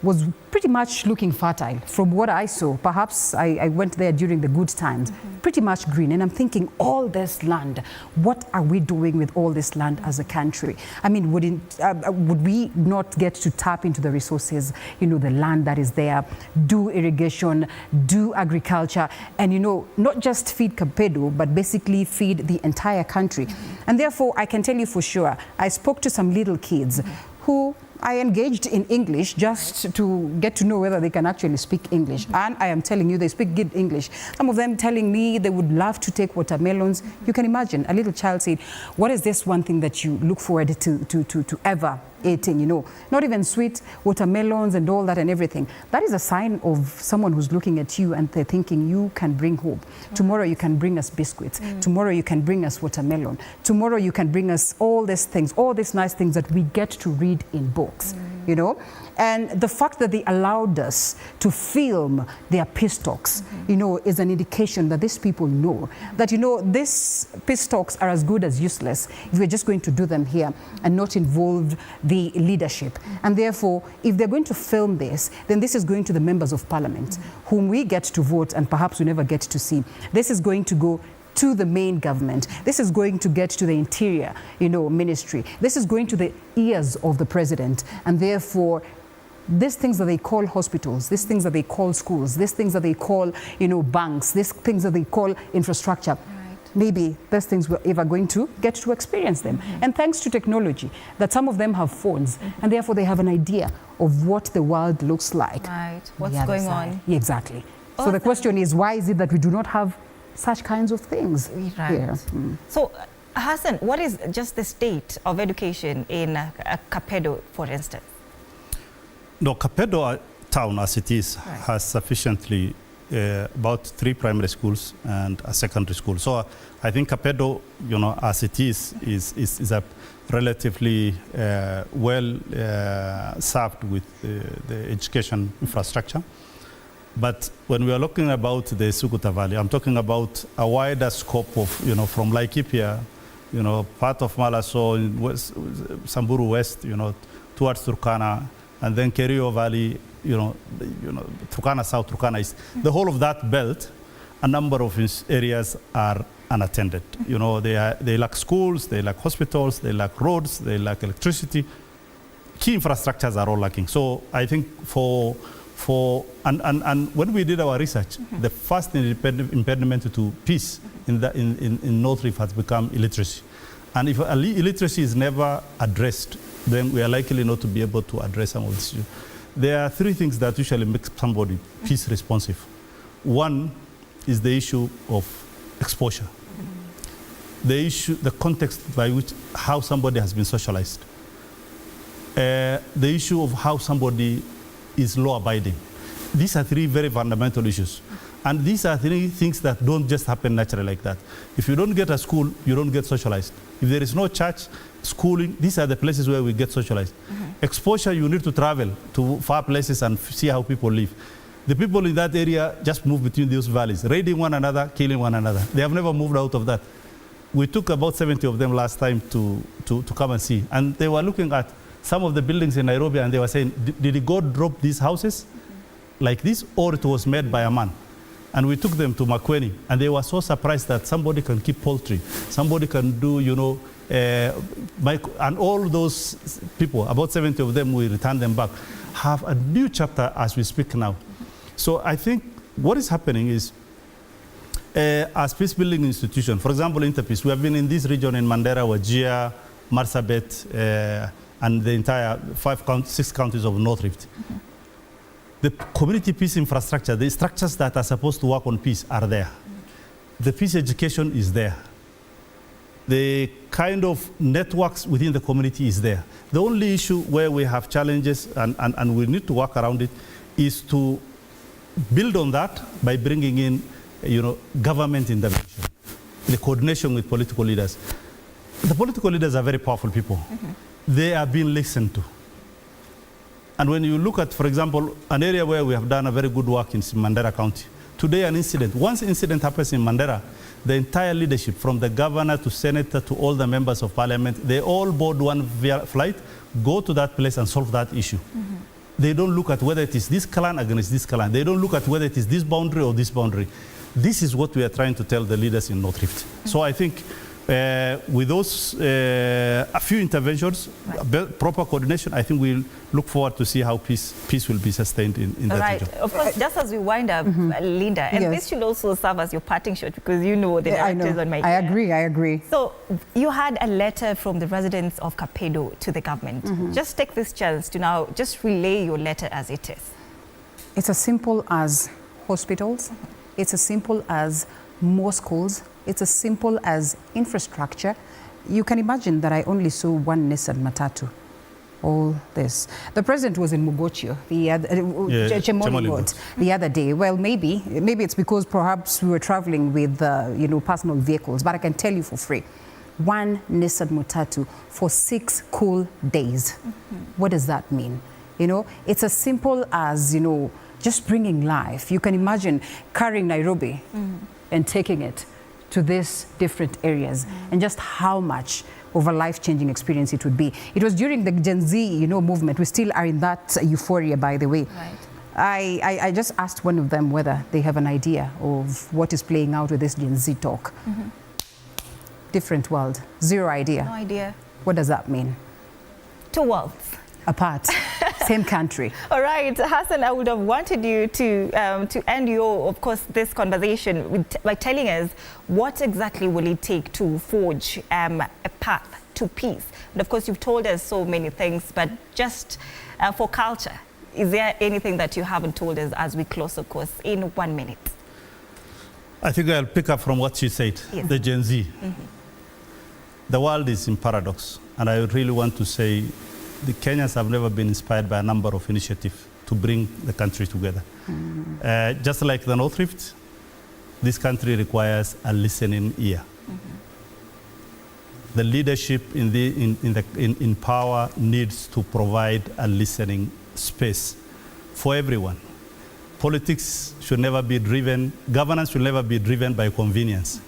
was pretty much looking fertile from what I saw. Perhaps I went there during the good times, pretty much green. And I'm thinking, all this land, what are we doing with all this land as a country? I mean, would we not get to tap into the resources, you know, the land that is there, do irrigation, do agriculture, and, you know, not just feed Kapedo, but basically feed the entire country. And therefore, I can tell you for sure, I spoke to some little kids who I engaged in English just to get to know whether they can actually speak English. And I am telling you, they speak good English. Some of them telling me they would love to take watermelons. You can imagine a little child saying, what is this one thing that you look forward to ever eating, you know, not even sweet watermelons and all that and everything. That is a sign of someone who's looking at you and they're thinking you can bring hope. Tomorrow you can bring us biscuits. Tomorrow you can bring us watermelon. Tomorrow you can bring us all these things, all these nice things that we get to read in books, you know. And the fact that they allowed us to film their peace talks, you know, is an indication that these people know that, you know, these peace talks are as good as useless if we're just going to do them here and not involve the leadership. And therefore, if they're going to film this, then this is going to the members of parliament, whom we get to vote and perhaps we never get to see. This is going to go to the main government. This is going to get to the interior, you know, ministry. This is going to the ears of the president. And therefore, these things that they call hospitals, these things that they call schools, these things that they call, you know, banks, these things that they call infrastructure, maybe those things we're ever going to get to experience them. And thanks to technology, that some of them have phones, and therefore they have an idea of what the world looks like. Right, what's going on. Yeah, exactly. So the question is, why is it that we do not have such kinds of things here? So, Hassan, what is just the state of education in Kapedo, for instance? No, Kapedo town as it is has sufficiently about 3 primary schools and a secondary school. So I think Kapedo, you know, as it is a relatively well served with the education infrastructure. But when we are looking about the Sukuta Valley, I'm talking about a wider scope of, you know, from Laikipia, you know, part of Malaso, in West, Samburu West, you know, towards Turkana, and then Kerio Valley, you know, Turkana South, Turkana East. The whole of that belt, a number of areas are unattended. You know, they lack schools, they lack hospitals, they lack roads, they lack electricity. Key infrastructures are all lacking. So I think and when we did our research, the first impediment to peace in North Rift has become illiteracy. And if illiteracy is never addressed, then we are likely not to be able to address some of this issue. there are three things that usually make somebody peace responsive. One is the issue of exposure. The context by which, how somebody has been socialized. The issue of how somebody is law-abiding. These are three very fundamental issues. And these are three things that don't just happen naturally like that. If you don't get a school, you don't get socialized. If there is no church, schooling, these are the places where we get socialized. Exposure, you need to travel to far places and see how people live. The people in that area just move between those valleys, raiding one another, killing one another. They have never moved out of that. We took about 70 of them last time to come and see. And they were looking at some of the buildings in Nairobi and they were saying, did God drop these houses like this, or it was made by a man? And we took them to Makueni and they were so surprised that somebody can keep poultry, somebody can do, you know, and all those people, about 70 of them, we return them back, have a new chapter as we speak now. So I think what is happening is, as peace-building institution, for example, Interpeace, we have been in this region in Mandera, Wajir, Marsabit, and the entire 6 counties of North Rift. The community peace infrastructure, the structures that are supposed to work on peace are there. The peace education is there. The kind of networks within the community is there. The only issue where we have challenges and we need to work around it is to build on that by bringing in, you know, government intervention, the coordination with political leaders. The political leaders are very powerful people. They are being listened to. And when you look at, for example, an area where we have done a very good work in Mandera County, today an incident, once an incident happens in Mandera, the entire leadership, from the governor to senator to all the members of parliament, they all board one flight, go to that place and solve that issue. They don't look at whether it is this clan against this clan. They don't look at whether it is this boundary or this boundary. This is what we are trying to tell the leaders in North Rift. So I think with those a few interventions, proper coordination, I think we'll look forward to see how peace will be sustained in that region. Of course, just as we wind up, Linda, and this should also serve as your parting shot because you know the narratives on my ear. I agree. So you had a letter from the residents of Kapedo to the government. Just take this chance to now just relay your letter as it is. It's as simple as hospitals. It's as simple as more schools. It's as simple as infrastructure. You can imagine that I only saw one Nissan Matatu. All this. The president was in Mugochio, the other day. Well, maybe it's because perhaps we were traveling with personal vehicles. But I can tell you for free, one Nissan Matatu for 6 cool days. What does that mean? You know, it's as simple as just bringing life. You can imagine carrying Nairobi and taking it to these different areas and just how much of a life-changing experience it would be. It was during the Gen Z, movement. We still are in that euphoria, by the way. Right. I just asked one of them whether they have an idea of what is playing out with this Gen Z talk. Different world, zero idea. No idea. What does that mean? 2 worlds. Apart, same country. All right, Hassan, I would have wanted you to end this conversation by telling us what exactly will it take to forge a path to peace. And of course, you've told us so many things, but just for culture, is there anything that you haven't told us as we close, of course, in 1 minute? I think I'll pick up from what she said, the Gen Z. The world is in paradox, and I really want to say the Kenyans have never been inspired by a number of initiatives to bring the country together. Just like the North Rift, this country requires a listening ear. The leadership in power needs to provide a listening space for everyone. Politics should never be driven, governance should never be driven by convenience.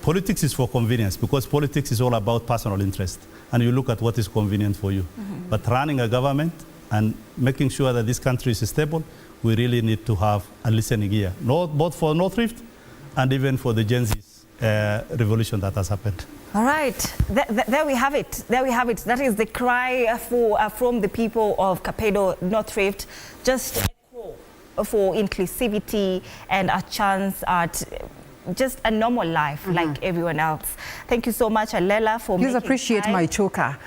Politics is for convenience because politics is all about personal interest. And you look at what is convenient for you. But running a government and making sure that this country is stable, we really need to have a listening ear, both for North Rift and even for the Gen Z's revolution that has happened. All right, there we have it. There we have it. That is the cry from the people of Kapedo, North Rift, just a call for inclusivity and a chance at just a normal life like everyone else. Thank you so much, Alela, for Please appreciate my choker.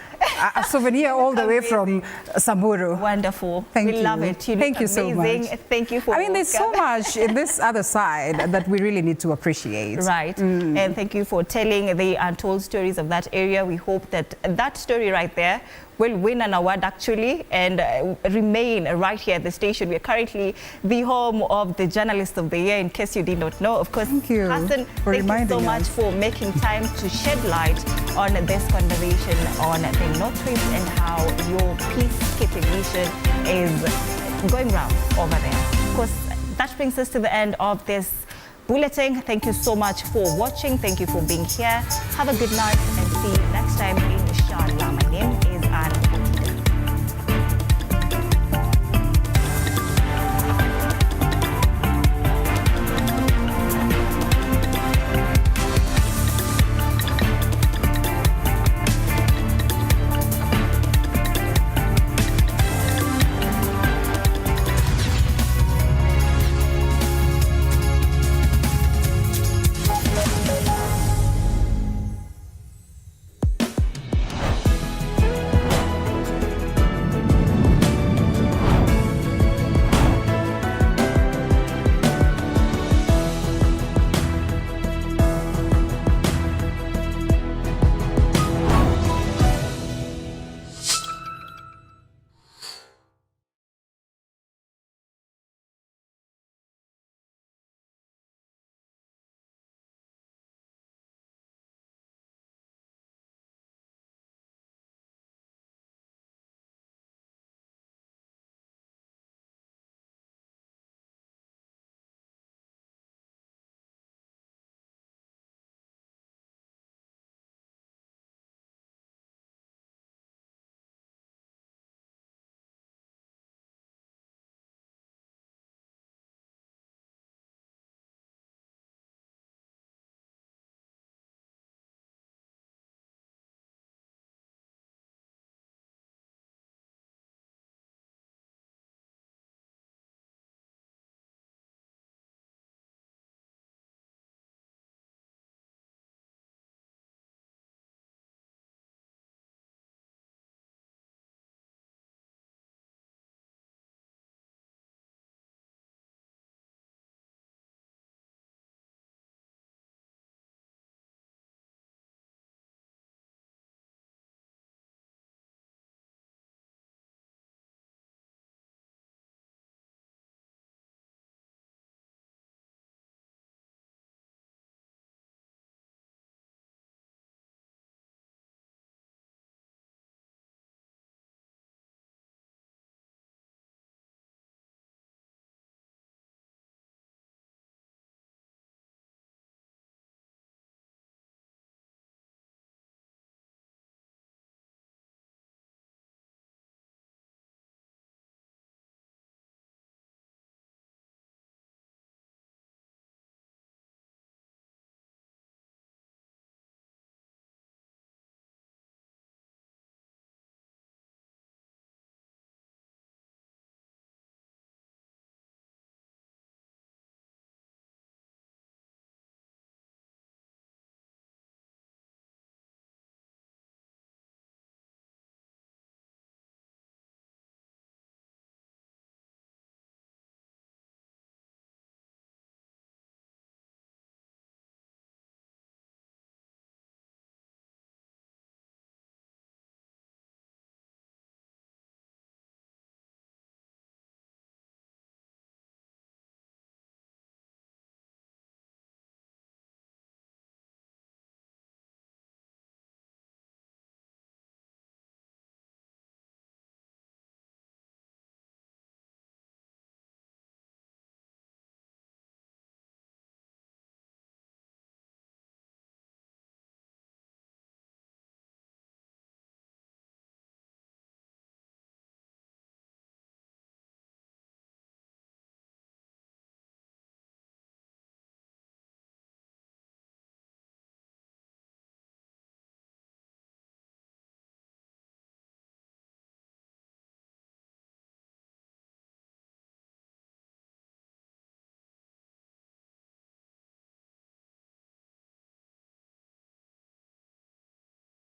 A souvenir all the way from Samburu. Wonderful. Thank we you. love it. You Thank look you so amazing. much. Thank you for I mean, there's so much in this other side that we really need to appreciate. Right. And thank you for telling the untold stories of that area. We hope that that story right there will win an award actually and remain right here at the station. We are currently the home of the Journalist of the Year, in case you did not know. Of course, thank you Hassan, for thank you so much for making time to shed light on this conversation on the Northwest and how your peacekeeping mission is going round over there. Of course, that brings us to the end of this bulletin. Thank you so much for watching. Thank you for being here. Have a good night and see you next time.